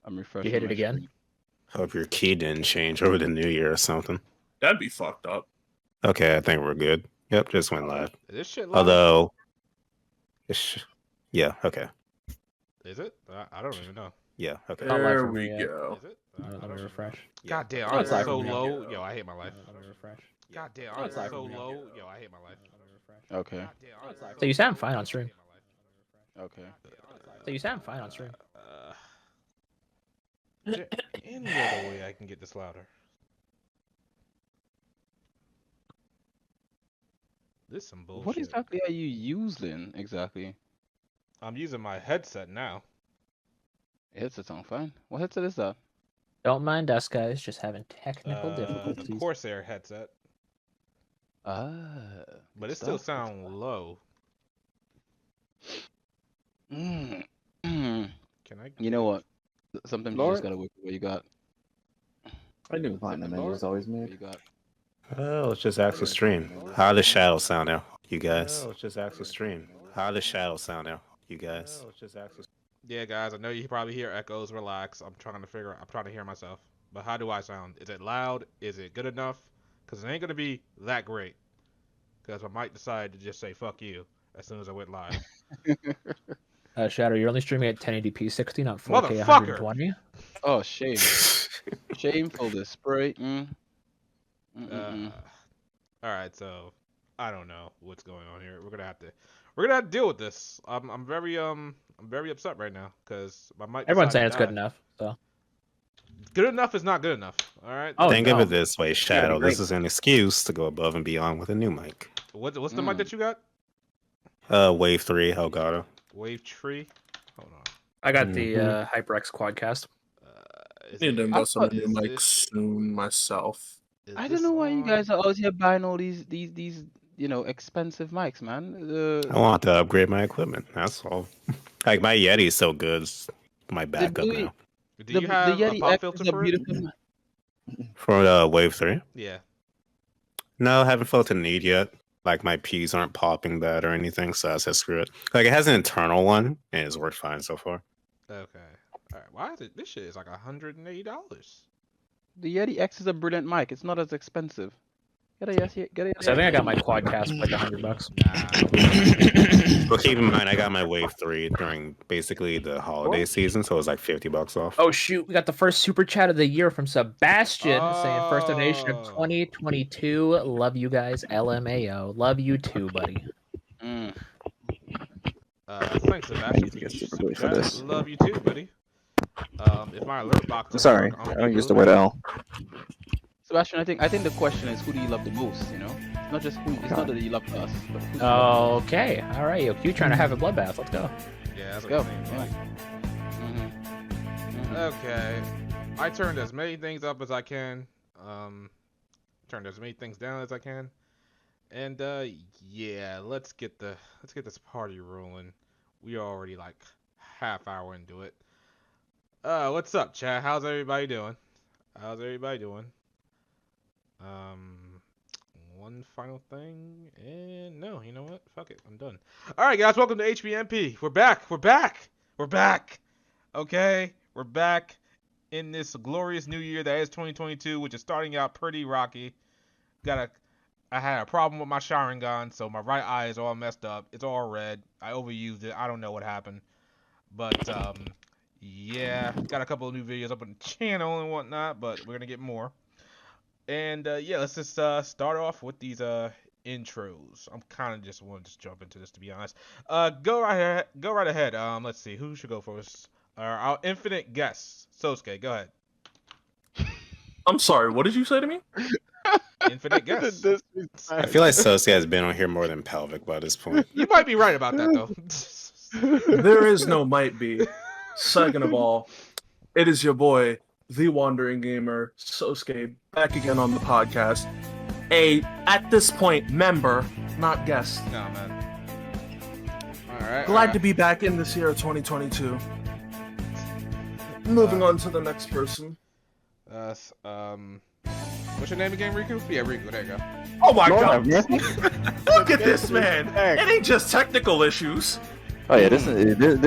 I'm refreshing. You hit it again? Hope your key didn't change over the new year or something. That'd be fucked up. Okay, I think we're good. Yep, just went live. Is this shit live? Although, yeah, okay. Is it? I don't even know. Yeah, okay. There we go. Is it? Let me refresh. God damn, Oh, I'm it's live so for me. low. Yo, I hate my life. Let me refresh. God damn, Oh, I'm it's live so for me. low. Yo, I hate my life. Okay. God damn, I'm So you sound fine on stream. Okay. So you sound fine on stream. Is there any other way I can get this louder? This is some bullshit. What exactly are you using exactly? I'm using my headset now. Headset sound fine. What headset is that? Don't mind us, guys. Just having technical The difficulties. Corsair headset. But it still sounds low. Mm. Can I? You know what? Sometimes you Lord? just gotta work with what you got. I knew platinum Lord? was always What made. you got. Well, let's just ask the stream. How the shadows sound now, you guys? Let's just ask the stream. How the shadows sound now, you guys? Let's just ask the Yeah, guys, I know you probably hear echoes. Relax. I'm trying to hear myself. But how do I sound? Is it loud? Is it good enough? Because it ain't gonna be that great. Because I might decide to just say fuck you as soon as I went live. Shadow, you're only streaming at 1080p 60, not 4K Motherfucker! 120. Oh, shame. Shameful display. All right, so I don't know what's going on here. We're gonna have to deal with this. I'm very upset right now because my mic. Everyone's saying decided it's to good die. enough. So Good enough is not good enough. All right. Oh, Think no. of it this way, Shadow. great. This is an excuse to go above and beyond with a new mic. What's the mic that you got? Wave 3, Elgato. Wave Tree. Hold on. I got the HyperX Quadcast. Is Need to it- invest in a is new mic this- soon myself. is I this don't know why you on? guys are always here buying all these expensive mics, man. I want to upgrade my equipment. That's all. Like my Yeti's so good, it's my backup Dewey- now. Do you have a Yeti pop X filter is a for it? beautiful. For Wave 3? Yeah. No, I haven't felt a need yet. Like my P's aren't popping bad or anything, so I said screw it. Like it has an internal one, and it's worked fine so far. Okay. All right. Why is it? This shit is like $180. The Yeti X is a brilliant mic. It's not as expensive. Get a So I think I got my Quadcast for like $100. Nah. But keep in mind, I got my Wave 3 during basically the holiday season, so it was like $50 off. Oh shoot, we got the first super chat of the year from Sebastian saying first donation of Oh. 2022. Love you guys, LMAO. Love you too, buddy. Thanks, Sebastian. need to get for super your quick for chat. this. Love you too, buddy. If my alert box. doesn't Sorry, work, I'm I gonna don't be use the rude. word L. Sebastian, I think the question is who do you love the most? You know, it's not just who. It's not that you love us. But who do you love Okay, all right, yo, Q trying to have a bloodbath. Let's go. Yeah, that's Go. what it seems like. Okay. I turned as many things up as I can. Turned as many things down as I can. And yeah, let's get this party rolling. We are already like half hour into it. What's up, chat? How's everybody doing? One final thing, and no, you know what? Fuck it, I'm done. All right, guys, welcome to HBMP. We're back. Okay, we're back in this glorious new year that is 2022, which is starting out pretty rocky. I had a problem with my Sharingan, so my right eye is all messed up. It's all red. I overused it. I don't know what happened, but yeah, got a couple of new videos up on the channel and whatnot, but we're gonna get more. And yeah, let's just start off with these intros. I'm kind of just want to just jump into this, to be honest. Go right ahead. Let's see who should go first. Our infinite guest, Sosuke. Go ahead. I'm sorry, what did you say to me? Infinite guest. I feel like Sosia has been on here more than Pelvic by this point. You might be right about that though. There is no might be. Second of all, it is your boy, the Wandering Gamer, Sosuke, back again on the podcast. At this point, member, not guest. No, man. All right. Glad to be back in this year of 2022. Moving on to the next person. What's your name again, Riku? Yeah, Riku. There you go. Oh my Lord god! have mercy. Look at this man! It ain't just technical issues. Oh yeah, this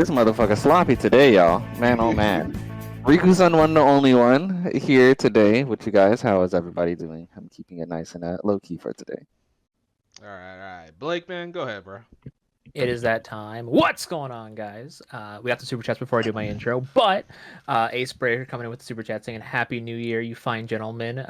motherfucker sloppy today, y'all. Man, oh man. Riku-san, one the only one here today with you guys. How is everybody doing? I'm keeping it nice and low key for today. All right. Blake, man, go ahead, bro. It is that time. What's going on, guys? We got the super chats before I do my intro, but Ace Breaker coming in with the super chat saying Happy New Year, you fine gentlemen.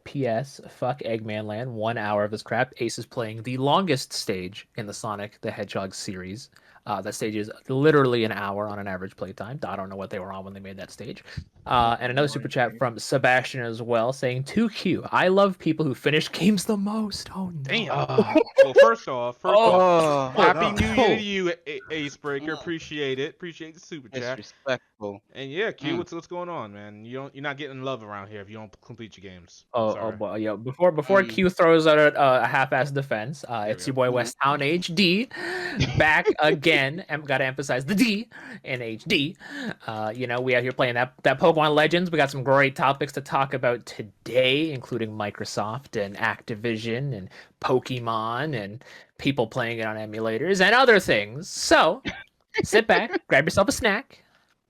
P.S. Fuck Eggman Land. 1 hour of this crap. Ace is playing the longest stage in the Sonic the Hedgehog series. That stage is literally an hour on an average playtime. I don't know what they were on when they made that stage. And another super chat from Sebastian as well saying 2Q. I love people who finish games the most. Oh no. Damn. Well, first off, Happy New Year to you, Ace Breaker. Appreciate it. Appreciate the super chat. Disrespectful. And yeah, Q, what's going on, man? You're not getting love around here if you don't complete your games. Oh boy, yeah. Before Q throws out a half-assed defense, it's your boy West Town HD back again. And got to emphasize the D in HD. We out here playing that Pokemon Legends. We got some great topics to talk about today, including Microsoft and Activision and Pokemon and people playing it on emulators and other things. So sit back, grab yourself a snack,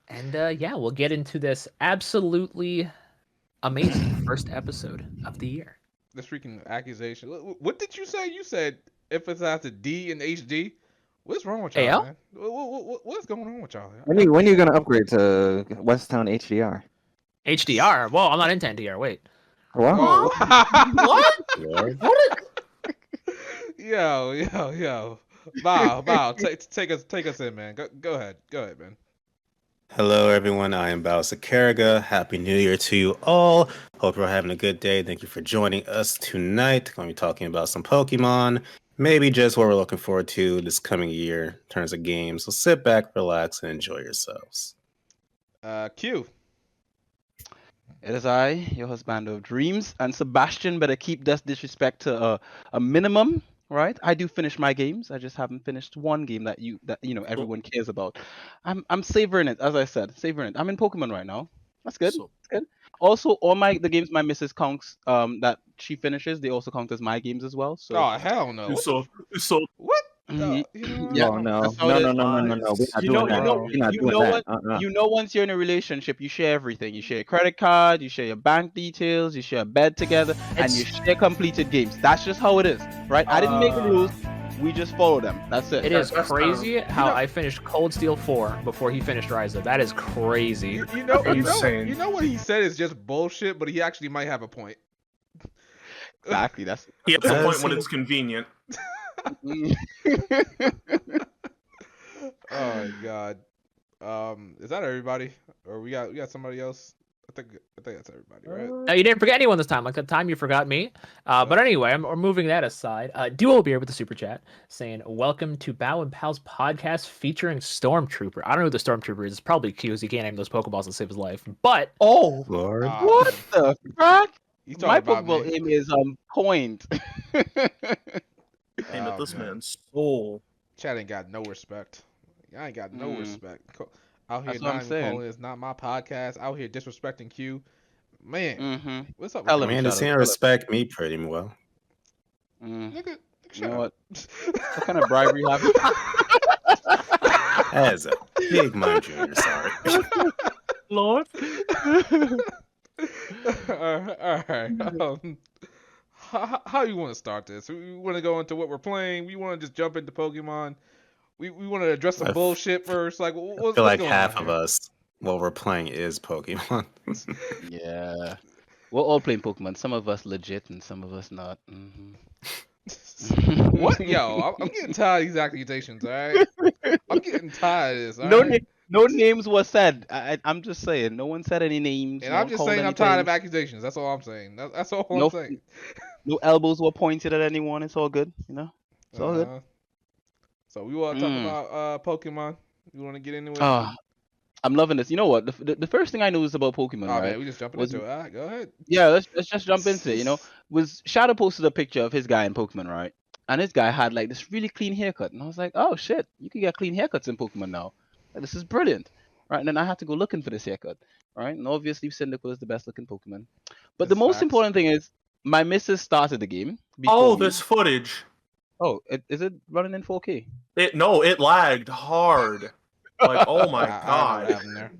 and we'll get into this absolutely amazing first episode of the year. This freaking accusation. What did you say? You said emphasize the D in HD. What's wrong with y'all, man? What's going on with y'all? When are you gonna upgrade to West Town HDR? HDR? Well, I'm not into NDR. Wait. Wow. What? Yo. Bow. Take us in, man. Go ahead, man. Hello, everyone. I am Bowser Carriga. Happy New Year to you all. Hope you're having a good day. Thank you for joining us tonight. Going to be talking about some Pokemon. Maybe just what we're looking forward to this coming year in terms of games. So sit back, relax, and enjoy yourselves. Q. It is I, your husband of dreams, and Sebastian better keep this disrespect to a minimum, right? I do finish my games. I just haven't finished one game that everyone cares about. I'm savoring it, as I said, savoring it. I'm in Pokemon right now. That's good. That's good. Also, all the games my missus counts that she finishes, they also count as my games as well. So. Oh hell no! What? No. We're not doing that. You know, once you're in a relationship, you share everything. You share your credit card, you share your bank details, you share a bed together, and you share completed games. That's just how it is, right? I didn't make the rules. We just follow them. That's it. It is crazy how I finished Cold Steel 4 before he finished Rise Up. That is crazy. You know what he said is just bullshit, but he actually might have a point. Exactly. He has a point when it's convenient. Oh my god. Is that everybody? Or we got somebody else? I think that's everybody, right? No, you didn't forget anyone this time. Like the time you forgot me. But anyway, we're moving that aside. Duel Beer with the super chat saying, "Welcome to Bow and Pal's podcast featuring Stormtrooper." I don't know who the Stormtrooper is. It's probably Q, as he can't name those Pokeballs to save his life. But Lord. What the fuck? My about Pokeball aim is point. Aim at this man's soul. Chad ain't got no respect. I ain't got no respect. Out here, That's what I'm saying. It's not my podcast. Out here disrespecting Q. Man, what's up? Tell with him, you? Man, this ain't respect me pretty well. Nigga, You know what? What kind of bribery you have? As a big mind junior, sorry. Lord. All right. How you want to start this? We want to go into what we're playing. We want to just jump into Pokemon. We want to address some bullshit first. Like, I feel like half of us, what we're playing is Pokemon. Yeah. We're all playing Pokemon. Some of us legit and some of us not. What? Yo, I'm getting tired of these accusations, all right? I'm getting tired of this, all right? No names were said. I'm just saying. No one said any names. And no I'm just saying I'm tired of accusations. That's all I'm saying. That's all I'm saying. No elbows were pointed at anyone. It's all good, you know? It's all good. So we want to talk about Pokemon. We want to get into it. I'm loving this. You know what? The first thing I noticed about Pokemon, right? Man, we just jumping into it. All right, go ahead. Yeah, let's just jump into it. You know, was Shadow posted a picture of his guy in Pokemon, right? And this guy had like this really clean haircut, and I was like, oh shit, you can get clean haircuts in Pokemon now. Like, this is brilliant, right? And then I had to go looking for this haircut, right? And obviously, Cyndaquil is the best looking Pokemon. But the most important thing is, my missus started the game. This footage. Oh, is it running in 4K? It lagged hard. Like, oh my god.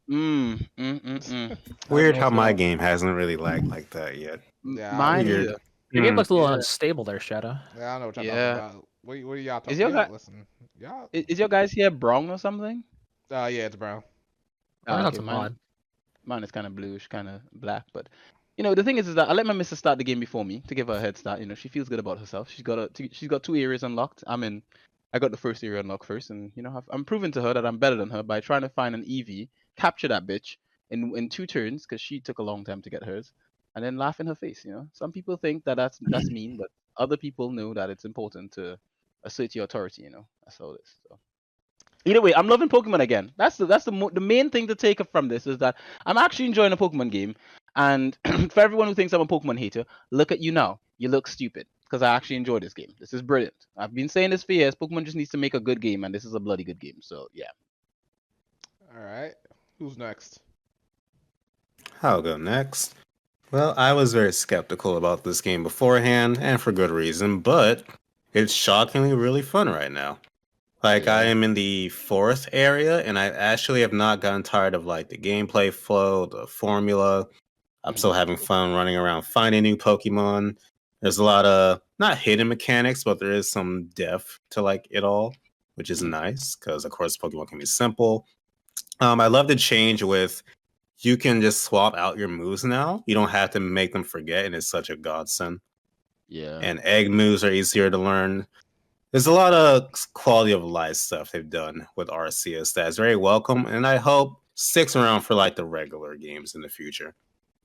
Weird know how what's going my on. game hasn't really lagged like that yet. Yeah, Mine Weird. either. Your game looks a little Yeah. unstable there, Shadow. yeah, I know what y'all talking Yeah. about. What are y'all Is talking? your Yeah, guy listen, y'all. is your guys here brown or something? Yeah, it's brown. Or Ah, not okay, so mine odd. mine is kind of bluish, kind of black. But the thing is that I let my missus start the game before me to give her a head start. She feels good about herself. She's got 2 areas unlocked. I got the first area unlocked first, and I'm proving to her that I'm better than her by trying to find an EV, capture that bitch in 2 turns because she took a long time to get hers, and then laugh in her face. Some people think that that's mean, but other people know that it's important to assert your authority. That's all it is. So. Either way, I'm loving Pokemon again. The main thing to take from this is that I'm actually enjoying a Pokemon game. And for everyone who thinks I'm a Pokemon hater, look at you now. You look stupid because I actually enjoy this game. This is brilliant. I've been saying this for years. Pokemon just needs to make a good game, and this is a bloody good game. So yeah. All right, who's next? I'll go next. Well, I was very skeptical about this game beforehand, and for good reason, but it's shockingly really fun right now. Like, I Yeah. am in the 4th area, and I actually have not gotten tired of, like, the gameplay flow, the formula. I'm still having fun running around finding new Pokemon. There's a lot of, not hidden mechanics, but there is some depth to, like, it all, which is nice, because, of course, Pokemon can be simple. I love the change with you can just swap out your moves now. You don't have to make them forget, and it's such a godsend. Yeah. And egg moves are easier to learn. There's a lot of quality of life stuff they've done with Arceus that's very welcome, and I hope sticks around for like the regular games in the future.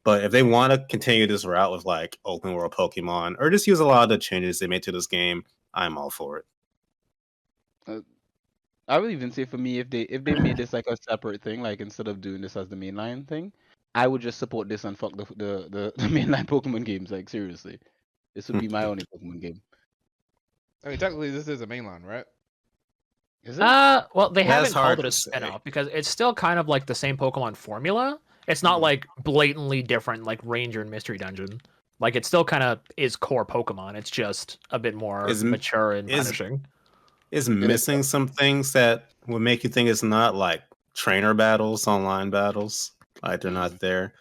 But if they want to continue this route with like open world Pokemon, or just use a lot of the changes they made to this game, I'm all for it. I would even say for me, if they made this like a separate thing, like instead of doing this as the mainline thing, I would just support this and fuck the mainline Pokemon games. Like seriously, this would be my only Pokemon game. I mean, technically, this is a mainline, right? Is it? Well, they That's haven't hard called it a to say. spin-off because it's still kind of like the same Pokemon formula. It's not like blatantly different like Ranger and Mystery Dungeon. Like it still kind of is core Pokemon. It's just a bit more Is mature and is punishing. is It is. missing some things that would make you think it's not like trainer battles, online battles, like they're not there.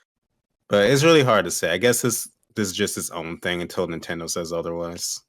But it's really hard to say. I guess this is just its own thing until Nintendo says otherwise.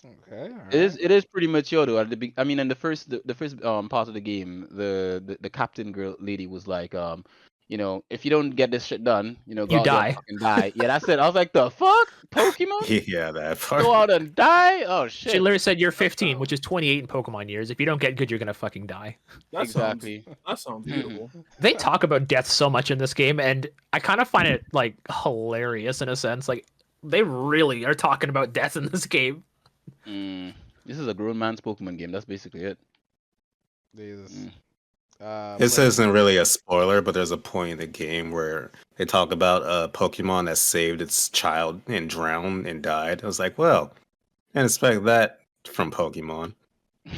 Okay, all right. It is pretty mature though. I mean, in the first part of the game, the captain girl lady was like, if you don't get this shit done, go You out there and die. fucking die. Yeah, that's it. I was like, the fuck, Pokemon, Yeah, that part. go out and die. Oh She shit. literally said you're 15, which is 28 in Pokemon years. If you don't get good, you're gonna fucking die. That Exactly. That sounds beautiful. They talk about death so much in this game, and I kind of find it like hilarious in a sense. Like they really are talking about death in this game. This is a grown man's Pokemon game. That's basically it. Jesus. This Blake. isn't really a spoiler, but there's a point in the game where they talk about a Pokemon that saved its child and drowned and died. I was like, well, I expect that from Pokemon.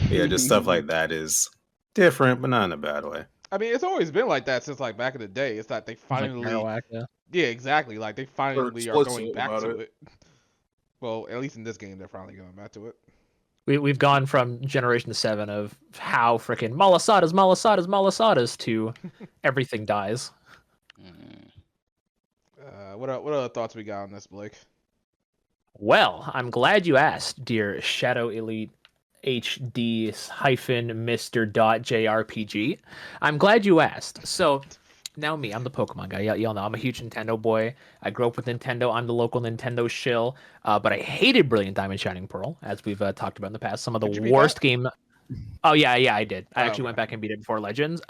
Yeah, just stuff like that is different, but not in a bad way. I mean, it's always been like that since like back in the day. It's like they finally, Like Marowak, yeah. yeah, exactly. Like they finally are explicit going back about to it. it. Well, at least in this game, they're finally going back to it. We've gone from Generation 7 of how freaking Malasadas to everything dies. What other thoughts we got on this, Blake? Well, I'm glad you asked, dear Shadow Elite HD Mr. JRPG. I'm glad you asked. So now me, I'm the Pokemon guy. Y'all know I'm a huge Nintendo boy. I grew up with Nintendo. I'm the local Nintendo shill. But I hated Brilliant Diamond Shining Pearl, as we've talked about in the past. Some of Did you the beat worst that? game. Oh yeah, I did. I Oh, actually okay. went back and beat it before Legends.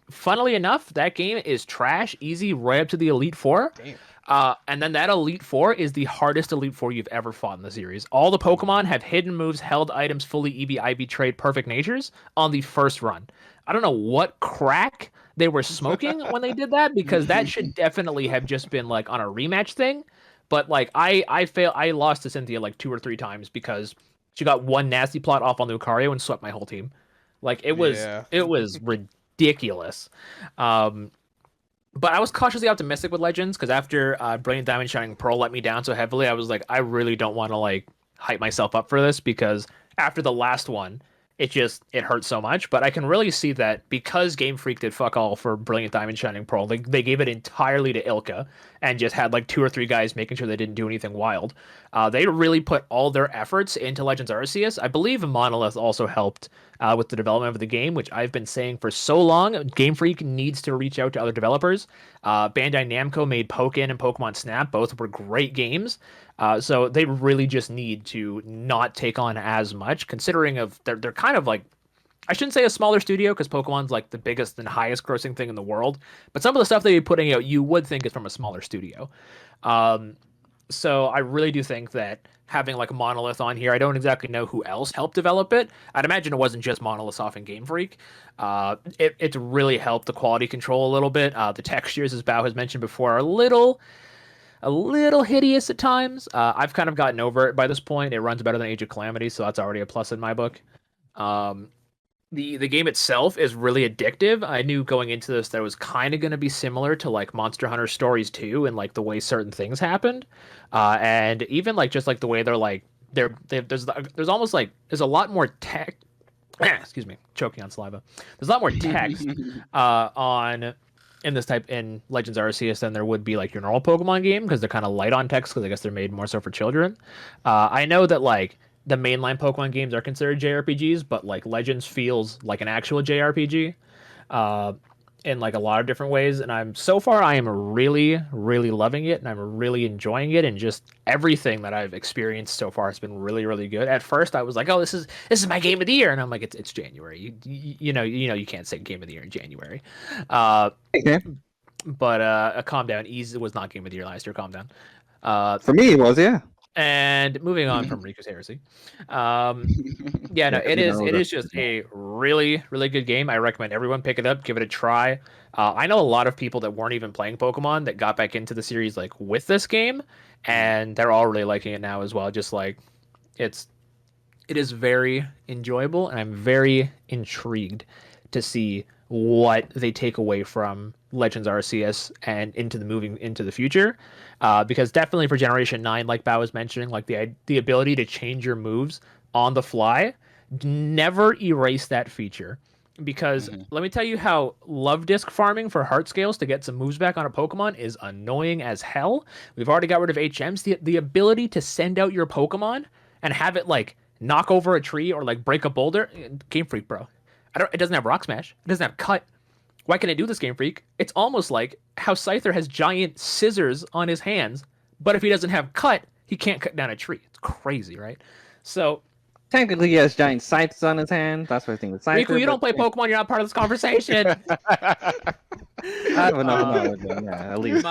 Funnily enough, that game is trash, easy, right up to the Elite Four. Damn. And then that Elite Four is the hardest Elite Four you've ever fought in the series. All the Pokemon have hidden moves, held items, fully EV, IV trade, perfect natures on the first run. I don't know what crack they were smoking when they did that, because that should definitely have just been like on a rematch thing. But like I lost to Cynthia like 2 or 3 times because she got one nasty plot off on Lucario and swept my whole team. Like it was ridiculous. But I was cautiously optimistic with Legends because after Brilliant Diamond Shining Pearl let me down so heavily, I was like, I really don't want to like hype myself up for this, because after the last one, it hurts so much. But I can really see that because Game Freak did fuck all for Brilliant Diamond Shining Pearl, they gave it entirely to Ilka and just had like 2 or 3 guys making sure they didn't do anything wild. They really put all their efforts into Legends Arceus. I believe Monolith also helped with the development of the game, which I've been saying for so long. Game Freak needs to reach out to other developers. Bandai Namco made Pokken and Pokemon Snap. Both were great games. So they really just need to not take on as much, considering they're kind of like, I shouldn't say a smaller studio because Pokemon's like the biggest and highest grossing thing in the world, but some of the stuff they'd be putting out you would think is from a smaller studio. So I really do think that having like a Monolith on here, I don't exactly know who else helped develop it. I'd imagine it wasn't just Monolith off and Game Freak. It really helped the quality control a little bit. The textures, as Bao has mentioned before, are a little hideous at times. I've kind of gotten over it by this point. It runs better than Age of Calamity, so that's already a plus in my book. The game itself is really addictive. I knew going into this that it was kind of going to be similar to like Monster Hunter Stories 2 and like the way certain things happened, and even like just like the way they're like there's almost like there's a lot more tech. Excuse me, choking on saliva. There's a lot more text on in this type in Legends Arceus than there would be like your normal Pokemon game because they're kind of light on text because I guess they're made more so for children. I know that like the mainline Pokemon games are considered JRPGs, but like Legends feels like an actual JRPG in like a lot of different ways. And I am really, really loving it, and I'm really enjoying it. And just everything that I've experienced so far has been really, really good. At first, I was like, "Oh, this is my game of the year," and I'm like, "It's January. You know, you can't say game of the year in January." Okay. But calm down. Ease was not game of the year last year. Calm down. For me, it was, yeah. And moving on from Riku's heresy, yeah, no, it is just a really, really good game. I recommend everyone pick it up, give it a try. I know a lot of people that weren't even playing Pokemon that got back into the series like with this game, and they're all really liking it now as well. Just like it is very enjoyable, and I'm very intrigued to see what they take away from Legends Arceus and moving into the future. Because definitely for Generation 9, like Bao was mentioning, like the ability to change your moves on the fly, never erase that feature. Because let me tell you how love disc farming for heart scales to get some moves back on a Pokemon is annoying as hell. We've already got rid of HMs. The ability to send out your Pokemon and have it like knock over a tree or like break a boulder, Game Freak, bro. It doesn't have Rock Smash. It doesn't have Cut. Why can I do this, Game Freak? It's almost like how Scyther has giant scissors on his hands, but if he doesn't have Cut, he can't cut down a tree. It's crazy, right? So technically, he has giant scythes on his hand. That's what I think with Scyther. Riku, you don't play Pokemon. You're not part of this conversation. I don't know. Yeah, at least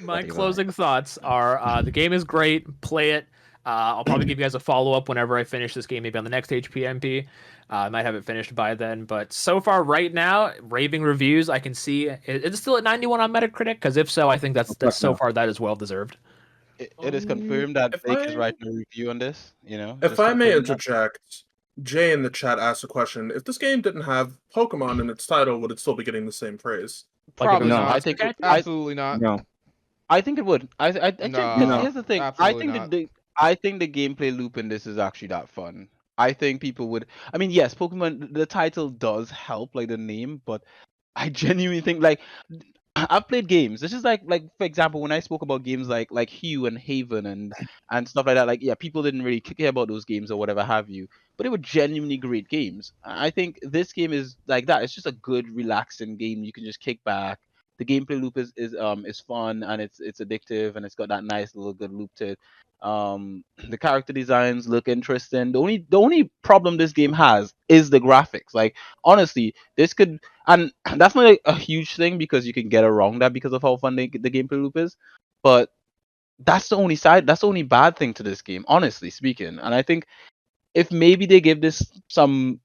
my closing thoughts are: the game is great. Play it. I'll probably give you guys a follow-up whenever I finish this game, maybe on the next HPMP. I might have it finished by then. But so far, right now, raving reviews, I can see it's still at 91 on Metacritic, because if so, I think that's so far that is well-deserved. It is confirmed that Blake is writing a review on this, you know? If I may interject, Jay in the chat asked a question. If this game didn't have Pokemon in its title, would it still be getting the same praise? Probably no, not. I think absolutely not. No. I think it would. Here's the thing. Absolutely I think the gameplay loop in this is actually that fun. I think people would. I mean, yes, Pokemon. The title does help, like the name, but I genuinely think like I've played games. This is like for example, when I spoke about games like Hue and Haven and stuff like that. Like yeah, people didn't really care about those games or whatever have you, but they were genuinely great games. I think this game is like that. It's just a good, relaxing game. You can just kick back. The gameplay loop is fun and it's addictive and it's got that nice little good loop to it. The character designs look interesting. The only problem this game has is the graphics. Like honestly, this could, and that's not a huge thing because you can get around that because of how fun the gameplay loop is. But that's the only bad thing to this game, honestly speaking. And I think if maybe they give this some,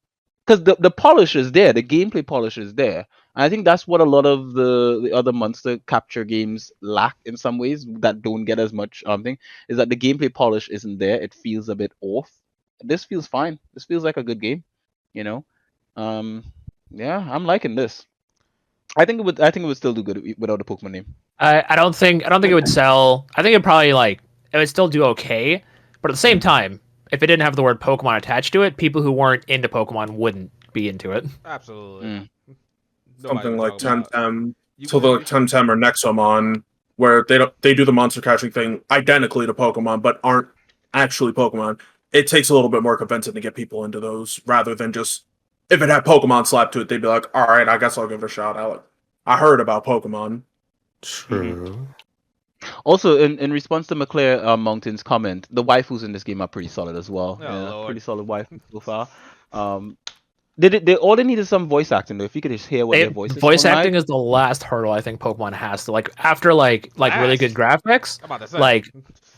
because the polish is there, the gameplay polish is there. And I think that's what a lot of the other monster capture games lack in some ways that don't get as much thing, is that the gameplay polish isn't there. It feels a bit off. This feels fine. This feels like a good game, you know. Yeah, I'm liking this. I think it would still do good without the Pokemon name. I don't think it would sell. I think it would still do okay. But at the same time, if it didn't have the word Pokemon attached to it, people who weren't into Pokemon wouldn't be into it. Absolutely. Something like Temtem, You so like Temtem or Nexomon, where they do the monster catching thing identically to Pokemon, but aren't actually Pokemon. It takes a little bit more convincing to get people into those, rather than just if it had Pokemon slapped to it, they'd be like, "All right, I guess I'll give it a shot." I heard about Pokemon. True. Also, in response to McClare Mountain's comment, the waifus in this game are pretty solid as well. Oh, yeah, Lord. pretty solid waifus so far. They all they needed some voice acting though. If you could just hear what their voices voice sound acting like. is the last hurdle I think Pokemon has to after like really good graphics. I'm about to say. Like,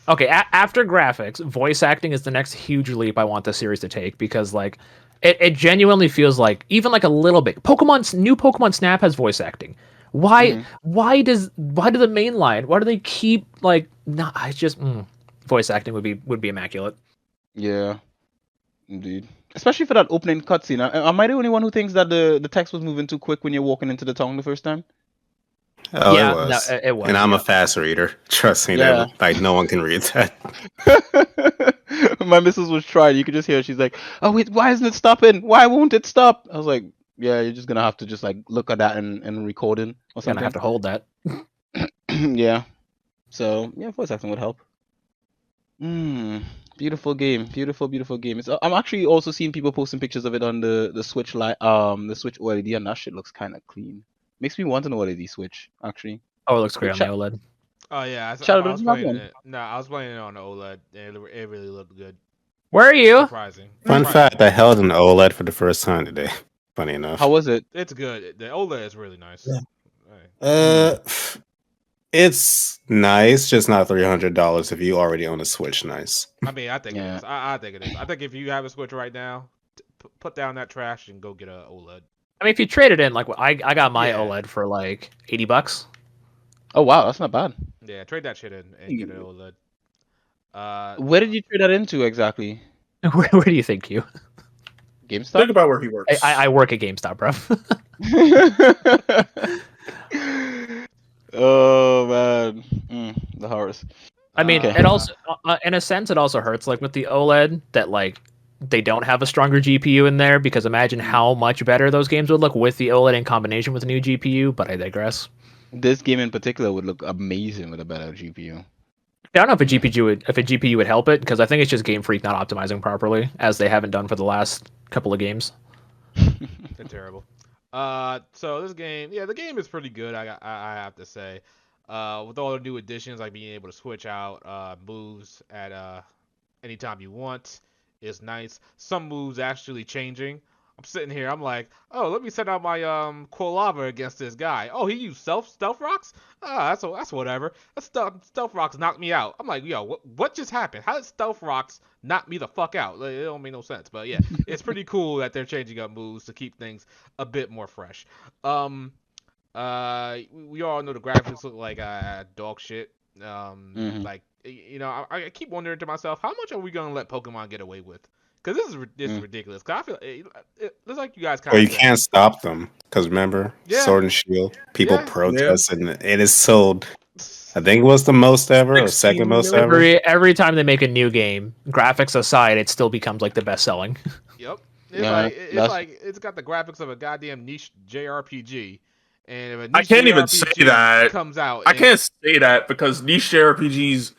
okay, after graphics, voice acting is the next huge leap I want the series to take, because like it genuinely feels like even like a little bit. New Pokemon Snap has voice acting. Why do the mainline? Why do they keep like not? I just voice acting would be immaculate. Yeah, indeed. Especially for that opening cutscene. Am I the only one who thinks that the text was moving too quick when you're walking into the town the first time? Oh, Yeah, it was. no, it was, And I'm yeah. a fast reader. Trust me, Yeah. like no one can read that. My missus was trying. You could just hear her. She's like, "Oh wait, why isn't it stopping? Why won't it stop?" I was like, "Yeah, you're just gonna have to just like look at that and recording or You're something." gonna have to hold that. Yeah. So yeah, voice acting would help. Beautiful game. Beautiful game. I'm actually also seeing people posting pictures of it on the Switch the Switch OLED, and that shit looks kind of clean. Makes me want an OLED Switch actually. Oh, it looks great on the OLED. Oh yeah, I Shadow, was don't you have playing one? it. No, I was playing it on the OLED. It really looked good. Where are you? Surprising. Fun fact: I held an OLED for the first time today. Funny enough. How was it? It's good. The OLED is really nice. It's nice, just not $300 if you already own a Switch. Nice. I mean, I think it is. I think it is. I think if you have a Switch right now, put down that trash and go get a OLED. I mean, if you trade it in, like I got my OLED for like $80. Oh wow, that's not bad. Yeah, trade that shit in and get an OLED. Where did you trade that into exactly? Where do you think you? GameStop? Think about where he works. I work at GameStop, bro. Oh man, the horrors. I mean, it also, in a sense, it also hurts like with the OLED that like they don't have a stronger GPU in there, because imagine how much better those games would look with the OLED in combination with a new GPU. But I digress. This game in particular would look amazing with a better GPU. I don't know if a GPU would help it, because I think it's just Game Freak not optimizing properly, as they haven't done for the last couple of games. They're terrible. So this game, the game is pretty good. I have to say, with all the new additions, like being able to switch out moves at anytime you want, is nice. Some moves actually changing. I'm sitting here, I'm like, oh, let me send out my Quilava against this guy. Oh, he used stealth rocks? That's whatever. Stealth rocks knocked me out. I'm like, yo, what just happened? How did stealth rocks knock me the fuck out? Like, it don't make no sense. But yeah, it's pretty cool that they're changing up moves to keep things a bit more fresh. We all know the graphics look like dog shit. Like, you know, I keep wondering to myself, how much are we gonna let Pokemon get away with? Because this is ridiculous. Cause I feel it looks like you guys kind of. Well, you can't stop them, because remember, Sword and Shield, people protest, and it is sold. I think it was the most ever, or second most ever. Every time they make a new game, graphics aside, it still becomes like the best selling. Yep. It's got the graphics of a goddamn niche JRPG. And if a niche I can't JRPG even say that. Comes out. I can't say that because niche JRPGs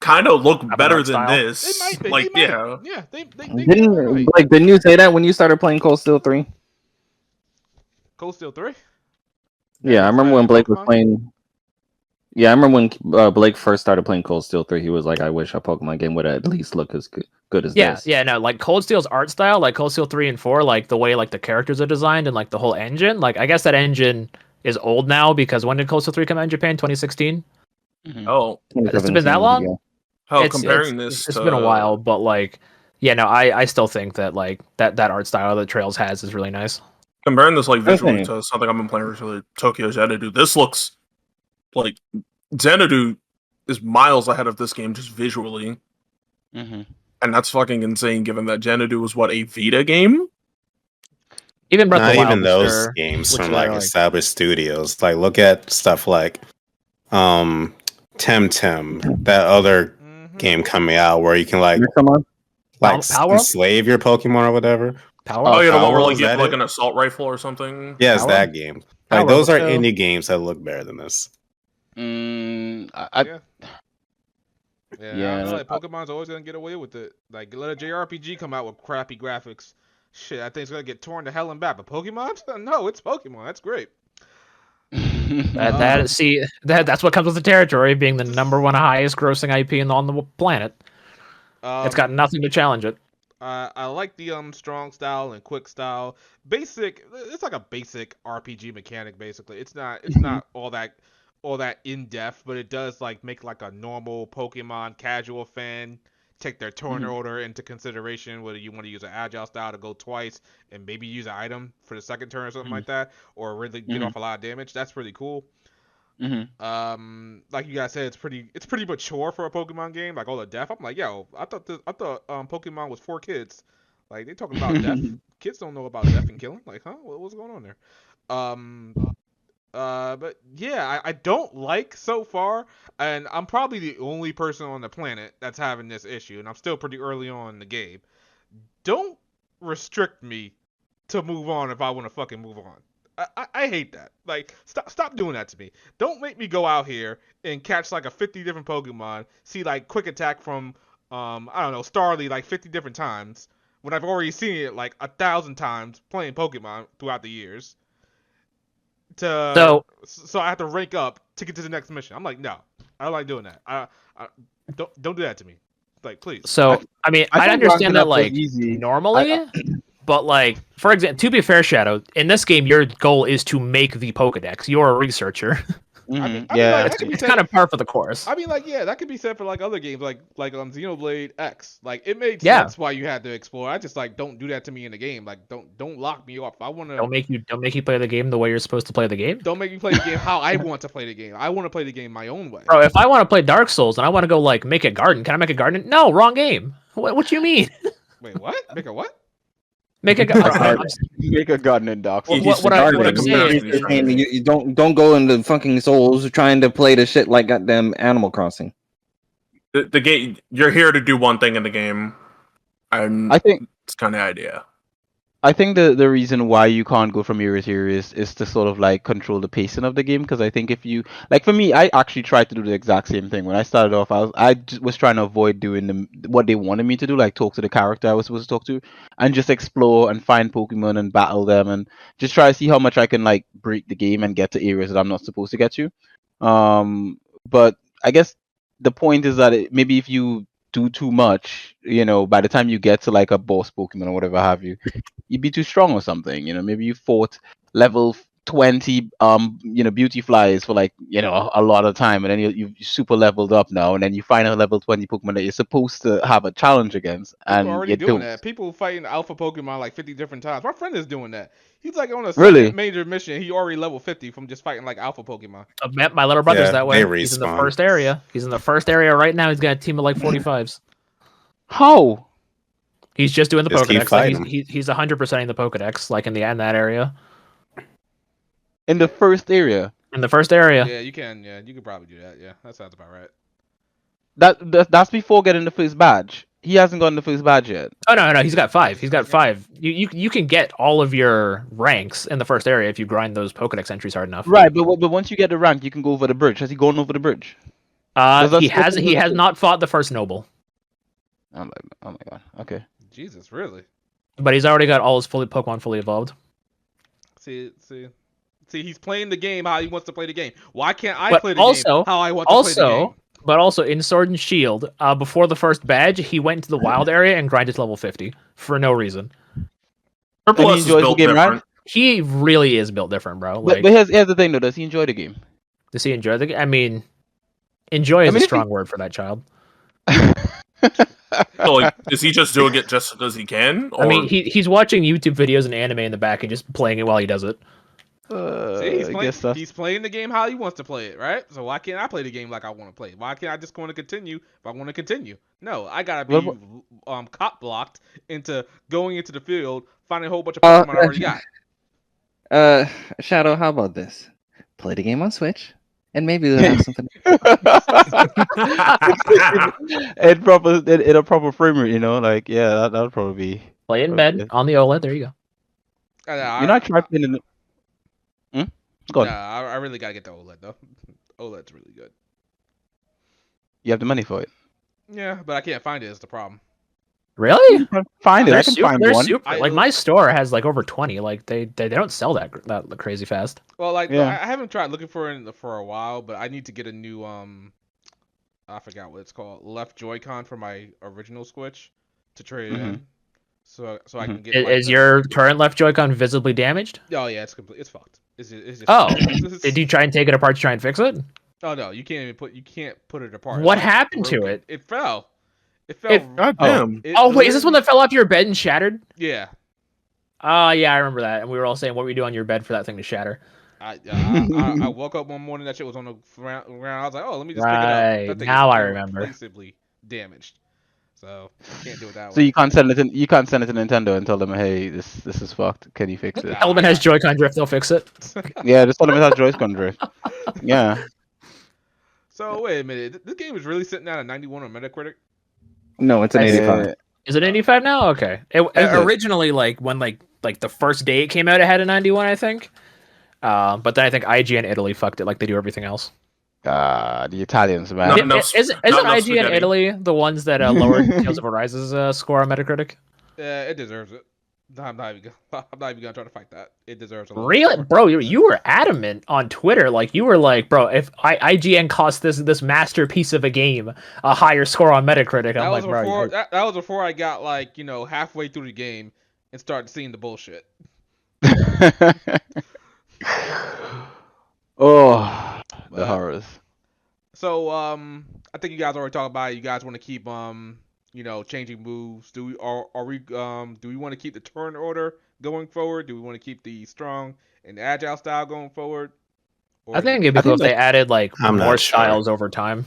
kind of look better than this. They might. Yeah, they didn't you say that when you started playing Cold Steel 3? Cold Steel 3? Yeah, I remember when Blake was playing. Yeah, I remember when Blake first started playing Cold Steel 3. He was like, "I wish a Pokemon game would at least look as good as this." Yeah, no, like Cold Steel's art style, like Cold Steel 3 and 4, like the way like the characters are designed and like the whole engine. Like, I guess that engine is old now, because when did Cold Steel 3 come out in Japan? 2016. Oh, it's been that long. Comparing it's been a while, but like, yeah, no, I still think that like that art style that Trails has is really nice. Comparing this like visually to something I've been playing recently, Tokyo Xanadu, this looks like Xanadu is miles ahead of this game just visually, and that's fucking insane. Given that Xanadu was what, a Vita game? Even Breath of the Wild, even those games from like established studios. Like, look at stuff like Temtem, that other game coming out where you can like Like Power Up? enslave your Pokemon or whatever. Power Oh Up? yeah, the one Power where Up, like is you have that like it? an assault rifle or something. Yeah, it's Power that Up? game. Power Like Up, those are let's go. indie games that look better than this. Yeah. Yeah, I feel like Pokemon's always gonna get away with it. Like, let a JRPG come out with crappy graphics. Shit, I think it's gonna get torn to hell and back. But Pokemon? No, it's Pokemon. That's great. That's what comes with the territory, being the number one highest grossing IP on the planet. It's got nothing to challenge it. I like the strong style and quick style. Basic, it's like a basic RPG mechanic. Basically, it's not all that in depth, but it does like make like a normal Pokemon casual fan take their turn order into consideration, whether you want to use an agile style to go twice and maybe use an item for the second turn or something like that, or really get off a lot of damage. That's really cool. Like you guys said, it's pretty mature for a Pokemon game. Like all the death, I'm like, yo, I thought Pokemon was for kids. Like they talking about death. Kids don't know about death and killing. Like, huh? What's going on there? But yeah, I don't like so far, and I'm probably the only person on the planet that's having this issue, and I'm still pretty early on in the game. Don't restrict me to move on if I want to fucking move on. I hate that. Like, stop doing that to me. Don't make me go out here and catch like a 50 different Pokemon, see like quick attack from I don't know, Starly like 50 different times when I've already seen it like 1,000 times playing Pokemon throughout the years. So I have to rank up to get to the next mission. I'm like, no, I don't like doing that. I don't do that to me. Like, please. So I mean, I understand that like normally, but like for example, to be fair, Shadow, in this game, your goal is to make the Pokedex. You're a researcher. It's kind of par for the course. I mean, like, yeah, that could be said for like other games, like Xenoblade X. Like, it made sense why you had to explore. I just like don't do that to me in the game. Like, don't lock me off. I want to. Don't make you play the game the way you're supposed to play the game. Don't make me play the game how I want to play the game. I want to play the game my own way. Bro, if I want to play Dark Souls and I want to go like make a garden, can I make a garden? No, wrong game. What you mean? Wait, what? Make a what? Make a garden. Make a garden in Dark Souls. What I'm saying, you don't go into fucking Souls trying to play the shit like goddamn Animal Crossing. The game, you're here to do one thing in the game, and I think it's kind of the idea. I think the reason why you can't go from area to area is to sort of like control the pacing of the game, because I think if you like, for me, I actually tried to do the exact same thing when I started off. I was trying to avoid doing what they wanted me to do, like talk to the character I was supposed to talk to, and just explore and find Pokemon and battle them and just try to see how much I can like break the game and get to areas that I'm not supposed to get to. But I guess the point is that maybe if you do too much, by the time you get to like a boss Pokemon or whatever have you, you'd be too strong or something. Maybe you fought level 20 beauty flies for like a lot of time, and then you super leveled up now, and then you find a level 20 Pokemon that you're supposed to have a challenge against, and people are already doing that. People fighting alpha Pokemon like 50 different times. My friend is doing that. He's like on a second major mission. He already level 50 from just fighting like alpha Pokemon. My little brother's that way. He's in the first area. He's in the first area right now. He's got a team of like 45s. How? He's just doing the Pokedex. Like he's 100%ing the Pokedex, like in that area. In the first area. In the first area. Yeah, you can. Yeah, you could probably do that. Yeah, that sounds about right. That's before getting the first badge. He hasn't gotten the first badge yet. Oh no, he's got 5. He's got 5. You can get all of your ranks in the first area if you grind those Pokedex entries hard enough. Right, but once you get the rank, you can go over the bridge. Has he gone over the bridge? He has not fought the first noble. Oh my god. Okay. Jesus, really? But he's already got all his Pokemon fully evolved. See, he's playing the game how he wants to play the game. Why can't I play the game how I want to play the game? But also, in Sword and Shield, before the first badge, he went into the wild area and grinded to level 50 for no reason. Purple S is built different. Right? He really is built different, bro. Like, but here's the thing, though. Does he enjoy the game? Does he enjoy the game? I mean, enjoy is a strong word for that child. So, like, is he just doing it just because he can? Or... I mean, he's watching YouTube videos and anime in the back and just playing it while he does it. He's playing the game how he wants to play it, right? So why can't I play the game like I want to play it? Why can't I just want to continue if I want to continue? No, I gotta be cop blocked into going into the field, finding a whole bunch of Pokemon I already got. Shadow, how about this? Play the game on Switch And maybe they'll have something. in a proper frame rate, like that would probably be. Play in probably bed it. on the OLED. There you go. I tried playing in the. Go on. I really gotta get the OLED though. OLED's really good. You have the money for it. Yeah, but I can't find it. Is the problem. Really? Find it. They're I can super, find they're one. super. Like my store has like over 20. Like they don't sell that crazy fast. Well, like Yeah. I haven't tried looking for it for a while, but I need to get a new I forgot what it's called, left Joy-Con for my original Switch to trade it in. So I can get. Is your current left Joy-Con visibly damaged? Oh yeah, it's complete. It's fucked. It's just Oh, did you try and take it apart to try and fix it? Oh no, you can't put it apart. What It's happened to broken. it? It fell. It fell. God damn. Wait, is this one that fell off your bed and shattered? Yeah. Oh yeah, I remember that. And we were all saying, what were you do on your bed for that thing to shatter? I woke up one morning, that shit was on the ground. I was like, oh, let me just pick it up. Right, That thing now is I remember. irreplaceably damaged. So I can't do it that So way. you can't send it to Nintendo and tell them, hey, this is fucked. Can you fix it? Element has Joy-Con drift, they'll fix it. Yeah, just tell them it has Joy-Con drift. Yeah. So wait a minute, this game is really sitting at a 91 on Metacritic. No, it's an 85. Is it 85 now? Okay. It Is it? originally when the first day it came out, it had a 91, I think. But then I think IGN Italy fucked it like they do everything else. The Italians, man. Not enough- Isn't not enough IGN spaghetti. Italy the ones that lowered Tales of Arise's score on Metacritic? Yeah, it deserves it. I'm not even gonna try to fight that. It deserves a low Really, score. bro? You were adamant on Twitter, like you were like, bro, if IGN cost this masterpiece of a game a higher score on Metacritic, That I'm was like, bro, before that was before I got like halfway through the game and started seeing the bullshit. Oh, the But- horrors. So I think you guys already talked about it. You guys want to keep changing moves. Do we do we want to keep the turn order going forward? Do we want to keep the strong and agile style going forward? Or I think it'd be I cool think if they added like I'm not more sure. styles over time,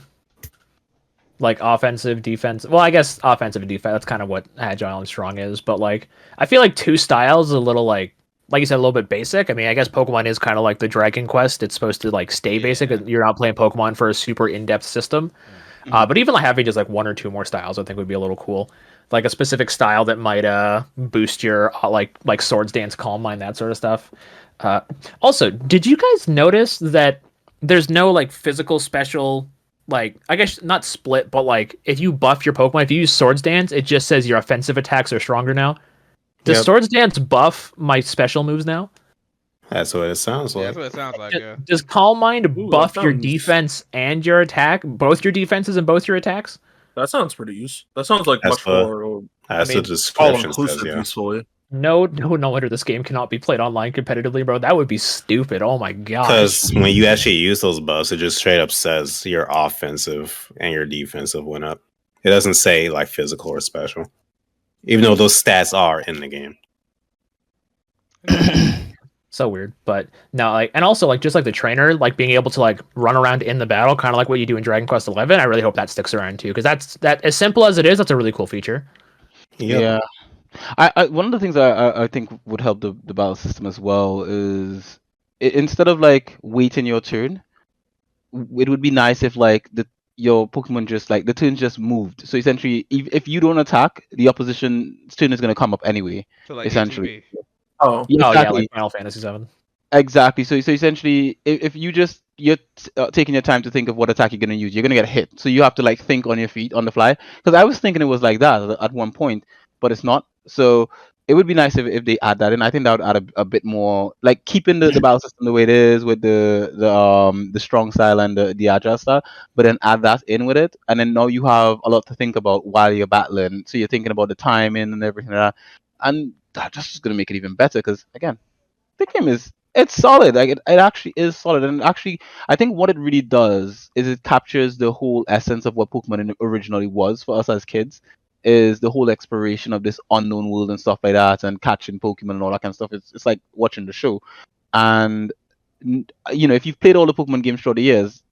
like offensive, defense. Well, I guess offensive and defense. That's kind of what agile and strong is. But like, I feel like two styles is a little like you said, a little bit basic. I mean, I guess Pokemon is kind of like the Dragon Quest. It's supposed to like stay basic. You're not playing Pokemon for a super in-depth system. But even like having just like one or two more styles, I think would be a little cool. Like a specific style that might boost your like Swords Dance, Calm Mind, that sort of stuff. Also, did you guys notice that there's no like physical special, like I guess not split, but like if you buff your Pokemon, if you use Swords Dance, it just says your offensive attacks are stronger now. Does Yep. Swords Dance buff my special moves now? That's what it sounds Yeah, like. that's what it sounds like. Yeah. Does Calm Mind Ooh, buff that your sounds- defense and your attack, both your defenses and both your attacks? That sounds pretty useful. That sounds like That's much what- more That's I mean, the all description says, inclusive yeah. usefully. No wonder this game cannot be played online competitively, bro. That would be stupid. Oh my god. Because when you actually use those buffs, it just straight up says your offensive and your defensive went up. It doesn't say like physical or special, even though those stats are in the game. So weird, but no, like, and also like just like the trainer, like being able to like run around in the battle, kind of like what you do in Dragon Quest XI. I really hope that sticks around too, because that as simple as it is, that's a really cool feature. Yep. Yeah. I one of the things I think would help the battle system as well is instead of like waiting your turn, it would be nice if like your Pokemon just like the turn just moved. So essentially, if you don't attack, the opposition's turn is gonna come up anyway. So like Essentially. HEB. Oh, Yeah, Oh exactly. yeah, like Final Fantasy VII. Exactly. So essentially, if you're taking your time to think of what attack you're gonna use, you're gonna get hit. So you have to like think on your feet on the fly. Because I was thinking it was like that at one point, but it's not. So it would be nice if they add that in. I think that would add a bit more, like keeping the battle system the way it is with the strong style and the agile style, but then add that in with it, and then now you have a lot to think about while you're battling. So you're thinking about the timing and everything like that, and that's just gonna make it even better. Because again, the game it's solid. Like it actually is solid, and actually I think what it really does is it captures the whole essence of what Pokemon originally was for us as kids, is the whole exploration of this unknown world and stuff like that, and catching Pokemon and all that kind of stuff. It's like watching the show, and if you've played all the Pokemon games throughout the years,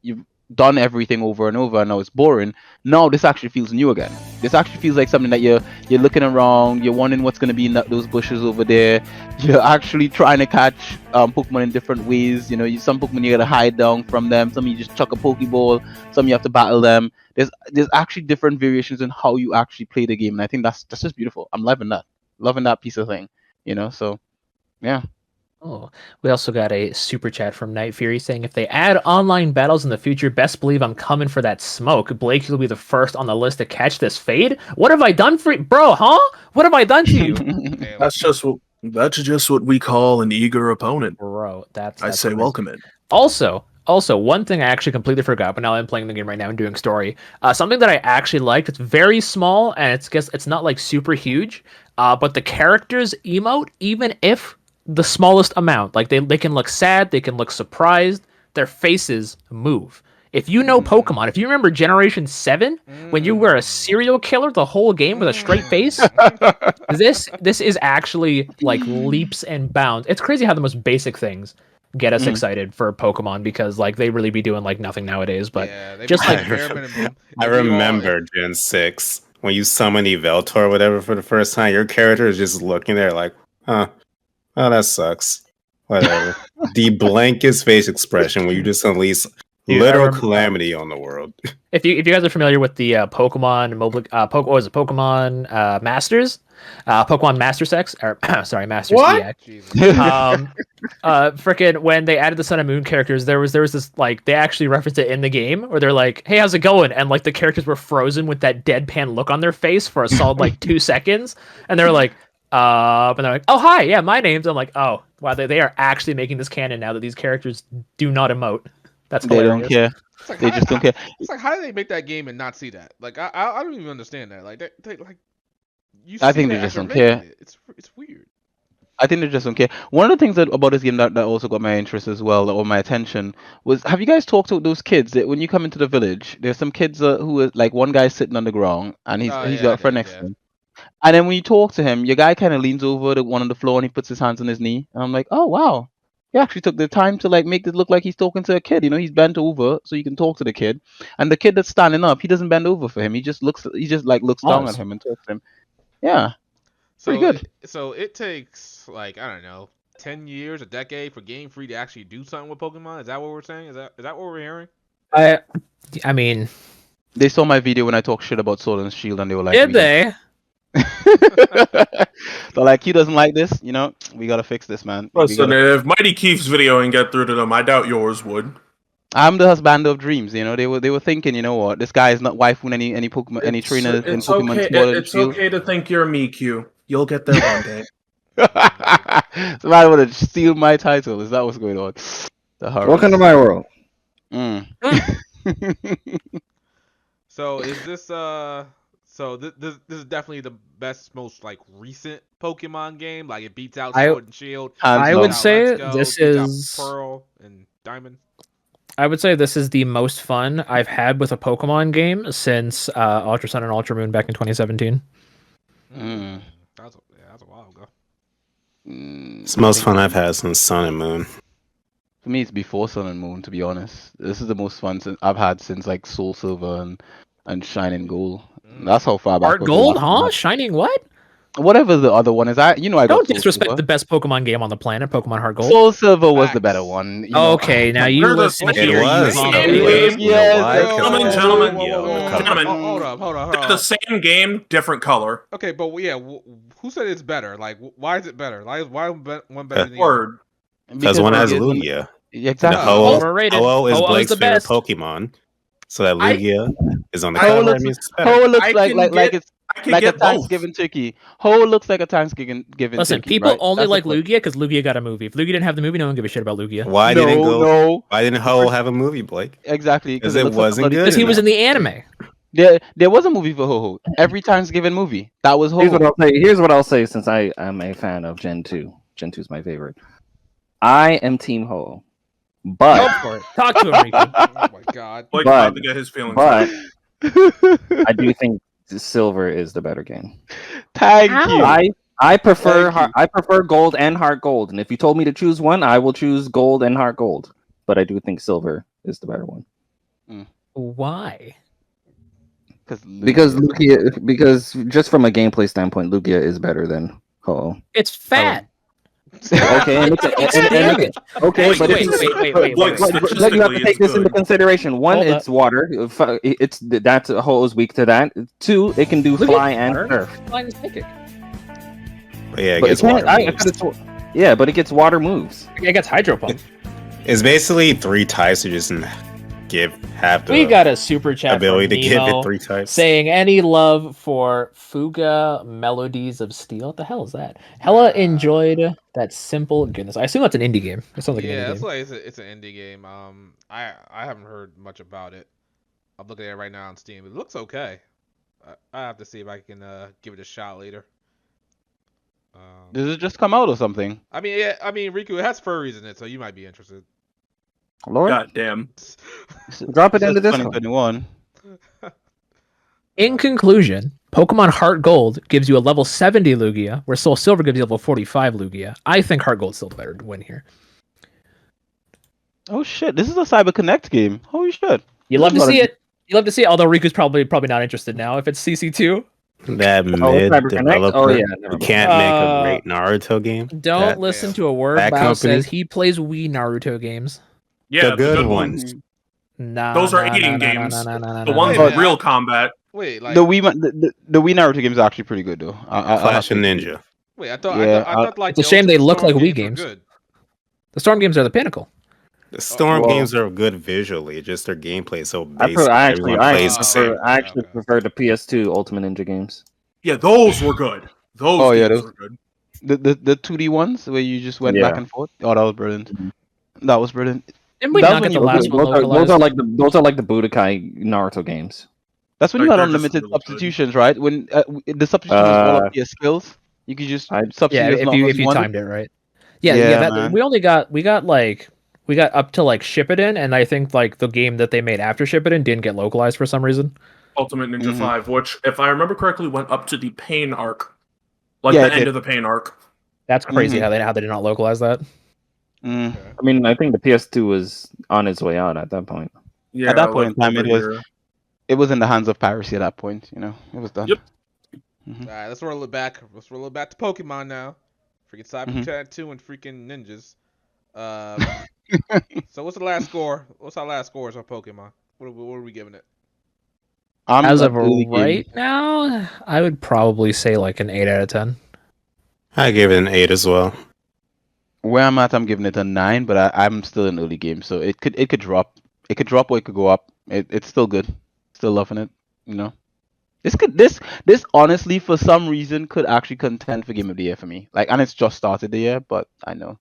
done everything over and over, and now it's boring. Now this actually feels new again. This actually feels like something that you're looking around, you're wondering what's going to be in those bushes over there. You're actually trying to catch Pokemon in different ways. You know, some Pokemon you gotta hide down from them. Some you just chuck a Pokeball. Some you have to battle them. There's actually different variations in how you actually play the game, and I think that's just beautiful. I'm loving that piece of thing. You know, so yeah. Oh, we also got a super chat from Night Fury saying, if they add online battles in the future, best believe I'm coming for that smoke. Blake, you'll be the first on the list to catch this fade. What have I done for you? Bro, huh? What have I done to you? That's just what we call an eager opponent. Bro, that's I say crazy. welcome it. Also, one thing I actually completely forgot, but now I'm playing the game right now and doing story. Something that I actually liked, it's very small, and it's not like super huge, but the characters emote, even if the smallest amount. Like they can look sad, they can look surprised, their faces move. If you know Pokemon, if you remember Generation 7, when you were a serial killer the whole game with a straight face, this is actually like leaps and bounds. It's crazy how the most basic things get us excited for Pokemon, because like they really be doing like nothing nowadays. But just like I remember Gen 6 when you summon Yveltal or whatever for the first time, your character is just looking there like, huh. Oh, that sucks. Whatever. The blankest face expression when you just unleash literal calamity on the world. If you guys are familiar with the Pokemon Masters, Pokemon Master Sex, or sorry, Masters EX. Frickin' when they added the Sun and Moon characters, there was this like they actually referenced it in the game where they're like, "Hey, how's it going?" And like the characters were frozen with that deadpan look on their face for a solid like 2 seconds, and they're like. And they're like, "Oh hi, yeah, my name's." I'm like, "Oh wow, they are actually making this canon now that these characters do not emote." That's hilarious. They don't care. Like, they just don't care. It's like, how did they make that game and not see that? Like, I don't even understand that. Like, they like, you. I think they just don't care. It's weird. I think they just don't care. One of the things about this game that also got my interest as well, or my attention, was, have you guys talked to those kids that when you come into the village, there's some kids who are like, one guy's sitting on the ground and he's got a friend next to him. And then when you talk to him, your guy kind of leans over to one on the floor and he puts his hands on his knee. And I'm like, oh, wow. He actually took the time to like make it look like he's talking to a kid. You know, he's bent over so you can talk to the kid. And the kid that's standing up, he doesn't bend over for him. He just looks down at him and talks to him. Yeah. Pretty good. So it takes like, I don't know, 10 years, a decade for Game Freak to actually do something with Pokemon? Is that what we're saying? Is that what we're hearing? I mean, they saw my video when I talked shit about Sword and Shield and they were like, did they? They're like, he doesn't like this, you know, we gotta fix this, man. Listen, if Mighty Keith's video ain't get through to them, I doubt yours would. I'm the husband of dreams, you know. They were thinking, you know what, this guy is not waifing any Pokemon, any trainer in Pokemon. Okay, it's okay to think you're Mimikyu. You'll get there one day. Somebody would steal my title. Is that what's going on? Welcome to my world. So is this So this is definitely the best, most like recent Pokemon game. Like it beats out Sword and Shield. I would say this is Pearl and Diamond. I would say this is the most fun I've had with a Pokemon game since Ultra Sun and Ultra Moon back in 2017. That's a while ago. It's the most fun I've had since Sun and Moon. For me, it's before Sun and Moon. To be honest, this is the most fun I've had since like Soul Silver and Shining Gold. That's how far back. Heart Gold, huh? Shining what? Whatever the other one is. I don't disrespect the best Pokemon game on the planet, Pokemon Heart Gold. Soul Silver was the better one. Okay, now you listen here. Gentlemen. Hold on. The same game, different color. Okay, but yeah, who said it's better? Like, why is it better? Why one better than the other? Because one has Lugia. Exactly. Ho-Oh is Blake's favorite Pokemon. So that Lugia is on the cover. Ho looks like it's like a Thanksgiving turkey. Ho looks like a Thanksgiving turkey. Listen, people only like Lugia because Lugia got a movie. If Lugia didn't have the movie, no one give a shit about Lugia. Why didn't Ho have a movie, Blake? Exactly, because it wasn't good. Because he was in the anime. There was a movie for Ho-Oh. Every Thanksgiving movie that was Ho-Oh. Here's what I'll say. Since I am a fan of Gen 2. Gen 2 is my favorite. I am Team Ho-Oh. But talk to him, Rico. Oh my god! Blake about to get his feelings. But I do think Silver is the better game. Thank you. I prefer Gold and Heart Gold, and if you told me to choose one, I will choose Gold and Heart Gold. But I do think Silver is the better one. Why? Because Lugia, because just from a gameplay standpoint, Lugia is better than Ho-Oh. It's fat. Okay, and okay, but wait. you have to take this into consideration. One, Hold it's water. It's that's Ho-Oh's weak to that. Two, it can do fly and surf. Flying is psychic. But yeah, it gets water moves. Yeah, but it gets water moves. It gets hydro pump. It's basically 3 types to just have the We got a super chat ability from to give Nemo it 3 types. saying any love for Fuga Melodies of Steel. What the hell is that? Hella enjoyed that simple goodness. I assume that's an indie game. It sounds like an indie that's game. like it's an indie game. I haven't heard much about it. I'm looking at it right now on Steam. It looks okay. I have to see if I can give it a shot later. Does it just come out or something? I mean, Riku, it has furries in it, so you might be interested. Lord, God damn. drop it into this 2021. In conclusion, Pokemon Heart Gold gives you a level 70 Lugia, where Soul Silver gives you a level 45 Lugia. I think Heart Gold's still better to win here. Oh shit! This is a Cyber Connect game. Holy shit! You love to see it. You love to see it, although Riku's probably not interested now. If it's CC2, That Cyber Connect? mid-developer Oh, yeah, never mind. can't make a great Naruto game. don't listen to a word that Bao company- says. He plays Wii Naruto games. Yeah, The good ones. Nah, Those are eating games. The ones with real combat. Wait, like The Wii Naruto games are actually pretty good though. Flash and Ninja. wait, I thought like It's a shame the they look Storm like Wii games were games. good. The Storm games are the pinnacle. The Storm well- games are good visually, just their gameplay is so I basic. Everyone plays the same. actually Okay. prefer the PS2 Ultimate Ninja games. Yeah, those were good. Those games were good. The 2D ones where you just went Yeah. back and forth. Oh, that was brilliant. That was brilliant. Didn't we That not was get the when you- last one Those are localized? those are like the Budokai Naruto games. That's when you Like, had they're just unlimited really good. substitutions, right? When the substitution was all up to your skills, you could just substitute Yeah, as long as if you wanted. timed it right. Yeah, Yeah, that, man. we got up to like Shippuden, and I think like the game that they made after Shippuden didn't get localized for some reason. Ultimate Ninja Mhm. 5, which, if I remember correctly, went up to the Pain arc. Like Yeah, the it end did. of the Pain arc. That's crazy Mhm. how they did not localize that. Mm. I mean, I think the PS2 was on its way out at that point. Yeah, At that point in time, over it was- here. It was in the hands of piracy at that point. You know, it was done. Yep. All right, let's roll it back. Let's roll it back to Pokemon now. Freaking Cyber Mhm. Chat 2 and freaking ninjas. So what's the last score? What's our last scores on Pokemon? What are we giving it? As an of early game. right now, I would probably say like an 8 out of 10. I gave it an 8 as well. Where I'm at, I'm giving it a 9, but I'm still in early game, so it could drop. It could drop or it could go up. It's still good. Still loving it. You know, this honestly for some reason could actually contend for Game of the Year for me. Like, and it's just started the year, but I know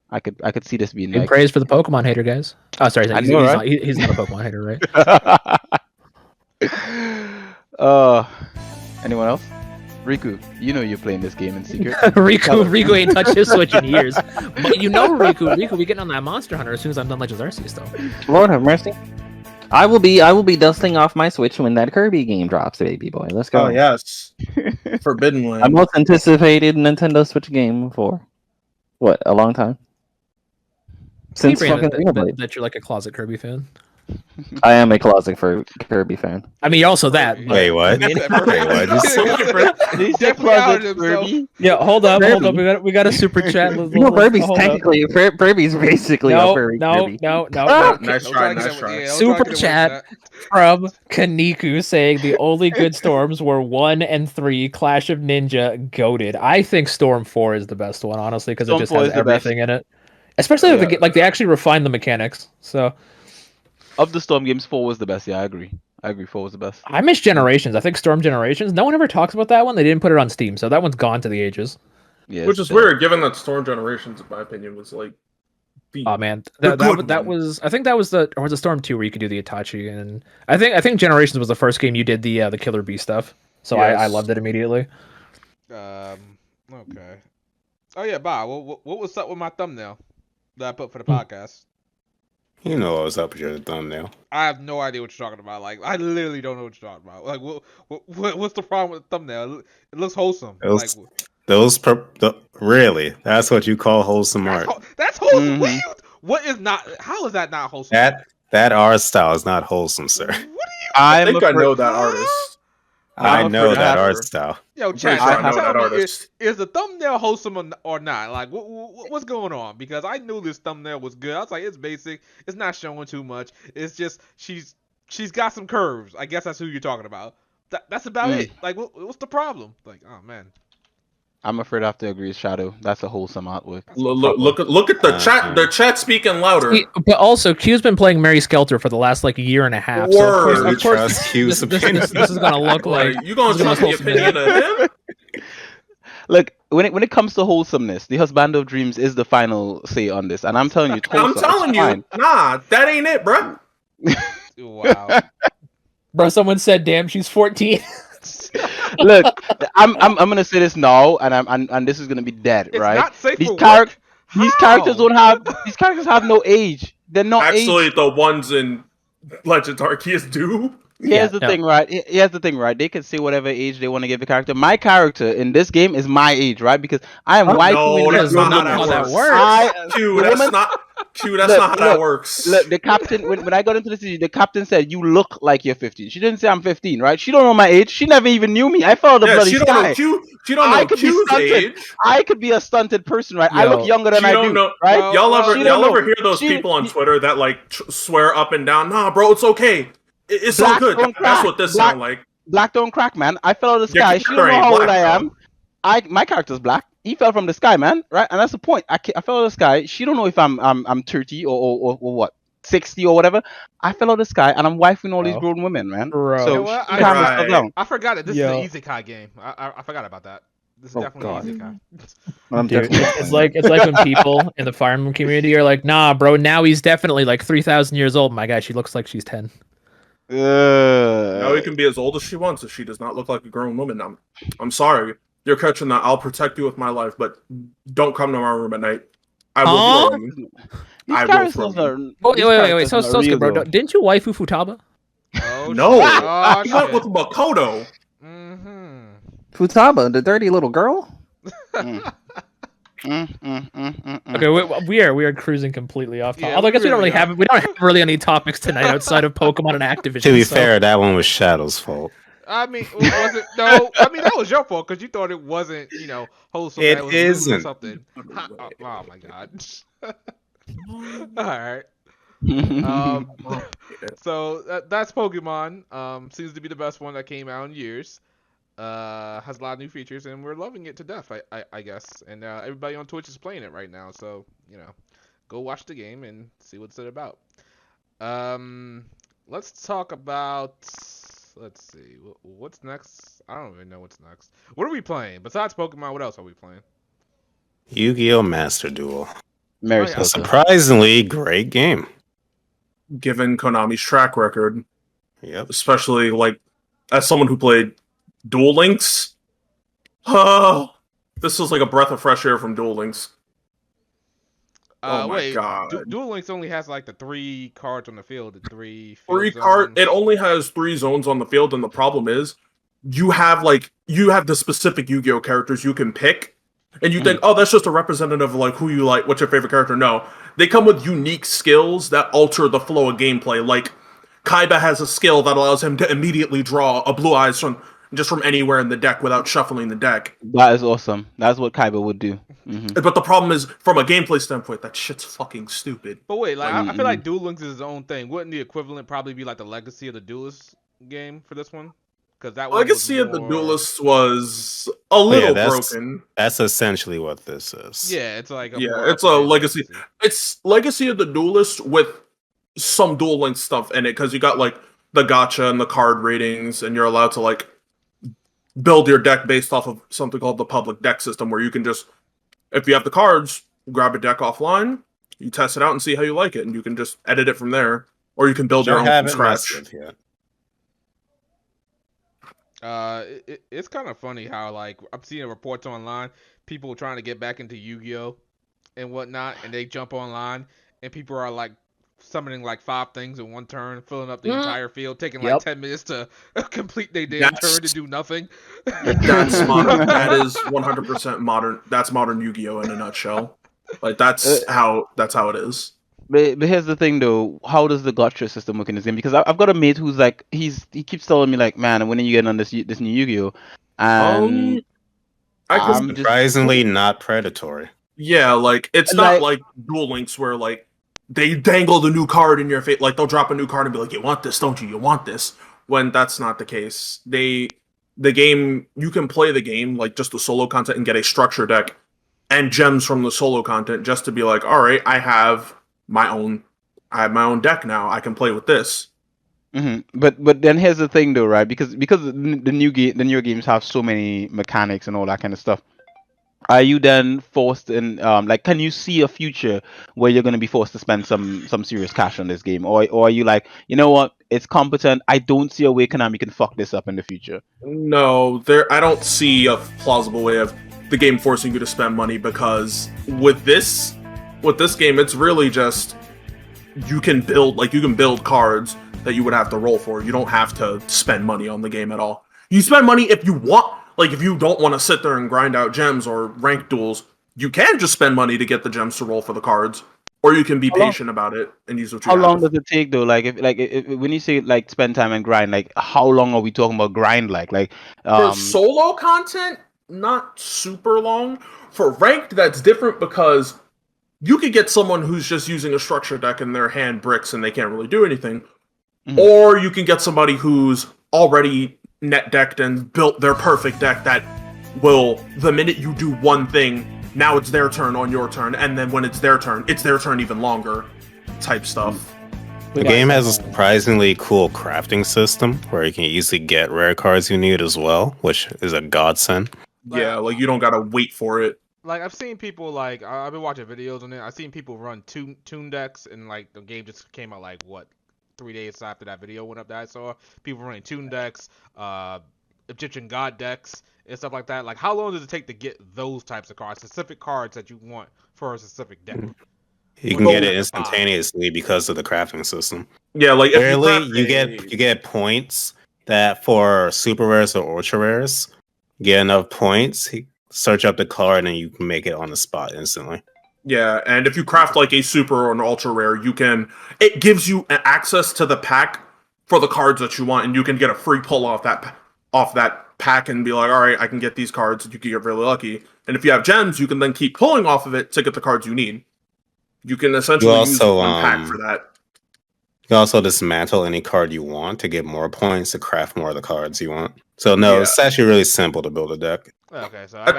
I could see this being Big like. praise for the Pokemon hater, guys. Oh, sorry, I he's, know, he's right? not, he's not a Pokemon hater, right? Anyone else? Riku, you know you're playing this game in secret. Riku ain't touched his Switch in years. But you know, Riku, we getting on that Monster Hunter as soon as I'm done Legends Arceus, though. Lord have mercy. I will be dusting off my Switch when that Kirby game drops, baby boy. Let's go. Oh, yes. Forbidden Land. Our most anticipated Nintendo Switch game for what, a long time? Since Keep fucking bringing Xenoblade. that you're like a closet Kirby fan. I am a closet for Kirby fan. I mean, you're also that. but- Wait, what? That's Wait, what? He said Definitely outed Closet himself. Kirby. Yeah, hold up. Kirby. We got a super chat. You know, Kirby's basically a furry Kirby. No. Nice Don't try, to get nice away- try. yeah, don't Super try to get away chat. from From Kaniku saying the only good storms were 1 and 3. Clash of Ninja goated. I think Storm 4 is the best one, honestly, because it Storm just 4 has is the best. everything in it. Especially Yeah. they actually refined the mechanics. So Of the Storm games, 4 was the best. Yeah, I agree. 4 was the best. I miss Generations. I think Storm Generations. No one ever talks about that one. They didn't put it on Steam, so that one's gone to the ages. Yeah, Which is weird, given that Storm Generations, in my opinion, was like the Oh man, The that good one. was. I think that was or was it Storm 2 where you could do the Itachi, and I think Generations was the first game you did the Killer Bee stuff. So I Yes. loved it immediately. Okay. Oh yeah, Bob. What was up with my thumbnail that I put for the Hmm. podcast? You know what was up with your thumbnail. I have no idea what you're talking about. Like, I literally don't know what you're talking about. Like, what's the problem with the thumbnail? It looks wholesome. Those- Really? That's what you call wholesome art? That's wholesome. Mhm. What is not? How is that not wholesome? That That art style is not wholesome, sir. What are you? I I'm think I afraid. know that artist. I I'm know afraid I that have art to- style. Yo, I'm pretty chat, sure I know tell that me, artist. is the thumbnail wholesome or not? Like, what's going on? Because I knew this thumbnail was good. I was like, it's basic. It's not showing too much. It's just she's got some curves. I guess that's who you're talking about. That's about it. Like, what's the problem? Like, oh man. I'm afraid I have to agree with Shadow. That's a wholesome artwork. Look at the chat. The chat speaking louder. But also, Q's been playing Mary Skelter for the last like year and a half. So Word. of course, Trust Q's this opinion. is gonna look like Like, you gonna this is trust the wholesome. opinion of him? Look, when it comes to wholesomeness, the Husband of Dreams is the final say on this, and I'm telling you, it's I'm wholesome. telling It's you, fine. nah, that ain't it, bro. Wow. Bro, someone said, "Damn, she's 14." Look, I'm gonna say this now, and this is gonna be dead, It's right? not safe These for characters, work. these How? characters have no age. They're not Actually, aged. the ones in Legends Arceus do. Here's the thing, right? Here's the thing, right? They can say whatever age they want to give the character. My character in this game is my age, right? Because I am waifu No, in that's this not grown how woman. that works. works. Q, The that's woman- not. Q, that's Look, not how that look, works. Look, the captain, when I got into the city, the captain said, "You look like you're 15." She didn't say I'm 15, right? She don't know my age. She never even knew me. I followed the Yeah, bloody she don't sky. know Q. She don't I know could be Q's stunted. age. I could be a stunted person, right? I Yo, look younger than She I don't do, know. right? Well, Y'all ever she don't know. hear those She- people on Twitter that like swear up and down? Nah, bro, it's okay. It's all Black good. don't That's crack. what this Black- sound like. Black don't crack, man. I fell out of the Your sky. She character don't know ain't how old black, I though. am. My character's black. He fell from the sky, man. Right, and that's the point. I fell out of the sky. She don't know if I'm 30 or what, 60 or whatever. I fell out of the sky, and I'm wifing all these Bro. grown women, man. Bro. So You know what? she calm herself Right. down. I forgot that this Yo. is an isekai game. I forgot about that. This is Oh, definitely God. an isekai. I'm Dude, definitely it's like when people in the Fire Emblem community are like, "Nah, bro, now he's definitely like 3,000 years old." My guy, she looks like she's 10. Now he can be as old as she wants if she does not look like a grown woman. I'm sorry. You're catching that. I'll protect you with my life, but don't come to my room at night. I will Huh? throw you. These I will characters throw you. are. Oh, these wait. characters So are skip, real, bro. though. Didn't you waifu Futaba? Oh, No, shit. Oh, he went shit. with Makoto. Mm-hmm. Futaba, the dirty little girl. Okay, we are cruising completely off topic. Yeah, Although I we guess we don't really really have really any topics tonight outside of Pokemon and Activision. To be so- fair, that one was Shadow's fault. I mean, was it? No, I mean that was your fault because you thought it wasn't, wholesome. It that was lewd or isn't. something. Oh my god. All right. So that's Pokemon. Seems to be the best one that came out in years. Has a lot of new features, and we're loving it to death. I guess, and everybody on Twitch is playing it right now. So go watch the game and see what's it about. Let's talk about. Let's see. What's next? I don't even know what's next. What are we playing? Besides Pokemon, what else are we playing? Yu-Gi-Oh! Master Duel. Mary Oh, yeah. A Skelter. surprisingly great game. Given Konami's track record, Yep. especially like as someone who played Duel Links, this was like a breath of fresh air from Duel Links. Oh my Wait, God. Duel Links only has like the 3 cards on the field, the 3 field Three card. zones. It only has 3 zones on the field, and the problem is, you have the specific Yu-Gi-Oh characters you can pick, and you think, oh, that's just a representative of like who you like, what's your favorite character? No, they come with unique skills that alter the flow of gameplay. Like Kaiba has a skill that allows him to immediately draw a Blue Eyes from anywhere in the deck without shuffling the deck. That is awesome. That's what Kaiba would do. But the problem is, from a gameplay standpoint, that shit's fucking stupid. But wait, I feel like Duel Links is his own thing. Wouldn't the equivalent probably be like the Legacy of the Duelist game for this one? Because that one Legacy was of the more... Duelist was a little that's- broken. That's essentially what this is. Yeah, it's like It's a Legacy. It's Legacy of the Duelist with some Duel Links stuff in it, because you got like the gacha and the card ratings, and you're allowed to like build your deck based off of something called the public deck system, where you can just, if you have the cards, grab a deck offline, you test it out and see how you like it, and you can just edit it from there, or you can build your I own from haven't scratch. messed with yet. It's kind of funny how like I'm seeing reports online, people trying to get back into Yu-Gi-Oh and whatnot, and they jump online and people are like summoning like 5 things in one turn, filling up the entire field, taking like 10 minutes to complete their damn turn to do nothing. That's modern. That is 100% modern. That's modern Yu-Gi-Oh in a nutshell. Like that's how it is. But here's the thing though, how does the gacha system work in this game? Because I've got a mate who's like, he keeps telling me like, man, when are you getting on this new Yu-Gi-Oh? And I can I'm just Surprisingly not predatory. Yeah, like it's not like Duel Links where like they dangle the new card in your face. Like they'll drop a new card and be like, "You want this, don't you? You want this?" When that's not the case. The game, you can play the game like just the solo content and get a structure deck and gems from the solo content just to be like, "All right, I have my own deck now. I can play with this." But then here's the thing though, right? Because the newer games have so many mechanics and all that kind of stuff. Are you then forced in like, can you see a future where you're going to be forced to spend some serious cash on this game, or are you like, you know what, it's competent, I don't see a way Konami can fuck this up in the future? No, I don't see a plausible way of the game forcing you to spend money, because with this game, it's really just you can build cards that you would have to roll for. You don't have to spend money on the game at all. You spend money if you want, like if you don't want to sit there and grind out gems or rank duels, you can just spend money to get the gems to roll for the cards, or you can be patient about it and use what you How have. long does it take though? Like if when you say like spend time and grind, like how long are we talking about grind? Like For solo content, not super long. For ranked, that's different because you could get someone who's just using a structure deck in their hand bricks and they can't really do anything. Or you can get somebody who's already net decked and built their perfect deck that will, the minute you do one thing, now it's their turn on your turn, and then when it's their turn even longer type stuff. The game has a surprisingly cool crafting system where you can easily get rare cards you need as well, which is a godsend. Yeah, like you don't gotta wait for it. Like I've seen people like I've been watching videos on it. I've seen people run tune decks, and like the game just came out like what 3 days after that video went up that I saw. People running tune decks, Egyptian god decks, and stuff like that. Like how long does it take to get those types of cards, specific cards that you want for a specific deck? You can get it instantaneously because of the crafting system. Yeah, like rarely you get points that for super rares or ultra rares, get enough points, search up the card and you can make it on the spot instantly. Yeah, and if you craft like a super or an ultra rare, it gives you access to the pack for the cards that you want, and you can get a free pull off that pack and be like, all right, I can get these cards, and you can get really lucky. And if you have gems, you can then keep pulling off of it to get the cards you need. You can essentially use one pack for that. You can also dismantle any card you want to get more points to craft more of the cards you want. So no, it's actually really simple to build a deck. Okay, so I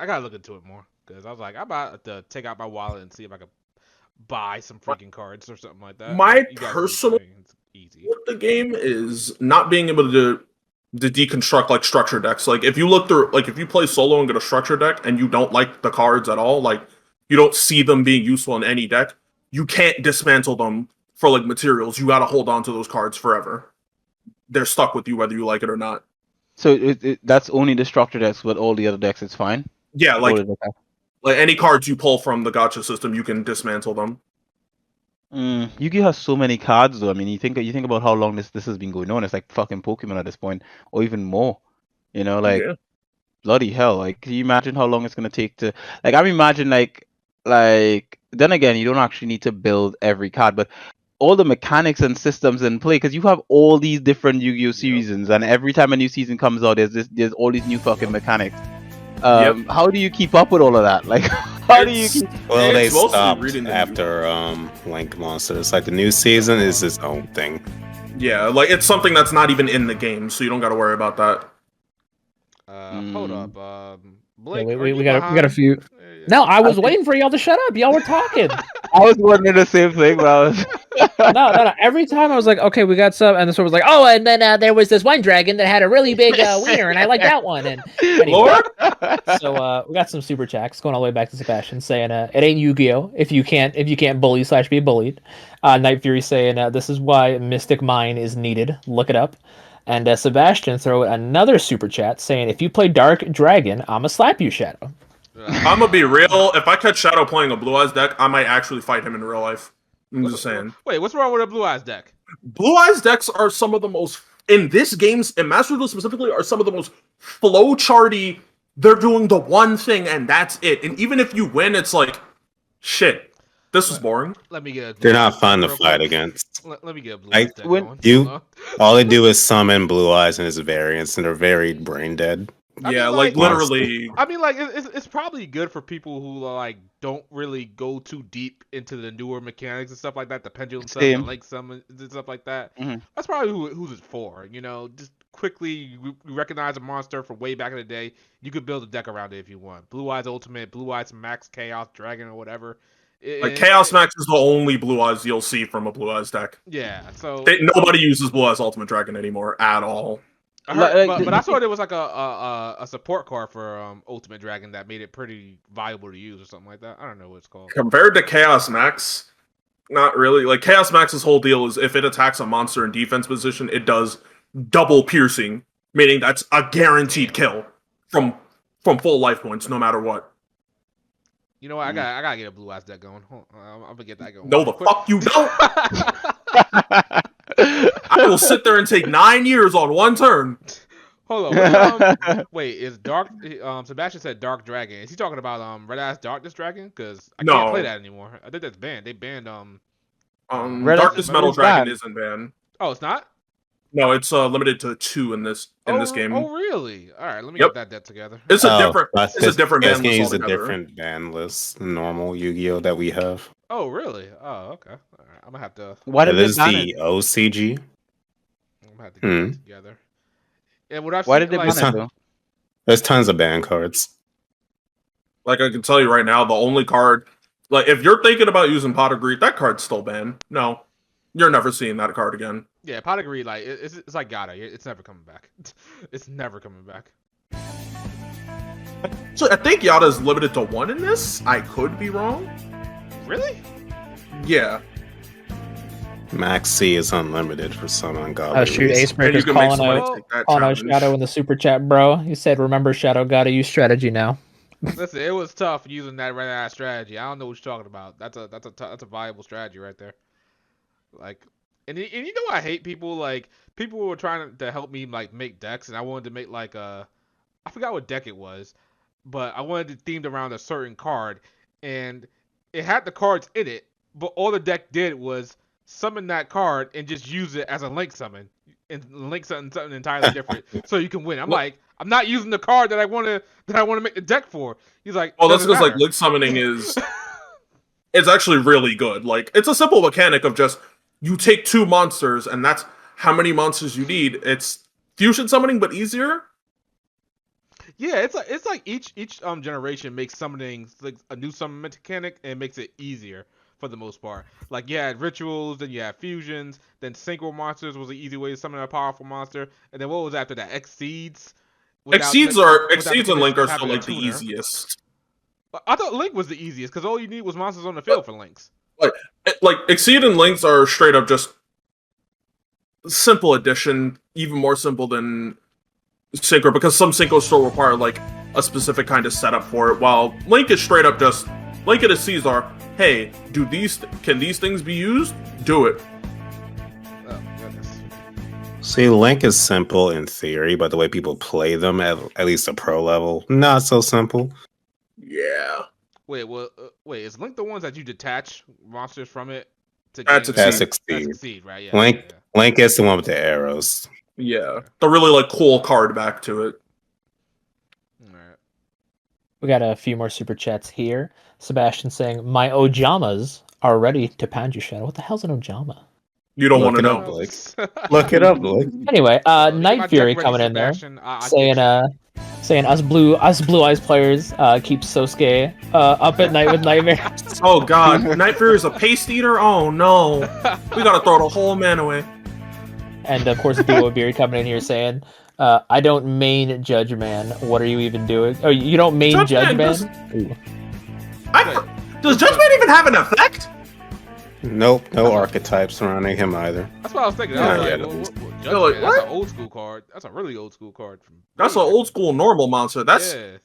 gotta look into it more, because I was like, I'm about to take out my wallet and see if I can buy some freaking cards or something like that. My personal with the game is not being able to deconstruct like structure decks. Like if you look through, like if you play solo and get a structure deck and you don't like the cards at all, like you don't see them being useful in any deck, you can't dismantle them for like materials. You got to hold on to those cards forever. They're stuck with you whether you like it or not. So that's only the structure decks, but all the other decks it's fine? Yeah, like any cards you pull from the gacha system, you can dismantle them. Yu-Gi-Oh has so many cards though. I mean, you think about how long this has been going on. It's like fucking Pokemon at this point, or even more. You know, like bloody hell. Like, can you imagine how long it's gonna take to? Like, I'm imagine like then again, you don't actually need to build every card, but all the mechanics and systems in play, because you have all these different Yu-Gi-Oh seasons, and every time a new season comes out, there's all these new fucking mechanics. How do you keep up with all of that? Like, how do you keep... Well, they stopped after Link Monsters. Like, the new season is its own thing. Yeah, like, it's something that's not even in the game, so you don't got to worry about that. Hold up. Blake, we got a few... No, I was waiting for y'all to shut up. Y'all were talking. I was wondering the same thing, but I was... No. Every time I was like, okay, we got some, and the store was like, oh, and then there was this one dragon that had a really big wiener, and I like that one. And anyway, so we got some super chats going all the way back to Sebastian saying, it ain't Yu-Gi-Oh if you can't bully / be bullied. Night Fury saying, this is why Mystic Mine is needed. Look it up. And Sebastian throw another super chat saying, if you play Dark Dragon, I'ma slap you, Shadow. I'm gonna be real. If I catch Shadow playing a Blue Eyes deck, I might actually fight him in real life. I'm just saying. Wait, what's wrong with a Blue Eyes deck? Blue Eyes decks are some of the most, in this game's, in Master Duel specifically, are some of the most flowcharty. They're doing the one thing and that's it. And even if you win, it's like, shit. This was boring. Let me get. They're not fun to fight against. Let me get a blue Like, eyes deck when going. you- All they do is summon Blue Eyes and his variants, and they're very brain dead. I Yeah, mean, like like- literally. I mean, like it's probably good for people who like don't really go too deep into the newer mechanics and stuff like that, the pendulum summon, the Same. link summon, and stuff like that. Mhm. That's probably who's it's for. You know, just quickly you recognize a monster from way back in the day. You could build a deck around it if you want. Blue Eyes Ultimate, Blue Eyes Max, Chaos Dragon, or whatever. Like Chaos Max is the only Blue Eyes you'll see from a Blue Eyes deck. Yeah, so Nobody uses Blue Eyes Ultimate Dragon anymore at all. I heard, Like, but I saw there was like a support card for Ultimate Dragon that made it pretty viable to use or something like that. I don't know what it's called. Compared to Chaos Max, not really. Like Chaos Max's whole deal is if it attacks a monster in defense position, it does double piercing, meaning that's a guaranteed kill from full life points, no matter what. You know what? I gotta get a Blue Eyes deck going. I'm gonna get that going. No, the fuck you don't. I will sit there and take 9 years on one turn. Hold on. Wait, is Dark? Sebastian said Dark Dragon. Is he talking about Red Ass Darkness Dragon? Because I can't No. play that anymore. I think that's banned. They banned Red Darkness Ass Metal is Dragon banned. isn't banned. Oh, it's not. No, it's limited to 2 in this game. Oh, really? All right, let me Yep. get that together. It's a different. That's It's a different You ban guys can list use a altogether. different ban list than normal Yu-Gi-Oh that we have. Oh, really? Oh, okay. All right, I'm gonna have to. Why It did they is ban the it? OCG. I'm gonna have to get that together. And what I've Why seen, did they like, ban it though? There's tons of ban cards. Like I can tell you right now, the only card, like if you're thinking about using Pot of Greed, that card's still banned. No, you're never seeing that card again. Yeah, Pot of Greed, like it's like Gata. It's never coming back. It's never coming back. So I think Yada is limited to 1 in this. I could be wrong. Really? Yeah. Max C is unlimited for some ungodly Oh shoot, reason. Ace And Breaker's you can make calling somebody out, take that calling out challenge. Shadow in the super chat, bro. He said, "Remember, Shadow, gotta use strategy now." Listen, it was tough using that red ass strategy. I don't know what you're talking about. That's a viable strategy right there. Like, and you know I hate people were trying to help me like make decks, and I wanted to make like I forgot what deck it was, but I wanted it themed around a certain card, and it had the cards in it, but all the deck did was summon that card and just use it as a link summon, and link something entirely different, so you can win. I'm like, I'm not using the card that I want to make the deck for. He's like, Well, that's doesn't because like matter. link summoning is it's actually really good. Like it's a simple mechanic of just you take 2 monsters and that's how many monsters you need. It's fusion summoning but easier. Yeah, it's like each generation makes summoning like a new summon mechanic and makes it easier for the most part. Like you had rituals, then you had fusions, then synchro monsters was an easy way to summon a powerful monster, and then what was after that? Exceeds. Exceeds and Link are still like the easiest. I thought Link was the easiest because all you need was monsters on the field for Links. Like Exceed and Links are straight up just simple addition, even more simple than Synchro, because some Synchros still require like a specific kind of setup for it, while Link is straight up just Link and his C's are, hey, can these things be used? Do it. Oh goodness. See, Link is simple in theory, but the way people play them at least a pro level, not so simple. Yeah. Wait, is Link the ones that you detach monsters from it to That's gain- That's Exceed. Exceed. That's Exceed, right? Yeah. Link, yeah. Link is the one with the arrows. Yeah. The really like cool card back to it. All right. We got a few more super chats here. Sebastian saying, "My Ojamas are ready to pound you, Shadow." What the hell's an Ojama? You don't Look want to it know. up, Blake. Look it up, Blake. Anyway, Get my Night deck Fury ready, coming in there, Sebastian. I get saying us blue eyes players keep Sosuke up at night with nightmares. Oh god, Night Fury is a paste eater? Oh no. We gotta throw the whole man away. And of course, Duo Beer coming in here saying, "I don't main Judge Man. What are you even doing? Oh, you don't main Judge Judge Man Man? Ooh. Does Judgment even have an effect? Nope, no archetypes surrounding him either. That's what I was thinking. Yeah, I was yeah, like, at Judgment, You're like, that's what? an old school card. That's a really old school card. That's an old school normal monster. That's Yeah.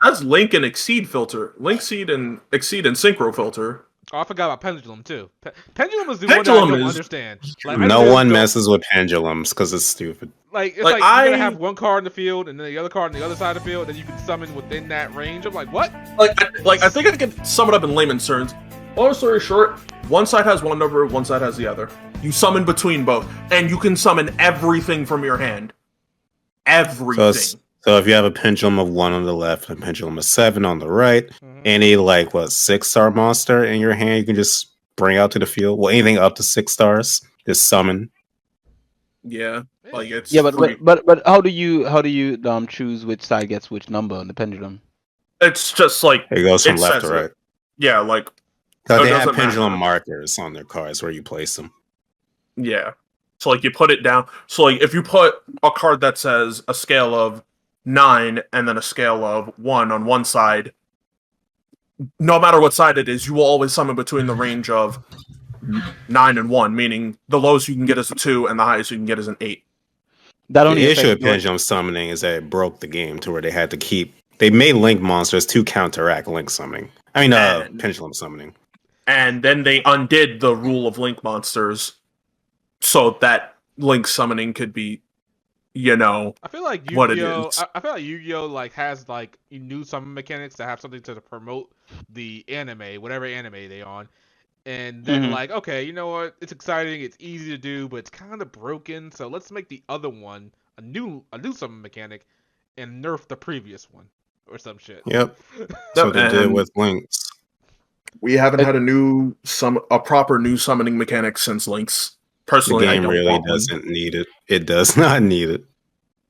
that's Link and Exceed filter. Link Seed and Exceed and Synchro filter. Oh, I forgot about Pendulum too. Pendulum is the Pendulum one that I don't is- understand. Like, I No really one don't- messes with pendulums because it's stupid. Like it's Like, like you're gonna have one card in the field and then the other card on the other side of the field, and then you can summon within that range. I'm like, what? I think I can sum it up in layman's terms. Long story short, one side has one number, one side has the other. You summon between both, and you can summon everything from your hand. Everything. So if you have a pendulum of 1 on the left and a pendulum of 7 on the right, any 6-star monster in your hand, you can just bring out to the field. Well, anything up to 6 stars, just summon. Yeah, like it's but how do you choose which side gets which number on the pendulum? It's just like it goes from left to right. Yeah, like they have pendulum markers on their cards where you place them. Yeah, so like you put it down. So like if you put a card that says a scale of 9 and then a scale of 1 on one side, no matter what side it is, you will always summon between the range of 9 and 1, meaning the lowest you can get is a 2 and the highest you can get is an 8. The issue with pendulum summoning is that it broke the game to where they made link monsters to counteract link summoning. Pendulum summoning. And then they undid the rule of link monsters so that link summoning could be, I feel like Yu-Gi-Oh! What it is. I feel like Yu-Gi-Oh! Has new summon mechanics that have something to promote the anime, whatever anime they on. And then okay, you know what? It's exciting, it's easy to do, but it's kind of broken. So let's make the other one a new summon mechanic and nerf the previous one or some shit. Yep. So they did with links. We haven't had a proper new summoning mechanic since links. Personally, the game really doesn't need it. It does not need it.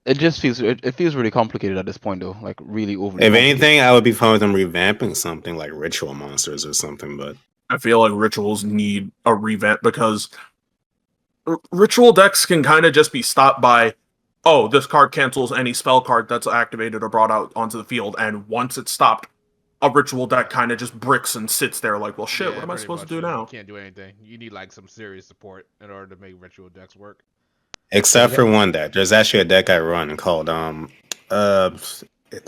It just feels really complicated at this point, though. Like really overly. If anything, I would be fine with them revamping something like ritual monsters or something. But I feel like rituals need a revamp because ritual decks can kind of just be stopped by, oh, this card cancels any spell card that's activated or brought out onto the field, and once it's stopped, a ritual deck kind of just bricks and sits there like, well, shit, what am I supposed to do now? You can't do anything. You need some serious support in order to make ritual decks work. Except for one deck. There's actually a deck I run called they're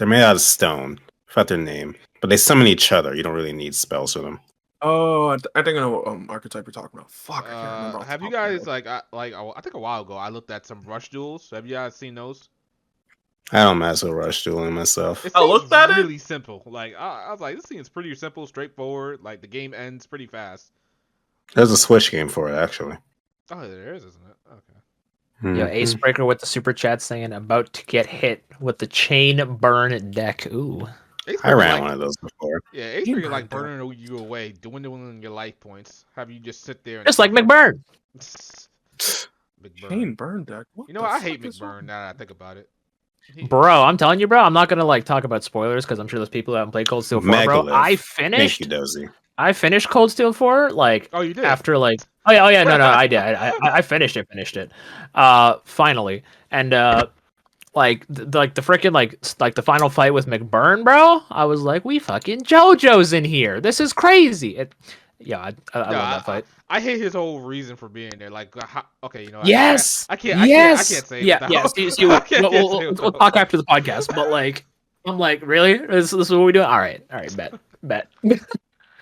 made out of stone. I forgot their name. But they summon each other. You don't really need spells for them. Oh, I think I know what archetype you're talking about. Fuck, I can't remember. Have you guys I think a while ago I looked at some rush duels. Have you guys seen those? I don't mess with rush dueling myself. It seems really simple. I was like, this seems pretty simple, straightforward. Like the game ends pretty fast. There's a Switch game for it, actually. Oh, there is, isn't it? Okay. Yo, Acebreaker with the super chat saying about to get hit with the chain burn deck. Ooh. I ran one of those before. Yeah, Acebreaker burning you away, dwindling your life points. Have you just sit there and just like McBurn. Chain burn deck. I hate McBurn now that I think about it. Bro, I'm telling you, bro, I'm not gonna talk about spoilers because I'm sure there's people who haven't played Cold Steel 4, bro. I finished Cold Steel 4 oh, you did? after oh yeah, no, I did. I finished it. Finally. And the freaking like the final fight with McBurn, bro. I was like, we fucking JoJo's in here. This is crazy. I love that fight. I hate his whole reason for being there. Yes. I can't say. Yeah. We'll talk after the podcast. But I'm like, really? This is what we do? All right, bet.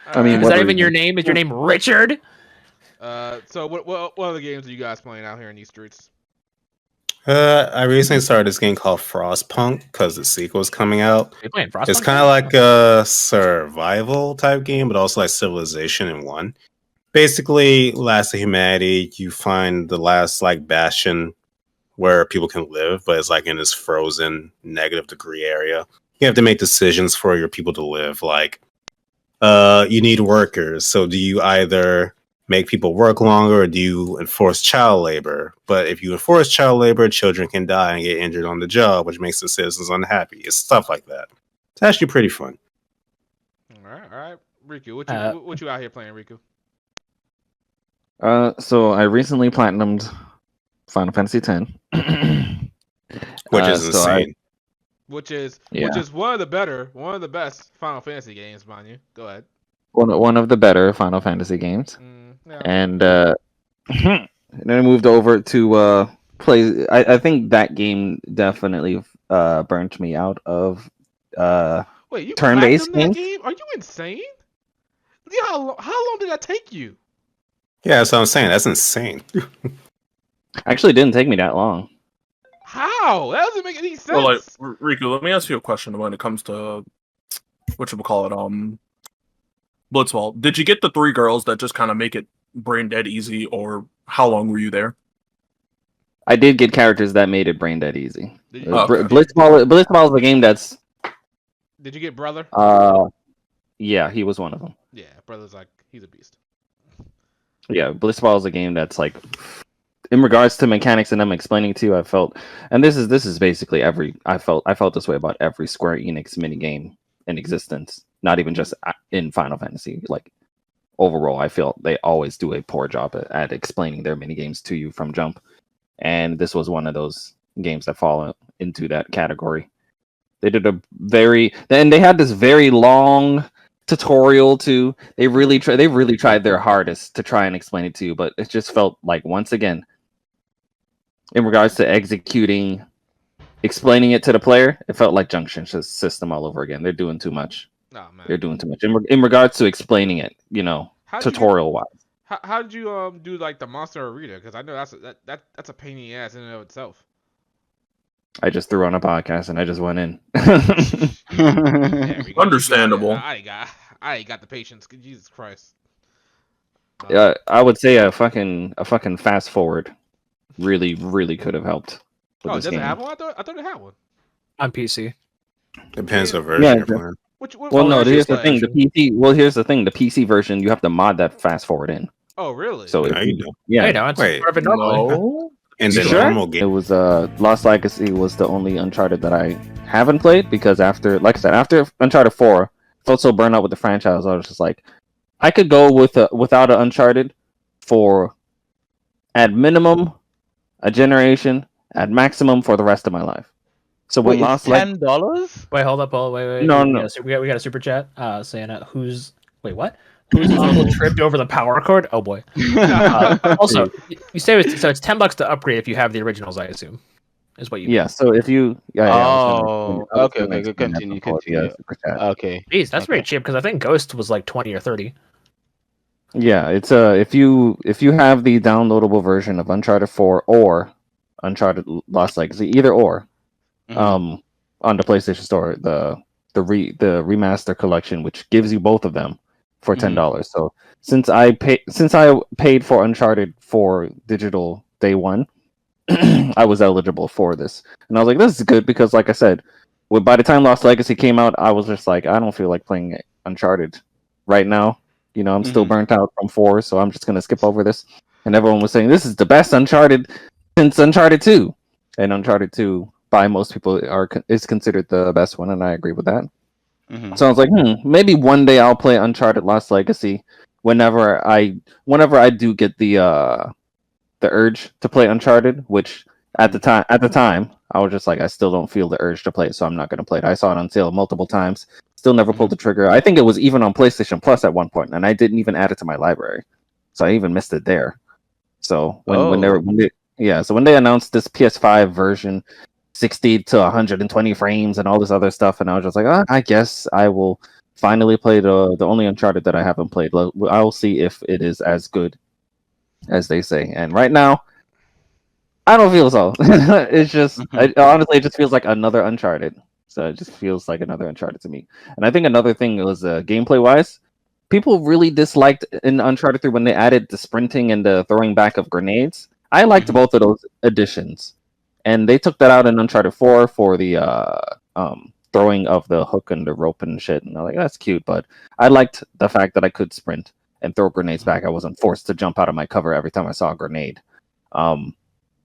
I mean, is that even your name? Is your name Richard? So what other games are you guys playing out here in these streets? I recently started this game called Frostpunk because the sequel is coming out. Are you playing Frostpunk? It's kind of like a survival type game, but also like Civilization in one. Basically, Last of Humanity, you find the last bastion where people can live, but it's in this frozen negative degree area. You have to make decisions for your people to live. You need workers, so do you either make people work longer or do you enforce child labor? But if you enforce child labor, children can die and get injured on the job, which makes the citizens unhappy. It's stuff like that. It's actually pretty fun. All right. Riku, what you out here playing, Riku? So I recently platinumed Final Fantasy X. Which is insane. Which is one of the best Final Fantasy games, mind you. Go ahead. One of the better Final Fantasy games. Yeah. And then I moved over to play. I think that game definitely burnt me out of Wait, you turn-based games. Game? Are you insane? How long did that take you? Yeah, that's what I'm saying. That's insane. Actually, it didn't take me that long. How? That doesn't make any sense. Well, Riku, let me ask you a question when it comes to whatchamacallit, Blitzball, did you get the 3 girls that just kind of make it brain dead easy, or how long were you there? I did get characters that made it brain dead easy. Okay. Blitzball is a game that's. Did you get brother? Yeah, he was one of them. Yeah, brother's like he's a beast. Yeah, Blitzball is a game that's like, in regards to mechanics and I'm explaining to you, I felt, and this is basically I felt this way about every Square Enix mini game in existence. Not even just in Final Fantasy. Like overall, I feel they always do a poor job at explaining their mini games to you from jump. And this was one of those games that fall into that category. They did they had this very long tutorial too. They really tried their hardest to try and explain it to you, but it just felt like, once again, in regards to explaining it to the player, it felt like Junction system all over again. They're doing too much. Oh man, they're doing too much in regards to explaining it. Tutorial wise. How did you do like the monster arena? Because I know that's a pain in the ass in and of itself. I just threw on a podcast and I just went in. Yeah, Understandable. I ain't got the patience. Jesus Christ. Yeah, I would say a fucking fast forward really, really could have helped. It doesn't have one. I thought it had one on PC. Depends on version you're playing. Here's the thing. The PC. Well, here's the thing. The PC version, you have to mod that fast forward in. Oh, really? So it's no. In the normal game, it was Lost Legacy was the only Uncharted that I haven't played, because after Uncharted 4, I felt so burned out with the franchise. I was just like, I could go without an Uncharted for, at minimum, a generation, at maximum for the rest of my life. So when Lost Legacy, $10? Wait, hold up, wait. No. We got a super chat saying who's uncle tripped over the power cord? Oh boy. Also, you say it's $10 to upgrade if you have the originals, I assume. Is what you mean. Yeah, so if you okay, continue. Okay. Jeez, that's very cheap, because I think Ghost was like 20 or 30. Yeah, it's if you have the downloadable version of Uncharted 4 or Uncharted Lost Legacy, either or, on the PlayStation Store, the remaster collection, which gives you both of them for $10. So since I paid for Uncharted 4 digital day one, I was eligible for this, and I was like, this is good, because like I said, by the time Lost Legacy came out, I was just like, I don't feel like playing Uncharted right now. I'm still burnt out from 4, so I'm just gonna skip over this. And everyone was saying this is the best Uncharted since Uncharted 2, and Uncharted 2 by most people is considered the best one, and I agree with that. So I was like, maybe one day I'll play Uncharted Lost Legacy whenever I do get the urge to play Uncharted, which at the time I was just like, I still don't feel the urge to play it, so I'm not going to play it. I saw it on sale multiple times, still never pulled the trigger. I think it was even on PlayStation Plus at one point, and I didn't even add it to my library, so I even missed it there. So when they announced this PS5 version, 60 to 120 frames and all this other stuff, and I was just like, I guess I will finally play the only Uncharted that I haven't played. I'll see if it is as good as they say. And right now, I don't feel so. It's just, honestly, it just feels like another Uncharted. So it just feels like another Uncharted to me. And I think another thing was gameplay wise, people really disliked in Uncharted 3 when they added the sprinting and the throwing back of grenades. I liked both of those additions, and they took that out in Uncharted 4 for the throwing of the hook and the rope and shit. And I'm like, that's cute, but I liked the fact that I could sprint and throw grenades back. I wasn't forced to jump out of my cover every time I saw a grenade.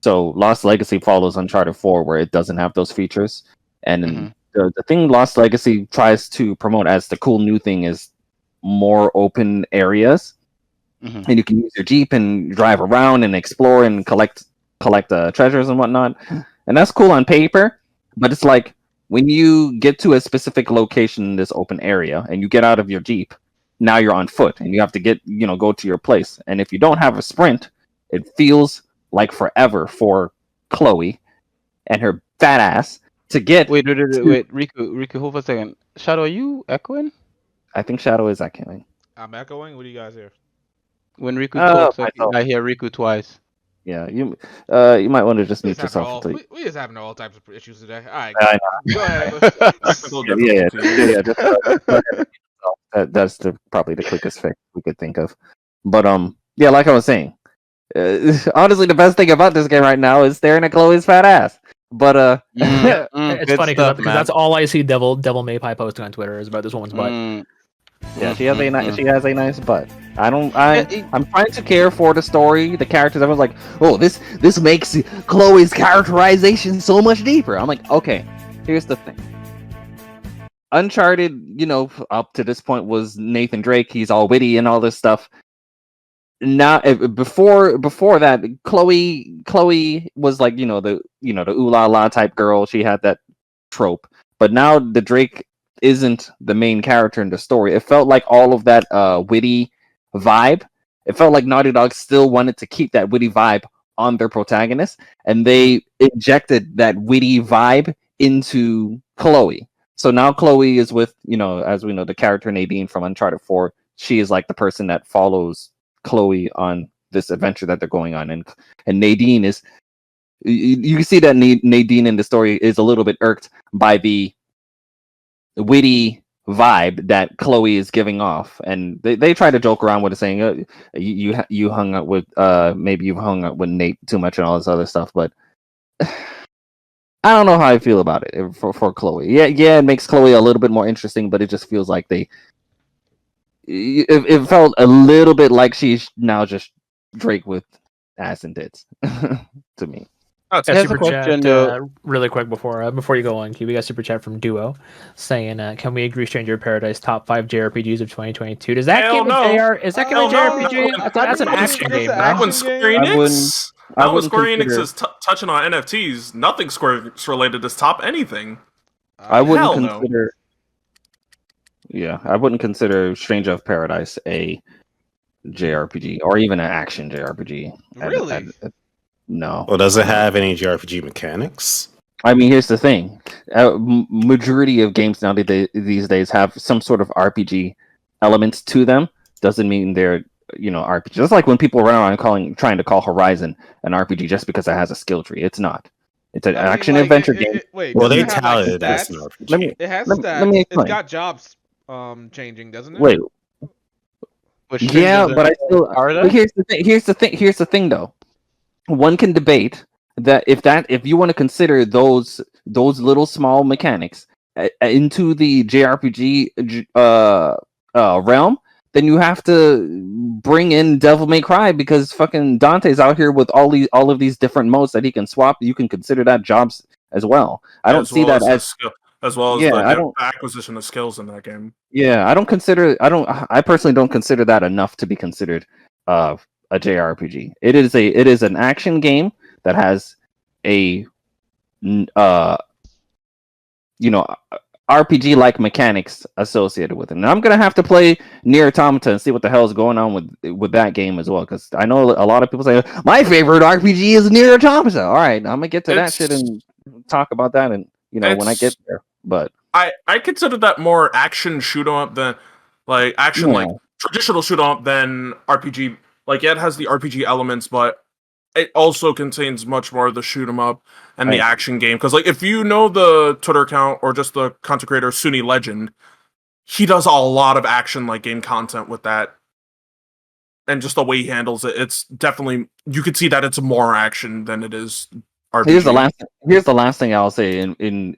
So Lost Legacy follows Uncharted 4, where it doesn't have those features. And the thing Lost Legacy tries to promote as the cool new thing is more open areas. And you can use your Jeep and drive around and explore and collect treasures and whatnot. And that's cool on paper, but it's like when you get to a specific location in this open area and you get out of your Jeep, now you're on foot and you have to go to your place. And if you don't have a sprint, it feels like forever for Chloe and her fat ass to get. Wait, Riku, hold for a second. Shadow, are you echoing? I think Shadow is echoing. I'm echoing. What do you guys hear? When Riku talks, I hear Riku twice. Yeah, you might want to just mute yourself. We just having all types of issues today. All right, I go ahead. know. Yeah. That's probably the quickest fix we could think of. But yeah, like I was saying, honestly, the best thing about this game right now is staring at Chloe's fat ass. But It's good funny stuff, because that's all I see Devil May Pie posting on Twitter is about this woman's butt. yeah, she has a nice butt. I'm trying to care for the story, the characters. I was like, oh, this makes Chloe's characterization so much deeper. I'm like, okay, here's the thing. Uncharted, up to this point was Nathan Drake. He's all witty and all this stuff. Now, before that, Chloe was like, the ooh la la type girl. She had that trope. But now the Drake isn't the main character in the story. It felt like all of that witty vibe. It felt like Naughty Dog still wanted to keep that witty vibe on their protagonist, and they injected that witty vibe into Chloe. So now Chloe is with, as we know, the character Nadine from Uncharted 4. She is like the person that follows Chloe on this adventure that they're going on, and Nadine is. You can see that Nadine in the story is a little bit irked by the witty vibe that Chloe is giving off, and they try to joke around with it, saying you hung up with maybe you've hung up with Nate too much and all this other stuff, but I don't know how I feel about it for Chloe. Yeah, it makes Chloe a little bit more interesting, but it just feels like it felt a little bit like she's now just Drake with ass and tits to me. Oh, super chat, really quick before you go on, Q. We got super chat from Duo saying, "Can we agree Stranger of Paradise top 5 JRPGs of 2022?" Does that game Is that game a JRPG? That's an action game. When Square Enix is touching on NFTs, nothing Square's related is top anything. I wouldn't consider. Yeah, I wouldn't consider Stranger of Paradise a JRPG or even an action JRPG. Really? No. Well, does it have any JRPG mechanics? I mean, here's the thing. Majority of games these days have some sort of RPG elements to them. Doesn't mean they're, RPG. Just like when people run around trying to call Horizon an RPG just because it has a skill tree. It's not. It's an action adventure game. Well, they touted it as an RPG. It has stats. Let me explain. It's got jobs changing, doesn't it? Wait. Yeah, but I still. But here's the thing, though. One can debate that if you want to consider those little small mechanics into the JRPG realm, then you have to bring in Devil May Cry, because fucking Dante's out here with all of these different modes that he can swap. You can consider that jobs as well. I don't see that as as well as the acquisition of skills in that game. Yeah, I personally don't consider that enough to be considered a JRPG. It is an action game that has a RPG like mechanics associated with it. And I'm gonna have to play Nier Automata and see what the hell is going on with that game as well, because I know a lot of people say my favorite RPG is Nier Automata. All right, I'm gonna get to that shit and talk about that, and when I get there. But I consider that more action shoot 'em up than like traditional shoot 'em up than RPG. Like, it has the RPG elements, but it also contains much more of the shoot 'em up and the action game. Because, like, if you know the Twitter account or just the content creator Sunny Legend, he does a lot of action like game content with that, and just the way he handles it, it's definitely, you could see that it's more action than it is RPG. Here's the last thing I'll say in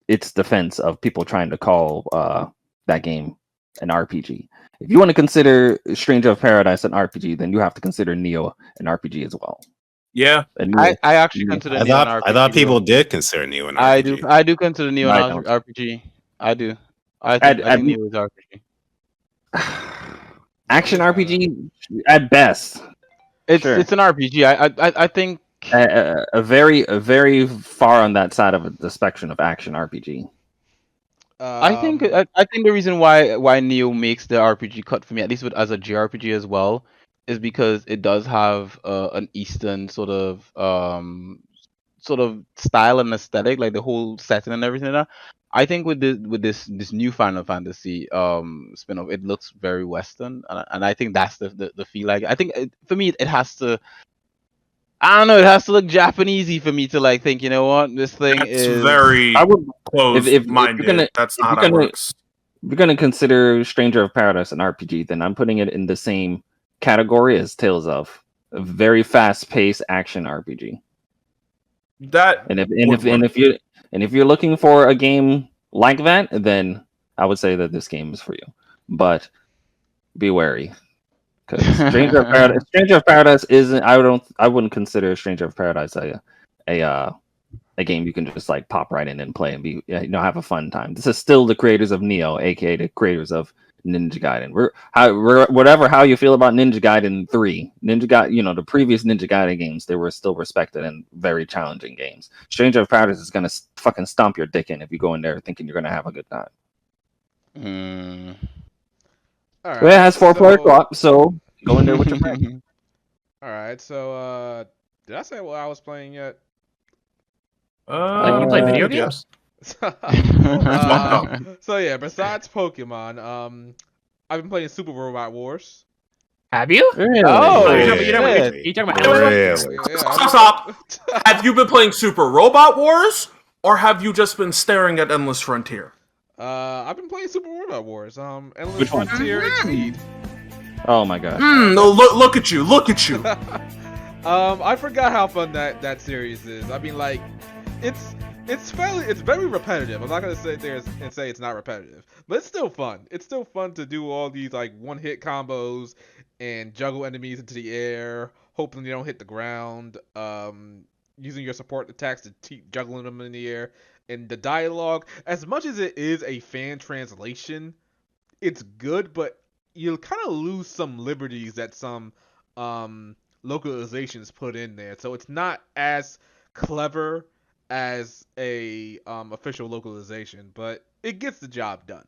its defense of people trying to call that game an RPG. If you want to consider Stranger of Paradise an RPG, then you have to consider Neo an RPG as well. Yeah, I actually consider Neo an RPG. I thought people did consider Neo an RPG. I do consider Neo an RPG. I do. I think Neo is RPG. Action RPG at best. It's an RPG. I think a very far on that side of the spectrum of action RPG. I think the reason why Neo makes the RPG cut for me, at least as a JRPG as well, is because it does have an Eastern sort of style and aesthetic, like the whole setting and everything like that. I think with this new Final Fantasy spin-off, it looks very Western, and I think that's the feel. Like, I think for me it has to. I don't know. It has to look Japanesey for me to think. This thing is very close-minded. That's not how it works. you're gonna consider Stranger of Paradise an RPG, then I'm putting it in the same category as Tales of, a very fast-paced action RPG. That And would work. if you're looking for a game like that, then I would say that this game is for you. But be wary, because Stranger of Paradise isn't. I wouldn't consider Stranger of Paradise a game you can just like pop right in and play and be have a fun time. This is still the creators of Neo, aka the creators of Ninja Gaiden. How you feel about Ninja Gaiden 3, Ninja Gaiden, the previous Ninja Gaiden games, they were still respected and very challenging games. Stranger of Paradise is gonna fucking stomp your dick in if you go in there thinking you're gonna have a good time. All right. But it has 4-player co-op, so go in there with your friends. All right. So, did I say what I was playing yet? Like you play video yeah. games? So yeah, besides Pokemon, I've been playing Super Robot Wars. Have you? Really? Oh, You talking about Really? Yeah, Stop. Have you been playing Super Robot Wars, or have you just been staring at Endless Frontier? I've been playing Super Robot Wars. Endless Which one? Frontier and Speed. Oh my god. No, look at you. Look at you. I forgot how fun that series is. I mean, like, it's very repetitive. I'm not gonna sit there and say it's not repetitive, but it's still fun. It's still fun to do all these like one-hit combos and juggle enemies into the air, hoping they don't hit the ground. Using your support attacks to keep juggling them in the air. And the dialogue, as much as it is a fan translation, it's good, but you'll kind of lose some liberties that some localizations put in there. So it's not as clever as a official localization, but it gets the job done.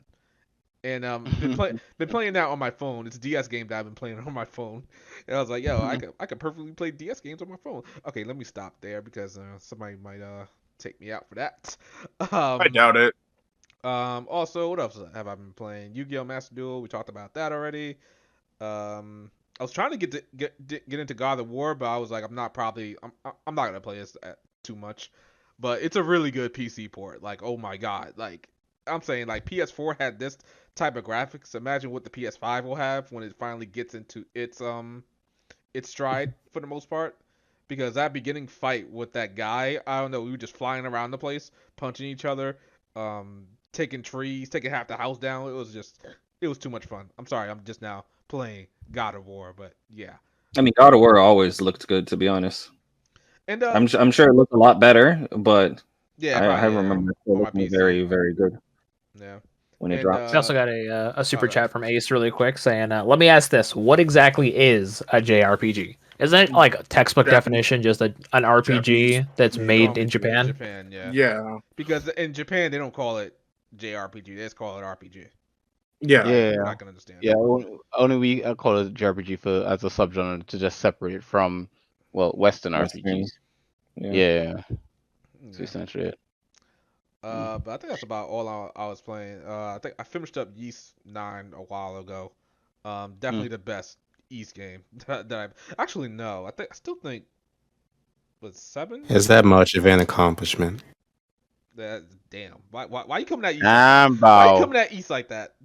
And been playing that on my phone. It's a DS game that I've been playing on my phone. And I was like, yo, I could perfectly play DS games on my phone. Okay, let me stop there because somebody might take me out for that. I doubt it. Also, what else have I been playing? Yu-Gi-Oh! Master Duel. We talked about that already. I was trying to get into God of War, but I was like, I'm not gonna play this too much. But it's a really good PC port. Like, oh my god, like I'm saying, like PS4 had this type of graphics. Imagine what the PS5 will have when it finally gets into its stride for the most part. Because that beginning fight with that guy, I don't know, we were just flying around the place, punching each other, taking trees, taking half the house down. It was too much fun. I'm sorry, I'm just now playing God of War, but yeah. I mean, God of War always looked good, to be honest. And I'm sure it looked a lot better, but yeah, I remember it looking very, very good. Yeah. When it And, dropped. We also got a super chat from Ace really quick saying, let me ask this. What exactly is a JRPG? Isn't it like a textbook definition, just an RPG that's made in Japan? Japan, yeah. Yeah. Because in Japan, they don't call it JRPG. They just call it RPG. Yeah. Yeah. I can understand. Yeah, only we call it JRPG as a subgenre to just separate it from, Western RPGs. Yeah. That's essentially it. But I think that's about all I was playing. I think I finished up Yeast 9 a while ago. Definitely the best Yeast game that I've actually no. I still think was 7. Is that much of an accomplishment? Damn. Why you coming at Yeast? Why you coming at Yeast like that?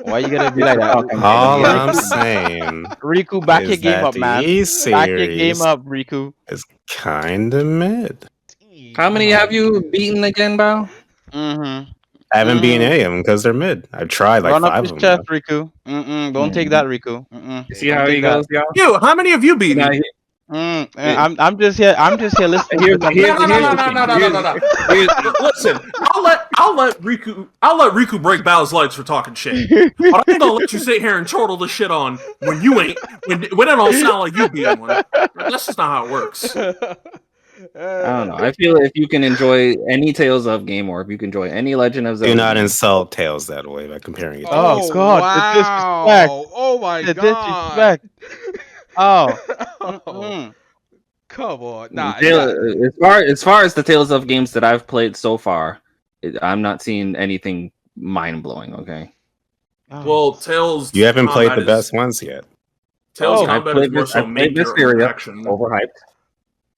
Why you gotta be like that? All I'm saying, Riku, back your is game that up, the man. East Back your series game up, Riku. is kind of mid. How many have you beaten again, Bao? Mm-hmm. I haven't beaten any of them because they're mid. I've tried like Run up 5 his of them. chest, Riku. Don't take that, Riku. You see how he goes, y'all? You, how many have you beaten? I'm just here listening. Here's No. Listen, I'll let Riku break Bao's legs for talking shit. But I ain't gonna let you sit here and chortle the shit on when it don't sound like you beating one. That's just not how it works. I don't know. I feel if you can enjoy any Tales of game, or if you can enjoy any Legend of Zelda, Do not insult Tails that way by comparing it to Oh, Yeast. God, the disrespect. Oh my The god. disrespect. Oh. Come on. Nah. as far as the Tales of games that I've played so far, I'm not seeing anything mind blowing. Okay. Well, Tails. You haven't played the is- best ones yet. Tails I combat is more played so make your own Mysteria, action. overhyped.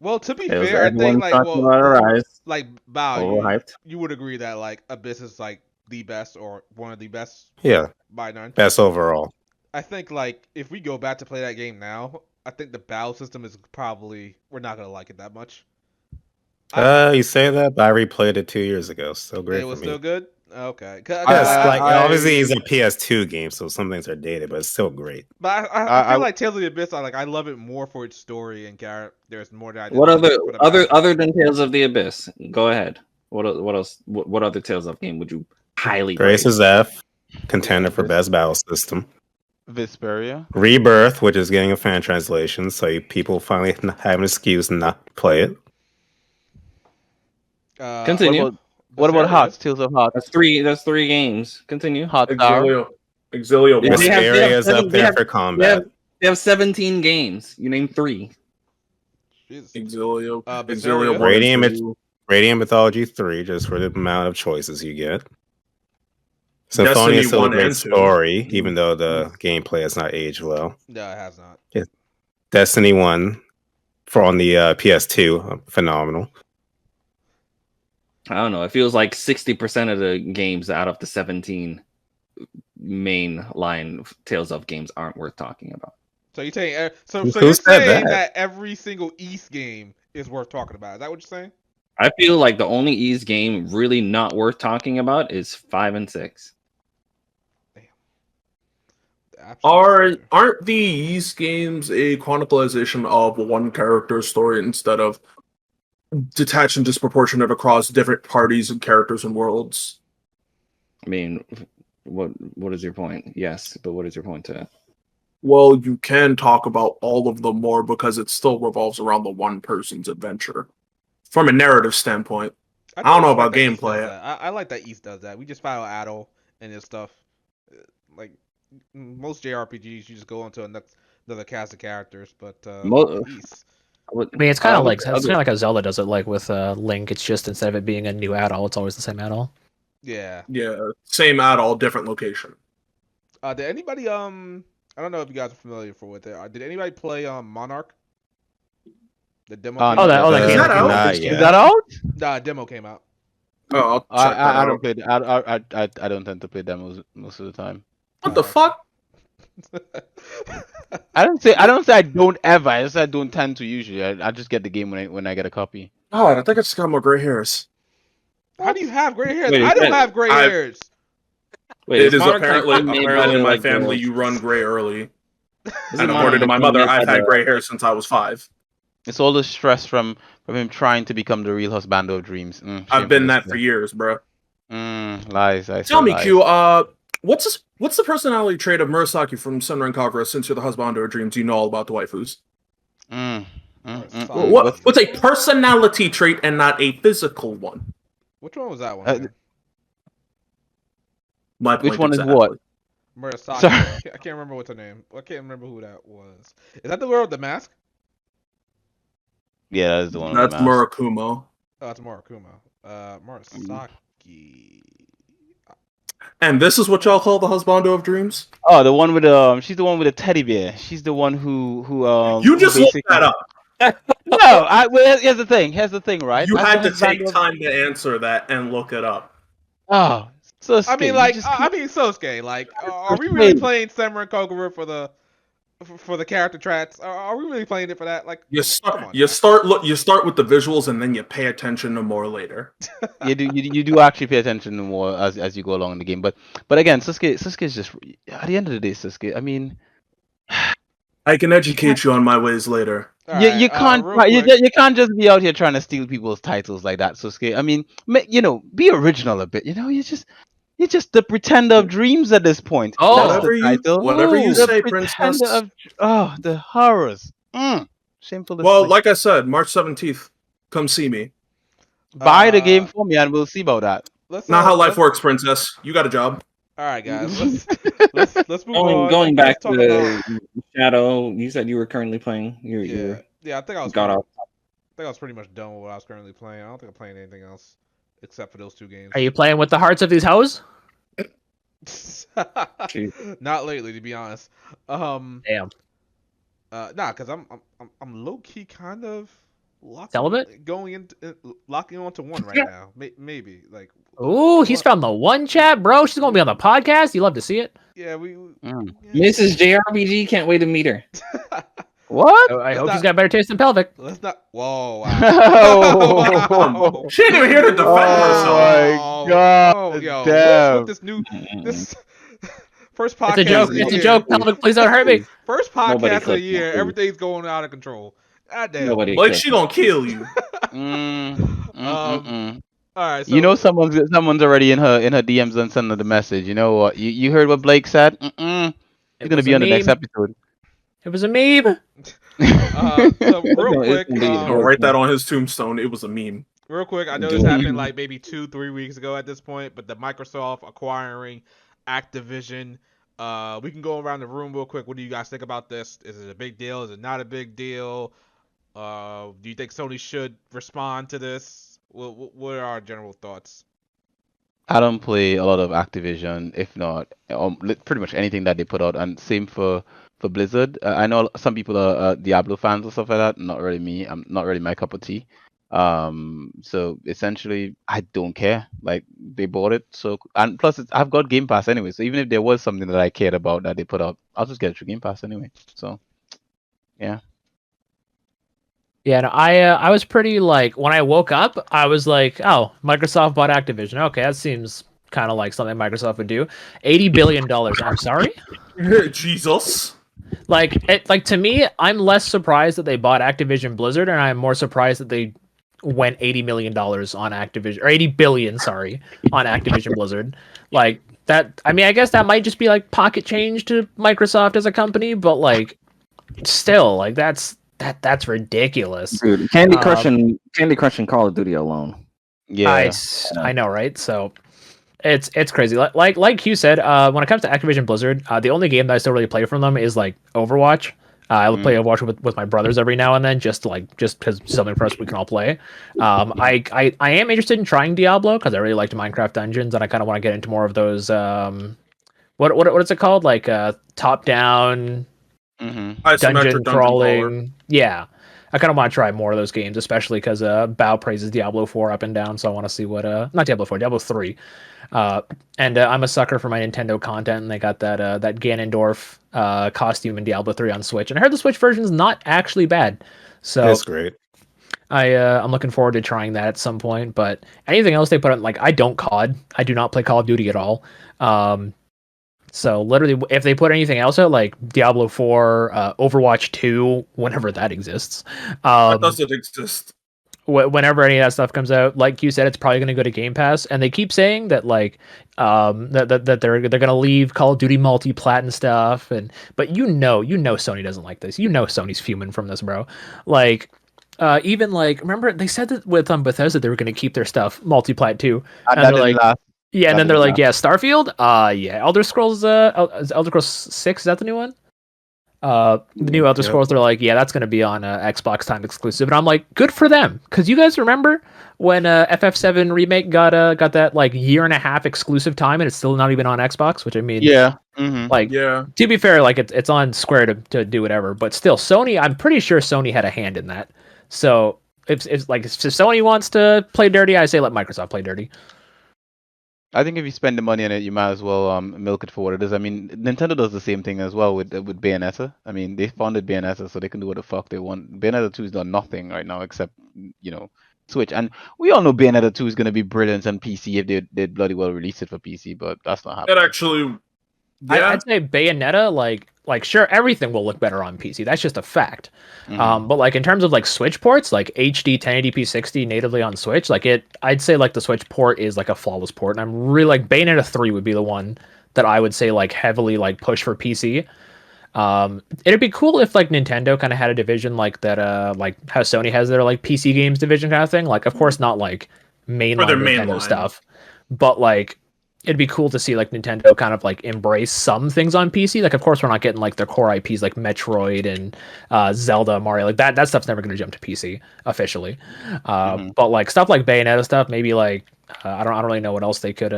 Well, to be It was fair, I think everyone like talking about Arise. like Bao, Overhyped. you would agree that like Abyss is like the best or one of the best Yeah, by none. best overall. I think like if we go back to play that game now, I think the battle system is probably we're not gonna like it that much. You say that, but I replayed it 2 years ago. Still great It for was me. still good. Okay, 'Cause Yes, like obviously I it's a PS2 game, so some things are dated, but it's still great. but I feel I like Tales of the Abyss. I love it more for its story and there's more that I did What other for the battle. other than Tales of the Abyss? Go ahead. What else? What other Tales of game would you highly rate? Grace is F, contender Yeah. for best battle system. Vesperia. Rebirth, which is getting a fan translation, so people finally have an excuse not to play it. Continue. What about Vesperia. Hearts? Tales of Hearts. That's three games. Continue. Heart Star. Exilio They won. have- Vesperia is seven- up there for They combat. have 17 games. You name 3. Jesus. Exilio. Vesperia. Exilio won. Radiant, Radiant Mythology 3, just for the amount of choices you get. Symphonia is still a 1 great and 2. story, even though the gameplay has not aged well. No, it has not. Destiny 1 on the PS2, phenomenal. I don't know. It feels like 60% of the games out of the 17 main line Tales of games aren't worth talking about. So you're saying so Who you're said saying that? that every single East game is worth talking about. Is that what you're saying? I feel like the only Ease game really not worth talking about is 5 and 6. Aren't these games a chronicalization of one character's story instead of detached and disproportionate across different parties and characters and worlds? I mean, what is your point? Yes, but what is your point to that? Well, you can talk about all of them more because it still revolves around the one person's adventure. From a narrative standpoint. I don't know about gameplay. I like that East does that. We just file Adol and his stuff. Like most JRPGs, you just go into another cast of characters, but East. I mean, it's kind of like how Zelda does it. Like with Link, it's just instead of it being a new Adol, it's always the same Adol. Yeah. Yeah, same Adol, different location. Did anybody I don't know if you guys are familiar with it. Did anybody play Monarch? The demo. That came out. Is that out? Nah, demo came out. Oh, I'll check that I out. don't play. I don't tend to play demos most of the time. What the fuck? I don't say I don't ever. I just say I don't tend to usually. I just get the game when I get a copy. Oh, I think I just got more gray hairs. How do you have gray hairs? Wait, I don't have gray hairs. Wait, It is Monarch apparently made in my like family girls? you run gray early. Isn't And Monarch according to my made mother, by I've had the- gray hair since I was 5. It's all the stress from him trying to become the real husbando of dreams. I've been that for years, bro. Lies. Tell me, Q, what's the personality trait of Murasaki from Sunrise Kagura since you're the husband of dreams? You know all about the waifus. What's a personality trait and not a physical one? Which one was that one? My point Which one exactly. is what? Murasaki. Sorry. I can't remember what's her name. I can't remember who that was. Is that the girl with the mask? Yeah, that is the one. That's Murakumo. Oh, it's Murakumo. Murasaki. And this is what y'all call the husbando of dreams? Oh, the one with she's the one with the teddy bear. She's the one who You just looked that up. No, well, here's the thing, right? You As had the to take husbando of- time to answer that and look it up. Oh, so I mean, like, Sosuke, like, are we really playing Samurai Kogura for the character traits? Are we really playing it for that? Like, you start with the visuals and then you pay attention to more later. you do actually pay attention to more as you go along in the game, but again, Sasuke is just at the end of the day, Sasuke. I mean, I can educate you on my ways later. You can't just be out here trying to steal people's titles like that, Sasuke. I mean, be original a bit. You're just the pretender of dreams at this point. Oh, whatever you say, princess. The horrors. Shameful. Well, like I said, March 17th, come see me. Buy the game for me, and we'll see about that. Not how life works, princess. You got a job. All right, guys. Let's move on. Going back to Shadow, you said you were currently playing. Yeah, I think I was. Got off. I think I was pretty much done with what I was currently playing. I don't think I'm playing anything else except for those 2 games. Are you playing with the hearts of these hoes? Not lately, to be honest. Damn. Nah, because I'm low key kind of locking onto one right now. Maybe like. Ooh, he's found the one chat, bro. She's gonna be on the podcast. You love to see it. Yeah, Mrs. JRPG, can't wait to meet her. What? I hope she's got better taste than pelvic. Let's not. Whoa! She didn't even hear to defend herself. Oh my god! Damn. This first podcast. It's a joke. Pelvic, please don't hurt me. First podcast of the year. Everything's going out of control. God damn. Like she gonna kill you. All right. So, you know, someone's already in her DMs and sending the message. You know what? You heard what Blake said? He's gonna be on the next episode. It was a meme. So real quick, write that on his tombstone. It was a meme. Real quick, I know this happened like maybe 2-3 weeks ago at this point, but the Microsoft acquiring Activision. We can go around the room real quick. What do you guys think about this? Is it a big deal? Is it not a big deal? Do you think Sony should respond to this? What are our general thoughts? I don't play a lot of Activision, if not pretty much anything that they put out, and same for Blizzard. I know some people are Diablo fans or stuff like that. Not really me. I'm not really my cup of tea. So essentially, I don't care. Like, they bought it, so, and plus I've got Game Pass anyway. So even if there was something that I cared about that they put out, I'll just get it through Game Pass anyway. So, yeah. Yeah, no, I was pretty like, when I woke up, I was like, oh, Microsoft bought Activision. Okay, that seems kind of like something Microsoft would do. $80 billion. I'm sorry. Jesus. Like to me, I'm less surprised that they bought Activision Blizzard, and I'm more surprised that they went $80 million on Activision, or 80 billion, sorry, on Activision Blizzard. Like that. I mean, I guess that might just be like pocket change to Microsoft as a company, but like, still, like that's ridiculous. Dude, Candy Crush and Call of Duty alone. Yeah, I know, right? So it's crazy. Like Hugh said, when it comes to Activision Blizzard, the only game that I still really play from them is like Overwatch. I will play Overwatch with my brothers every now and then, just because something for us we can all play. I am interested in trying Diablo because I really liked Minecraft Dungeons, and I kind of want to get into more of those. What is it called? Like top down dungeon crawling. Yeah. I kind of want to try more of those games, especially because Bao praises Diablo 4 up and down, so I want to see what... not Diablo 4, Diablo 3. And I'm a sucker for my Nintendo content, and they got that Ganondorf costume in Diablo 3 on Switch. And I heard the Switch version is not actually bad. So that's great. I'm looking forward to trying that at some point, but anything else they put on... Like, I don't COD. I do not play Call of Duty at all. So literally, if they put anything else out, like Diablo 4, Overwatch 2, whenever that exists. That doesn't exist. Whenever any of that stuff comes out, like you said, it's probably going to go to Game Pass. And they keep saying that like that they're going to leave Call of Duty multi-plat and stuff. But you know Sony doesn't like this. You know Sony's fuming from this, bro. Like even like, remember they said that with Bethesda they were going to keep their stuff multi-plat too. And they're like, yeah, and then they're like, yeah, Starfield? Yeah, Elder Scrolls 6, is that the new one? The new Elder Scrolls, they're like, yeah, that's going to be on Xbox time exclusive. And I'm like, good for them. Because you guys remember when FF7 Remake got that like year and a half exclusive time and it's still not even on Xbox, which I mean... Yeah. Mm-hmm. Like, to be fair, like it's on Square to do whatever. But still, Sony, I'm pretty sure Sony had a hand in that. So if Sony wants to play dirty, I say let Microsoft play dirty. I think if you spend the money on it, you might as well milk it for what it is. I mean, Nintendo does the same thing as well with Bayonetta. I mean, they founded Bayonetta, so they can do what the fuck they want. Bayonetta 2 is done nothing right now except, Switch. And we all know Bayonetta 2 is going to be brilliant on PC if they bloody well release it for PC, but that's not happening. It actually... Yeah. I'd say Bayonetta, like sure, everything will look better on PC. That's just a fact. Mm-hmm. But like in terms of like Switch ports, like HD 1080p 60 natively on Switch, like I'd say like the Switch port is like a flawless port. And I'm really like Bayonetta 3 would be the one that I would say like heavily like push for PC. It'd be cool if like Nintendo kind of had a division like that, like how Sony has their like PC games division kind of thing. Like, of course, not like mainline Nintendo stuff, but like it'd be cool to see like Nintendo kind of like embrace some things on PC. Like, of course, we're not getting like their core IPs like Metroid and Zelda, Mario. Like that stuff's never going to jump to PC officially. But like stuff like Bayonetta stuff, maybe like I don't really know what else they could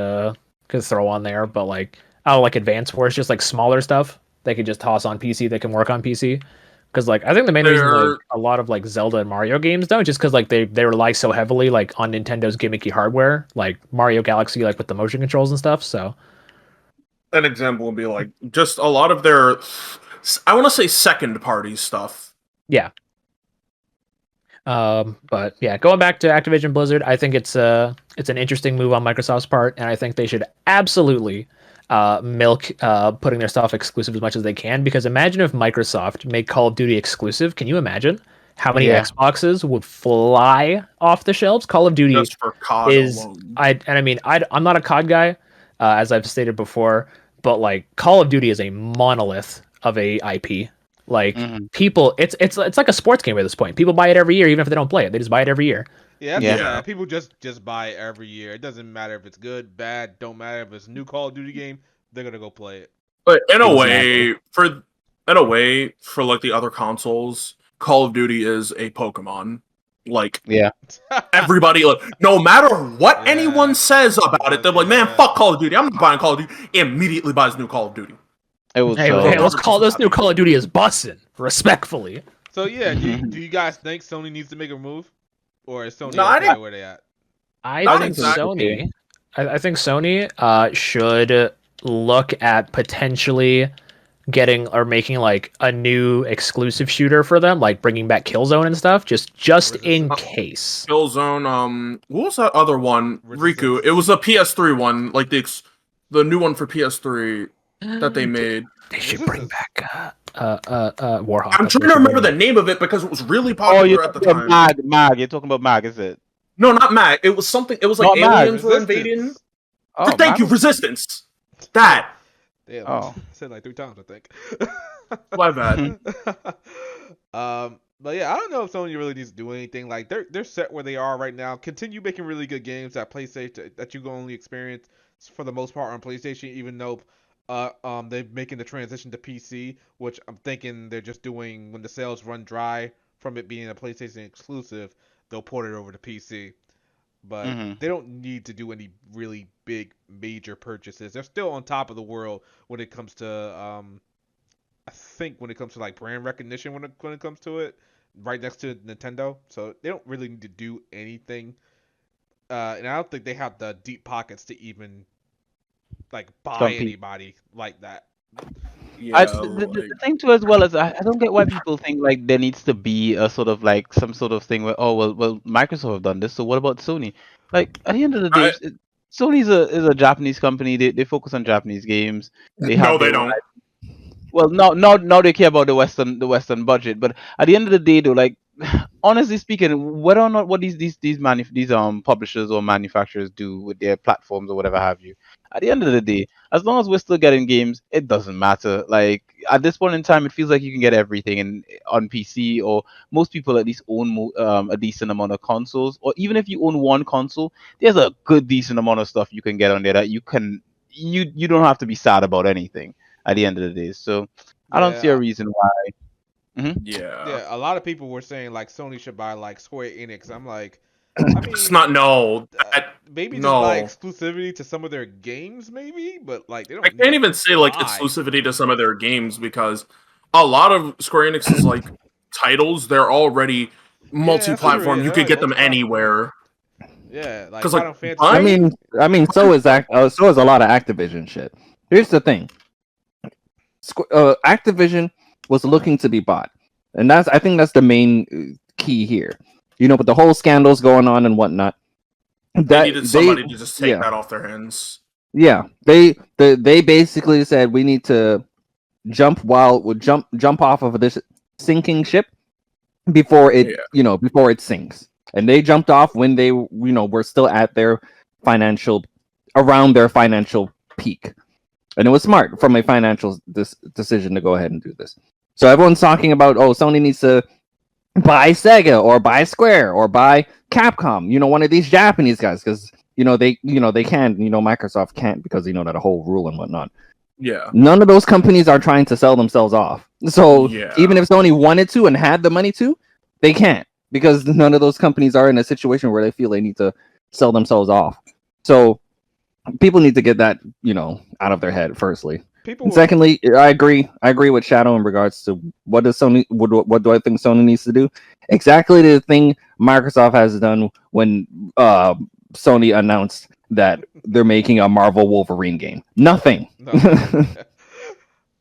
throw on there. But like Advance Wars, just like smaller stuff they could just toss on PC. They can work on PC. Because like I think the main reason like a lot of like Zelda and Mario games don't just because like they rely so heavily like on Nintendo's gimmicky hardware, like Mario Galaxy, like with the motion controls and stuff. So an example would be like just a lot of their, I want to say second party stuff. Yeah. But yeah, going back to Activision Blizzard, I think it's an interesting move on Microsoft's part, and I think they should absolutely milk putting their stuff exclusive as much as they can. Because imagine if Microsoft made Call of Duty exclusive. Can you imagine how many Xboxes would fly off the shelves? Call of Duty just for COD alone. I'm not a COD guy, as I've stated before, but like Call of Duty is a monolith of a IP. Like people, it's like a sports game at this point. People buy it every year, even if they don't play it. They just buy it every year. Yeah. People just buy it every year. It doesn't matter if it's good, bad. Don't matter if it's a new Call of Duty game. They're gonna go play it. But in a way, for like the other consoles, Call of Duty is a Pokemon. Like everybody, like, no matter what anyone says about it, they're like, man, fuck Call of Duty. I'm not buying Call of Duty. Immediately buys new Call of Duty. Let's call this new Call of Duty as bussin', respectfully. So yeah, do you guys think Sony needs to make a move, or is Sony okay where they at? I think Sony should look at potentially getting or making like a new exclusive shooter for them, like bringing back Killzone and stuff, just in case. Killzone, what was that other one? Riku. It was a PS3 one, like the new one for PS3 that they made. They should bring back Warhawk. I'm trying to remember the name of it because it was really popular at the time. Mag. You're talking about Mag, is it? No, not Mag. It was something. It was like aliens were invading. Oh, thank you, Resistance. That. Damn. I said like 3 times, I think. My bad. But yeah, I don't know if Sony really needs to do anything. Like they're set where they are right now. Continue making really good games that PlayStation that you can only experience for the most part on PlayStation, even though they're making the transition to PC, which I'm thinking they're just doing when the sales run dry from it being a PlayStation exclusive, they'll port it over to PC. But they don't need to do any really big major purchases. They're still on top of the world when it comes to I think when it comes to like brand recognition when it comes to it, right next to Nintendo. So they don't really need to do anything. And I don't think they have the deep pockets to even like buy anybody like that. Yeah, the thing too as well is I don't get why people think like there needs to be a sort of like some sort of thing where well Microsoft have done this, so what about Sony? Like at the end of the day, Sony is a Japanese company. They focus on Japanese games. They don't. Well, now they care about the Western budget, but at the end of the day, though, like honestly speaking, whether or not what these publishers or manufacturers do with their platforms or whatever have you, at the end of the day, as long as we're still getting games, it doesn't matter. Like at this point in time, it feels like you can get everything on PC, or most people at least own a decent amount of consoles, or even if you own one console, there's a good decent amount of stuff you can get on there that you don't have to be sad about anything at the end of the day. So I don't see a reason why. Yeah, a lot of people were saying like Sony should buy like Square Enix. I'm like, it's not maybe just buy exclusivity to some of their games, maybe, but like they don't. I can't even say like exclusivity to some of their games because a lot of Square Enix's like titles, they're already multi-platform. You could get them anywhere. Yeah, like, I mean, so is a lot of Activision shit. Here's the thing. Activision was looking to be bought, and I think that's the main key here. You know, with the whole scandals going on and whatnot, they needed somebody to just take that off their hands. Yeah, they basically said we need to jump off of this sinking ship before it sinks, and they jumped off when they were still at around their financial peak. And it was smart from a financial decision to go ahead and do this. So everyone's talking about, Sony needs to buy Sega or buy Square or buy Capcom, one of these Japanese guys, because they can, Microsoft can't because that whole rule and whatnot. Yeah. None of those companies are trying to sell themselves off. So even if Sony wanted to and had the money to, they can't, because none of those companies are in a situation where they feel they need to sell themselves off. So people need to get that, out of their head, firstly. people. Secondly, I agree with Shadow in regards to what does Sony. What do I think Sony needs to do? Exactly the thing Microsoft has done when Sony announced that they're making a Marvel Wolverine game. Nothing.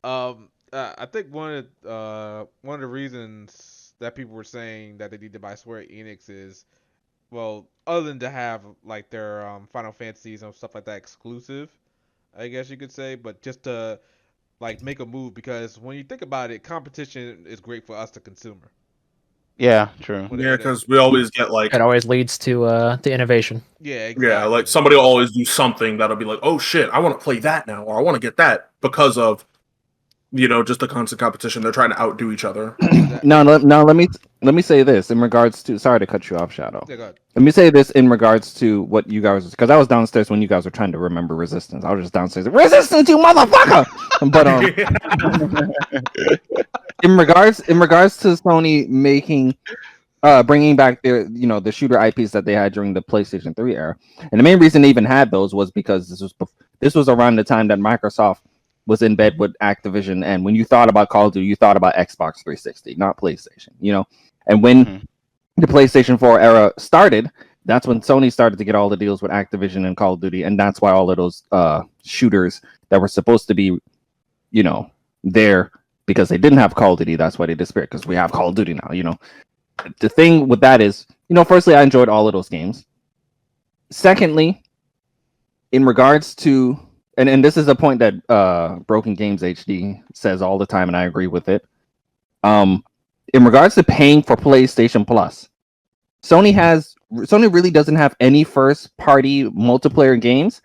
I think one of the reasons that people were saying that they need to buy Square Enix is, well, other than to have like their Final Fantasies and stuff like that exclusive, I guess you could say, but just to like make a move, because when you think about it, competition is great for us, the consumer. Yeah, true. Yeah, because we always get like It always leads to innovation. Yeah, exactly. Yeah, like somebody will always do something that'll be like, oh shit, I want to play that now, or I want to get that because of, just the constant competition. They're trying to outdo each other. Now, let me say this in regards to. Sorry to cut you off, Shadow. Yeah, go ahead. Let me say this in regards to what you guys, because I was downstairs when you guys were trying to remember Resistance. I was just downstairs. Resistance, you motherfucker! But in regards to Sony making, bringing back their, the shooter IPs that they had during the PlayStation 3 era, and the main reason they even had those was because this was around the time that Microsoft was in bed with Activision, and when you thought about Call of Duty, you thought about Xbox 360, not PlayStation. And when the PlayStation 4 era started, that's when Sony started to get all the deals with Activision and Call of Duty, and that's why all of those shooters that were supposed to be, there because they didn't have Call of Duty, that's why they disappeared, because we have Call of Duty now. The thing with that is, firstly, I enjoyed all of those games. Secondly, in regards to, and this is a point that Broken Games HD says all the time, and I agree with it. In regards to paying for PlayStation Plus, Sony really doesn't have any first-party multiplayer games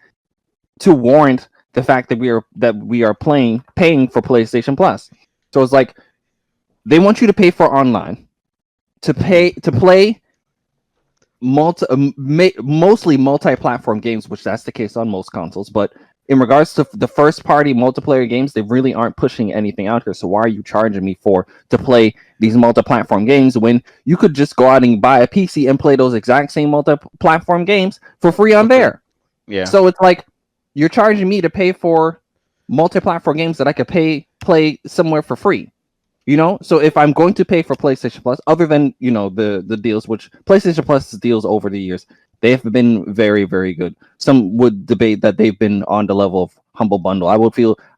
to warrant the fact that we are paying for PlayStation Plus. So it's like they want you to pay for online, to play mostly multi-platform games, which that's the case on most consoles. But in regards to the first-party multiplayer games, they really aren't pushing anything out here. So why are you charging me to play these multi-platform games when you could just go out and buy a PC and play those exact same multi-platform games for free on there? Yeah. So it's like you're charging me to pay for multi-platform games that I could play somewhere for free. So if I'm going to pay for PlayStation Plus, other than the deals, which PlayStation Plus deals over the years, they have been very, very good. Some would debate that they've been on the level of Humble Bundle. I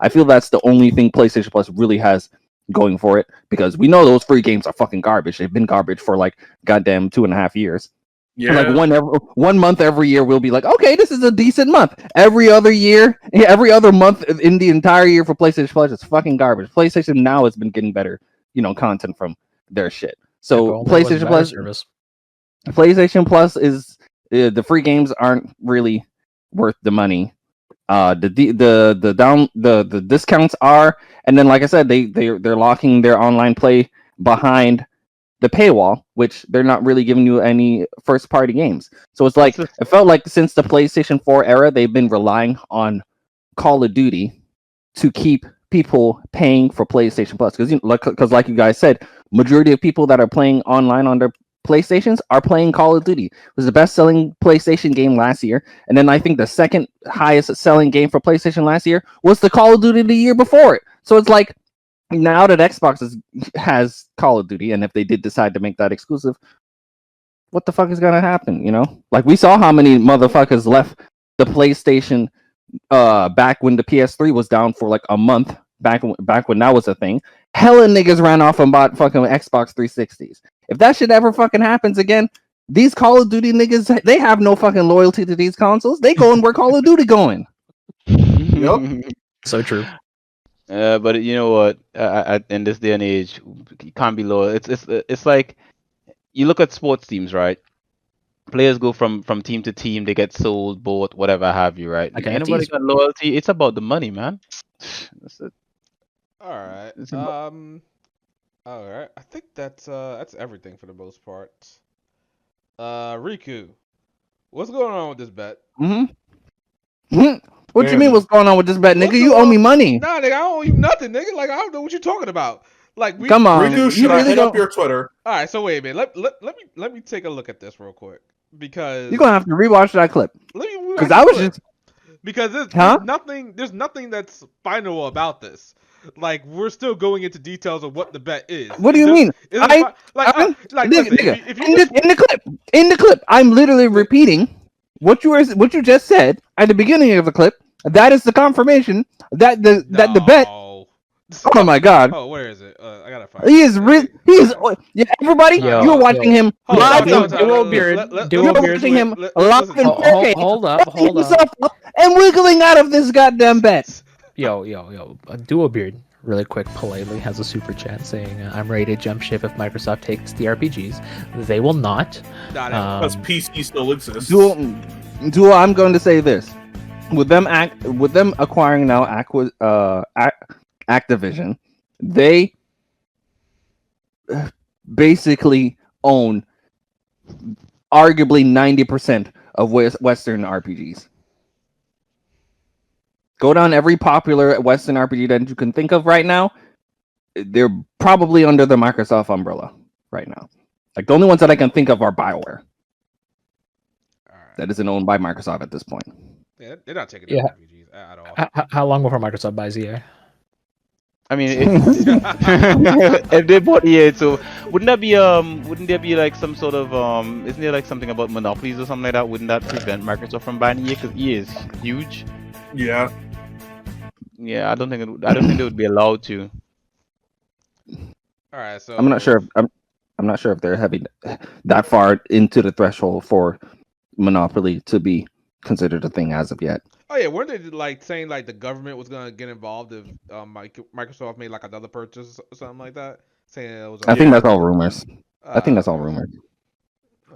feel that's the only thing PlayStation Plus really has going for it, because we know those free games are fucking garbage. They've been garbage for like goddamn 2.5 years. Yeah. Like one month every year we'll be like, okay, this is a decent month. Every other month in the entire year for PlayStation Plus, it's fucking garbage. PlayStation Now has been getting better, content from their shit. So PlayStation Plus is the free games aren't really worth the money. The discounts are, and then like I said, they're locking their online play behind the paywall, which they're not really giving you any first party games. So it's like, it felt like since the PlayStation 4 era, they've been relying on Call of Duty to keep people paying for PlayStation Plus. Because like you guys said, majority of people that are playing online on their PlayStations are playing Call of Duty. It was the best selling PlayStation game last year. And then I think the second highest selling game for PlayStation last year was the Call of Duty the year before it. So it's like, now that Xbox has Call of Duty, and if they did decide to make that exclusive, what the fuck is gonna happen? Like we saw how many motherfuckers left the PlayStation back when the PS3 was down for like a month. Back when that was a thing, hella niggas ran off and bought fucking Xbox 360s. If that shit ever fucking happens again, these Call of Duty niggas, they have no fucking loyalty to these consoles. They going where Call of Duty going. Yep. So true. But you know what? In this day and age, you can't be loyal. It's like you look at sports teams, right? Players go from team to team. They get sold, bought, whatever have you, right? Like Ain't nobody NFTs. got loyalty. It's about the money, man. That's it. All right. All right. I think that's everything for the most part. Riku, what's going on with this bet? What you mean? What's going on with this bet, nigga? You owe me money. Nah, nigga, I don't owe you nothing, nigga. Like I don't know what you're talking about. Like Come on, Riku, should I hit up your Twitter? All right, so wait a minute. Let me take a look at this real quick, because you're gonna have to rewatch that clip. let me Because I was just Because there's Huh? nothing that's final about this. Like we're still going into details of what the bet is. What do you mean? Listen, Nigga, if you just in the clip, I'm literally repeating what you just said at the beginning of the clip. That is the confirmation that the bet. Oh my God! Oh, where is it? I gotta find. He is yeah. Everybody, you're watching him live. Duel Beard. You're watching him live in 4K. Hold up. Himself up and wiggling out of this goddamn bet. Yo. Duel Beard, really quick, politely has a super chat saying, "I'm ready to jump ship if Microsoft takes the RPGs. They will not. Because PC still exists. Duel, I'm going to say this: with them acquiring now Activision, they basically own arguably 90% of Western RPGs. Go down every popular Western RPG that you can think of right now. They're probably under the Microsoft umbrella right now. Like the only ones that I can think of are BioWare. That isn't owned by Microsoft at this point. Yeah, they're not taking the RPGs at all. How long before Microsoft buys EA? I mean, if they bought EA, so wouldn't there be like some sort of isn't there like something about monopolies or something like that? Wouldn't that prevent Microsoft from buying EA because EA is huge? Yeah. Yeah, I don't think they would be allowed to. All right, so I'm not sure. I'm not sure if they're heavy that far into the threshold for monopoly to be considered a thing as of yet. Oh yeah, weren't they like saying like the government was gonna get involved if Microsoft made like another purchase or something like that? Saying it was. I think that's all rumors. I think that's all rumors.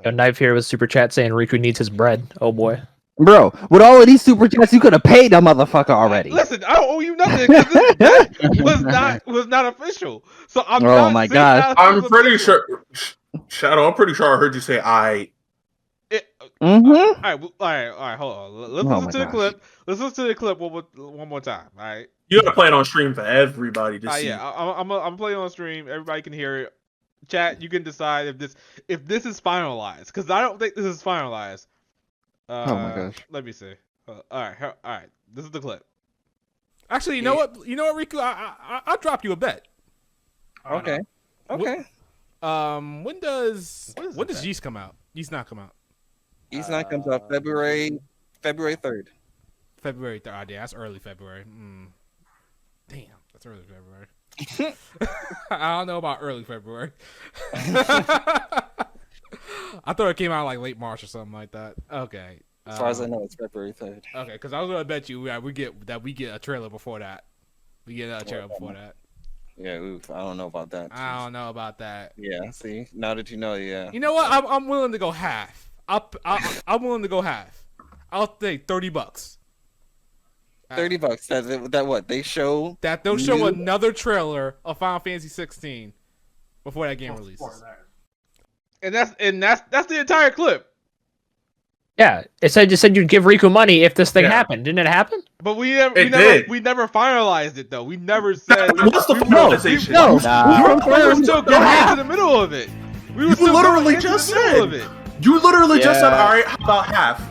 Yo, Knife here with super chat saying Riku needs his bread. Oh boy. Bro, with all of these super chats, you could have paid a motherfucker already. Listen, I don't owe you nothing because this bet was not official. So I'm. Oh my God! I'm pretty sure, Shadow. I'm pretty sure I heard you say I. All right. Hold on. Let's listen to the clip. Let's listen to the clip one more time. All right. You gotta play it on stream for everybody to see. Yeah, I'm playing on stream. Everybody can hear it. Chat, you can decide if this is finalized because I don't think this is finalized. Oh my gosh. Let me see. All right. This is the clip. Actually, you know what, Riku? I'll drop you a bet. Okay. When does Yeast come out? Yeast not come out. Yeast not comes out February 3rd. February 3rd. Oh, yeah, that's early February. Damn, that's early February. I don't know about early February. I thought it came out like late March or something like that. Okay. As far as I know, it's February 3rd. Okay, because I was gonna bet you we get a trailer before that. We get a trailer before that. Yeah, oof. I don't know about that. I don't know about that. Yeah, see, now that you know, yeah. You know what? I'm willing to go half. I'm willing to go half. I'll take $30. $30. That what they show? That they'll show another trailer of Final Fantasy 16 before that game releases. And that's the entire clip. Yeah, it said you'd give Riku money if this thing happened. Didn't it happen? But we never finalized it though. We never said. What's the finalization? We were still going into the middle of it. You literally just said. All right, how about half?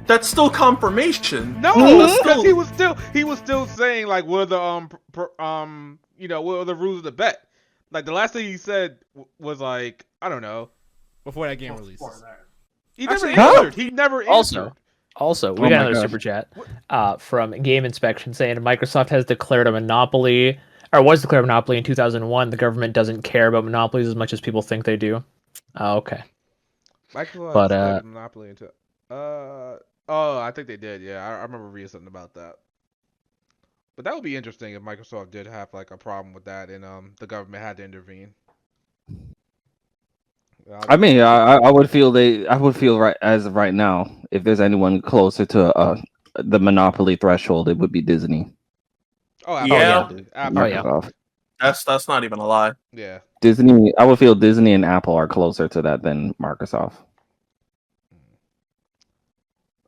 That's still confirmation. No, because he was still saying like what are what are the rules of the bet? Like the last thing he said was like I don't know. Before that game releases. He never answered. He never answered. Also, we got another super chat from Game Inspection saying Microsoft has declared a monopoly, or was declared a monopoly in 2001. The government doesn't care about monopolies as much as people think they do. Okay. Microsoft declared a monopoly into. I think they did. Yeah, I remember reading something about that. But that would be interesting if Microsoft did have like a problem with that, and the government had to intervene. I mean, I would feel right as of right now, if there's anyone closer to the monopoly threshold, it would be Disney. Oh yeah. Absolutely. That's not even a lie. Yeah. Disney. I would feel Disney and Apple are closer to that than Microsoft.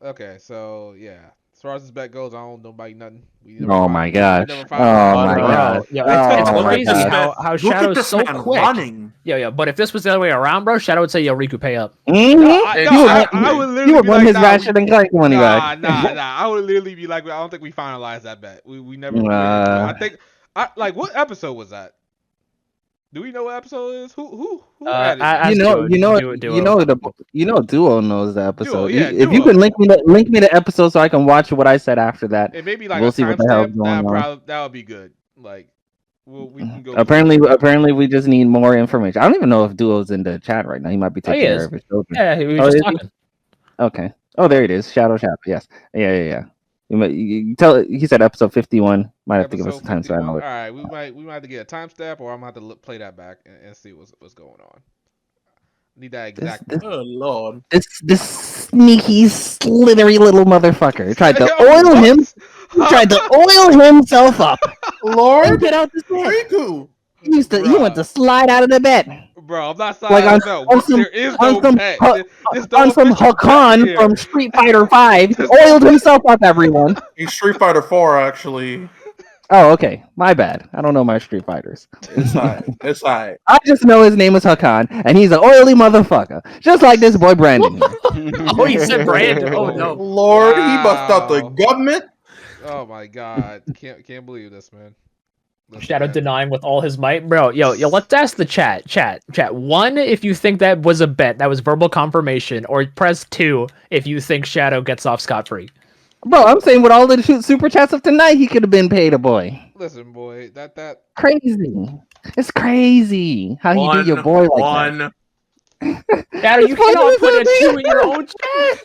Okay, so yeah. As far as this bet goes, I don't know about nothing. Oh my gosh. We never Oh finalized. my gosh. Yo, it's Oh my crazy God. how Look Shadow's at this so man quick. running. Yeah, but if this was the other way around, bro, Shadow would say, "Yo, Riku, pay up." Mhm. I would literally You would be want like, his nah, ratchet and clank money nah, back. I would literally be like, I don't think we finalized that bet. We never. Uh, I think, like, what episode was that? Do we know what episode it is? Who added it? Ask Duo. Duo knows the episode. Duo, yeah, If you Duo. can link me the episode so I can watch what I said after that. And maybe like We'll a see what the hell's timestamp. going on. That would be good. Like, we can go. Apparently, we just need more information. I don't even know if Duo's in the chat right now. He might be taking care of his children. Yeah, he was Oh, just is he? talking. Okay. Oh, there it is. Shadow. Yes. Yeah. You tell. He said episode 51. Might have to give us a time. So I know All it. right, we might have to get a timestamp, or I'm gonna have to play that back and see what's going on. Need that exact. Oh Lord. This sneaky, slithery little motherfucker tried to oil him. He tried to oil himself up. Lord, get out this bed. Riku. He went to slide out of the bed. Bro, I'm not Like saying there is no bet. On some Hakan from Street Fighter 5, oiled himself up, everyone. He's Street Fighter 4, actually. Oh, okay. My bad. I don't know my Street Fighters. It's alright. I just know his name is Hakan, and he's an oily motherfucker. Just like this boy Brandon. Oh, he said Brandon. Oh, no. Lord, he bust out the government. Oh, my God. Can't believe this, man. Shadow denying with all his might, bro. Yo, let's ask the chat. One, if you think that was a bet, that was verbal confirmation, or press 2 if you think Shadow gets off scot-free. Bro, I'm saying with all the super chats of tonight, he could have been paid a boy. Listen, boy, that crazy. It's crazy how you do your boy like that. Shadow, you cannot put a 2 in your own chat.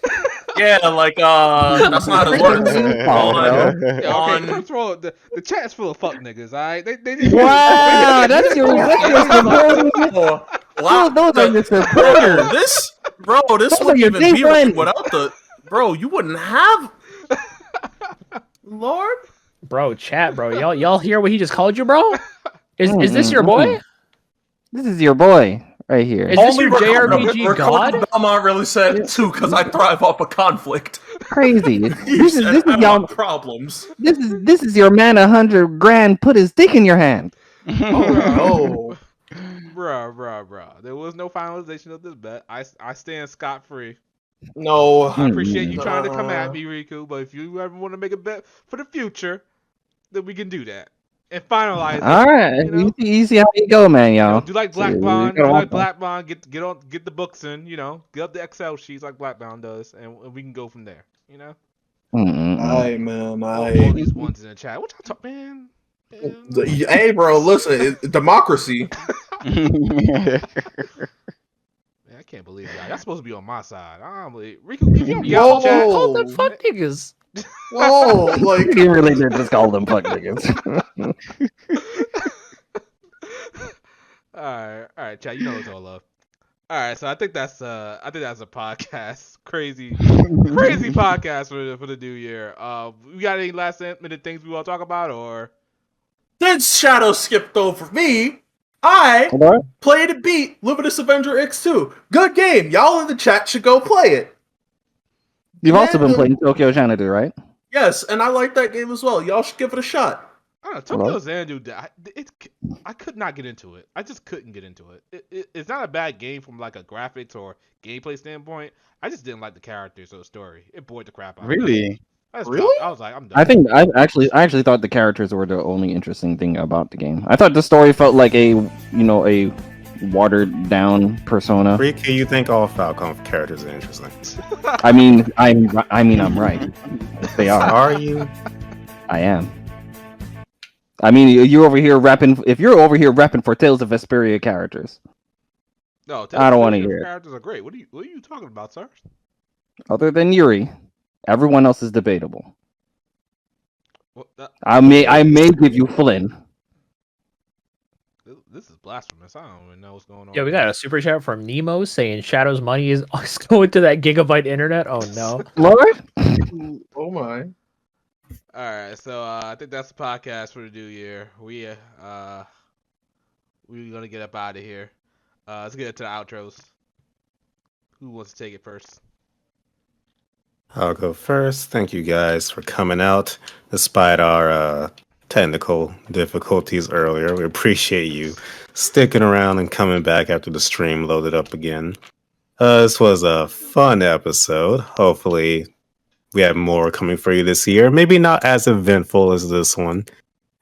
Yeah, like that's not how it works. Okay, first of all, the chat's full of fuck niggas, alright? They Wow, that's your Wow, those are your supporters. This wouldn't even be without the bro. You wouldn't have Lord. Bro, chat, bro. Y'all hear what he just called you, bro? Is this your boy? This is your boy right here. Is this your JRPG god? Belmont really said 2 because I thrive off of conflict. Crazy. This is y'all problems. This is your man 100 grand put his dick in your hand. Oh, Bruh. There was no finalization of this bet. I stand scot-free. no. I appreciate you trying to come at me, Riku, but if you ever want to make a bet for the future, then we can do that. And finalize it. All right, you see how you go, man, y'all. Do like Black Bond, get the books in, get up the Excel sheets like Black Bond does, and we can go from there, Aye, man, All these ones in the chat. What y'all talk, man? Hey, bro, listen, democracy. Man, I can't believe y'all. Y'all supposed to be on my side. I don't believe Riku. If you Whoa. chat, Call them fuck niggas. Whoa, like He really did just call them fuck niggas. All right, chat. You know it's all love. All right, so I think that's a podcast. Crazy podcast for the new year. We got any last minute things we want to talk about, or since Shadow skipped over me, I played and beat Luminous Avenger X2. Good game. Y'all in the chat should go play it. You've also been playing Tokyo Xanadu, right? Yes, and I like that game as well. Y'all should give it a shot. I don't know, Tokyo Xanadu. I could not get into it. I just couldn't get into it. It's not a bad game from like a graphics or gameplay standpoint. I just didn't like the characters or the story. It bored the crap out of me. Really? I was like, I'm done. I actually thought the characters were the only interesting thing about the game. I thought the story felt like a watered down Persona. Riku, you think all Falcon characters are interesting? I mean, I'm right. They are. Are you? I am. I mean, you're over here rapping. If you're over here rapping for Tales of Vesperia characters, no, I don't want to hear it. Characters are great. What are you talking about, sir? Other than Yuri, everyone else is debatable. Well, I may give you Flynn. This is blasphemous. I don't even know what's going on. Yeah, we got a super chat from Nemo saying Shadow's money is going to that gigabyte internet. Oh no, Lord! Oh my! All right, so I think that's the podcast for the new year. We're gonna get up out of here. Let's get into the outros. Who wants to take it first? I'll go first. Thank you guys for coming out despite our technical difficulties earlier. We appreciate you sticking around and coming back after the stream loaded up again. This was a fun episode. Hopefully, we have more coming for you this year. Maybe not as eventful as this one.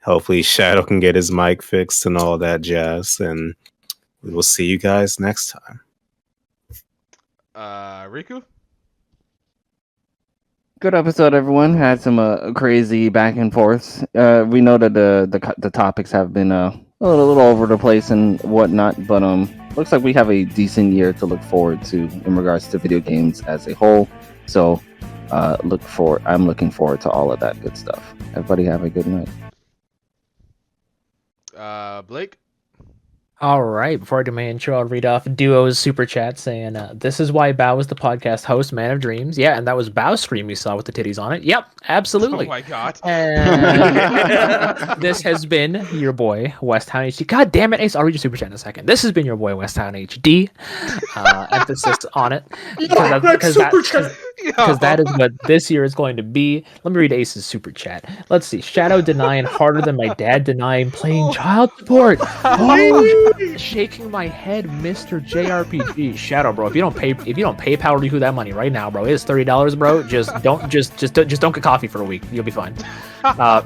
Hopefully, Shadow can get his mic fixed and all that jazz. And we will see you guys next time. Riku? Good episode, everyone. Had some crazy back and forths. We know that the topics have been a little over the place and whatnot, but looks like we have a decent year to look forward to in regards to video games as a whole. So, I'm looking forward to all of that good stuff. Everybody have a good night. Blake? All right, before I do my intro, I'll read off Duo's super chat saying, "This is why Bao is the podcast host, Man of Dreams." Yeah, and that was Bao's stream you saw with the titties on it. Yep, absolutely. Oh my god. And this has been your boy Westtown HD. God damn it, Ace! I'll read your super chat in a second. This has been your boy Westtown HD. Emphasis on it because that is what this year is going to be. Let me read Ace's super chat. Let's see. Shadow denying harder than my dad denying playing child support. Oh, shaking my head, Mr. JRPG. Shadow, bro. If you don't PayPal Riku that money right now, bro, it is $30, bro. Just don't get coffee for a week. You'll be fine. Yeah,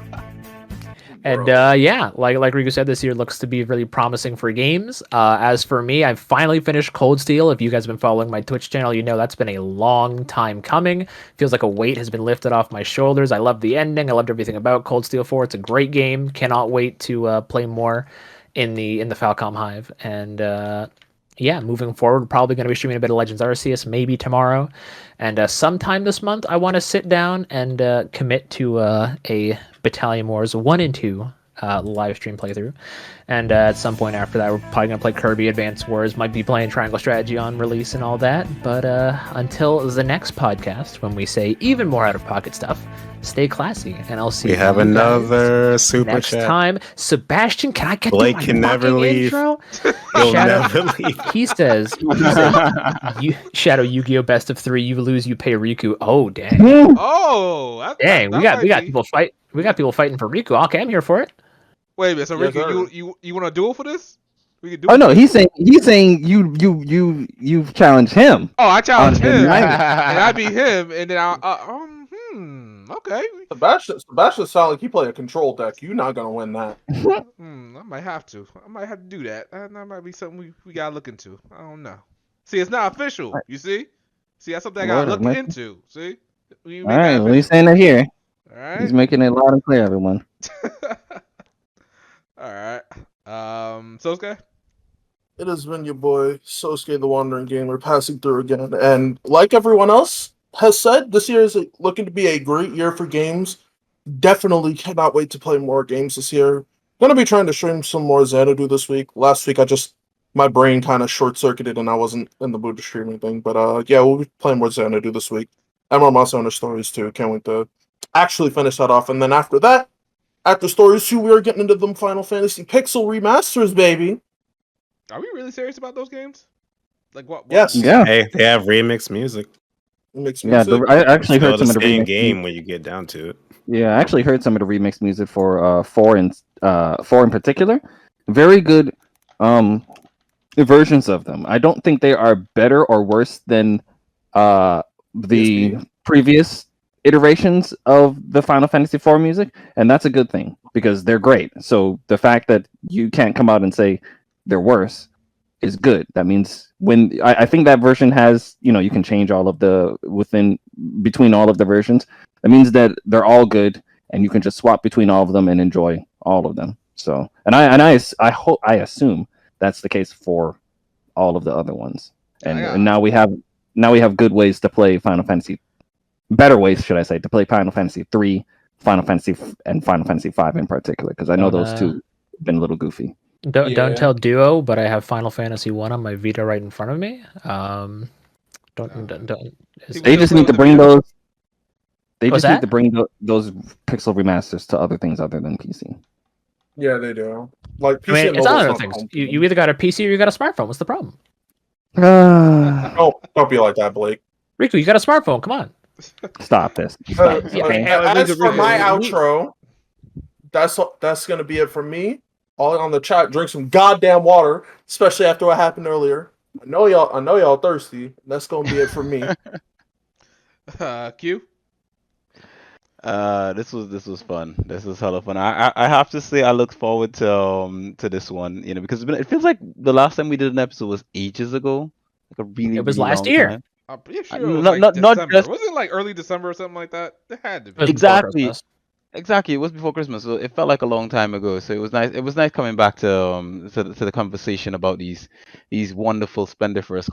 like Riku said, this year looks to be really promising for games. As for me, I've finally finished Cold Steel. If you guys have been following my Twitch channel, you know that's been a long time coming. Feels like a weight has been lifted off my shoulders. I love the ending. I loved everything about Cold Steel 4. It's a great game. Cannot wait to play more in the Falcom Hive. And yeah, moving forward, we're probably going to be streaming a bit of Legends Arceus, maybe tomorrow. And sometime this month, I want to sit down and commit to a Battalion Wars 1 and 2 live stream playthrough. And at some point after that, we're probably going to play Kirby Advance Wars, might be playing Triangle Strategy on release and all that. But until the next podcast, when we say even more out-of-pocket stuff, stay classy, and I'll see you. We have another super next chat. time. Sebastian, can I get Blake to my can never fucking leave. intro? He'll Shadow, never leave. he says, Shadow Yu-Gi-Oh! Best of 3. You lose, you pay Riku. Oh dang, Oh, dang. We got people fight. We got people fighting for Riku. Okay, I'm here for it. Wait a minute. So Yes, Riku, sir. you want to duel for this? We can do. Oh no, he's saying you challenge him. Oh, I challenge on him, the night. and I beat him, and then okay. Sebastian sound like he play a control deck. You're not gonna win that. I might have to. I might have to do that. That might be something we gotta look into. I don't know. See, it's not official. You see? See, that's something I gotta look into. See? All right, well, he's saying it here. All right. He's making it loud and clear, everyone. All right. Sosuke? It has been your boy, Sosuke the Wandering Gamer, passing through again. And like everyone else has said, this year is looking to be a great year for games. Definitely cannot wait to play more games this year. Gonna be trying to stream some more Xanadu this week. Last week, my brain kind of short-circuited and I wasn't in the mood to stream anything. But yeah, we'll be playing more Xanadu this week. And more Monster Hunter Stories too. Can't wait to actually finish that off. And then after that, after Stories 2, we are getting into them Final Fantasy Pixel remasters, baby. Are we really serious about those games? Like what? Yes. Yeah. Hey, they have remix music. Makes Yeah, music. I actually heard Still some of the the same remix game when you get down to it. Yeah, I actually heard some of the remix music for 4 in particular. Very good versions of them. I don't think they are better or worse than the previous iterations of the Final Fantasy IV music, and that's a good thing because they're great. So the fact that you can't come out and say they're worse is good. That means when I think that version has, you can change all of the between all of the versions. That means that they're all good, and you can just swap between all of them and enjoy all of them. So, I assume that's the case for all of the other ones. And now we have good ways to play Final Fantasy, better ways, should I say, to play Final Fantasy 3, Final Fantasy and Final Fantasy 5 in particular, because I know those two have been a little goofy. Don't tell Duo, but I have Final Fantasy 1 on my Vita right in front of me. They just need to bring those. They What's just need that? to bring those pixel remasters to other things other than PC. Yeah, they do. Like PC I mean, and it's mobile's other not things. home. You either got a PC or you got a smartphone. What's the problem? Don't be like that, Blake. Riku, you got a smartphone. Come on. Stop this. As for my outro, that's gonna be it for me. All on the chat, drink some goddamn water, especially after what happened earlier. I know y'all thirsty. That's gonna be it for me. Q. This was fun. This was hella fun. I have to say I look forward to this one, because it feels like the last time we did an episode was ages ago, like a really It was really last long year. time. I'm pretty sure it was Not like not not December. just Was it like early December or something like that? It had to It was be. before exactly. Christmas. Exactly, it was before Christmas, so it felt like a long time ago. So it was nice. It was nice coming back to the conversation about these wonderful, splendiferous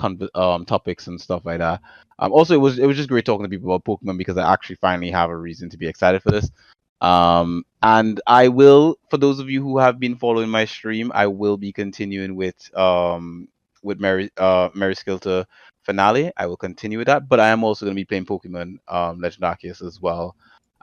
topics and stuff like that. Also, it was just great talking to people about Pokemon because I actually finally have a reason to be excited for this. And I will, for those of you who have been following my stream, I will be continuing with Mary Skilter finale. I will continue with that, but I am also going to be playing Pokemon Legend Arceus as well.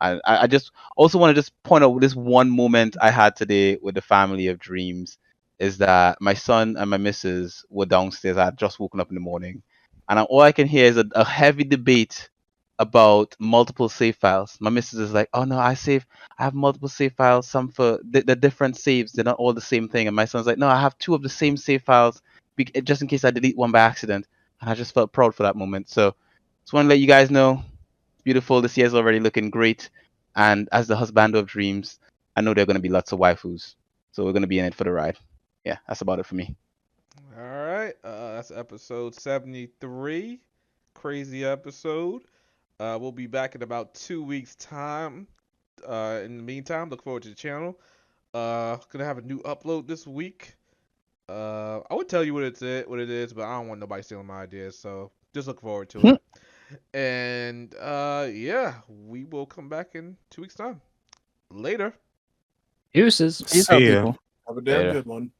And I just also want to just point out this one moment I had today with the family of dreams is that my son and my missus were downstairs. I had just woken up in the morning, and all I can hear is a heavy debate about multiple save files. My missus is like, "Oh no, I have multiple save files. Some for the different saves. They're not all the same thing." And my son's like, "No, I have two of the same save files, just in case I delete one by accident." And I just felt proud for that moment. So just want to let you guys know, beautiful. This year's already looking great. And as the husband of dreams, I know there are going to be lots of waifus. So we're going to be in it for the ride. Yeah, that's about it for me. All right. That's episode 73. Crazy episode. We'll be back in about 2 weeks' time. In the meantime, look forward to the channel. Gonna have a new upload this week. I would tell you what it is, but I don't want nobody stealing my ideas, so just look forward to it. And yeah, we will come back in 2 weeks' time. Later. Deuces. Peace out, See ya. people. Have a damn Later. good one.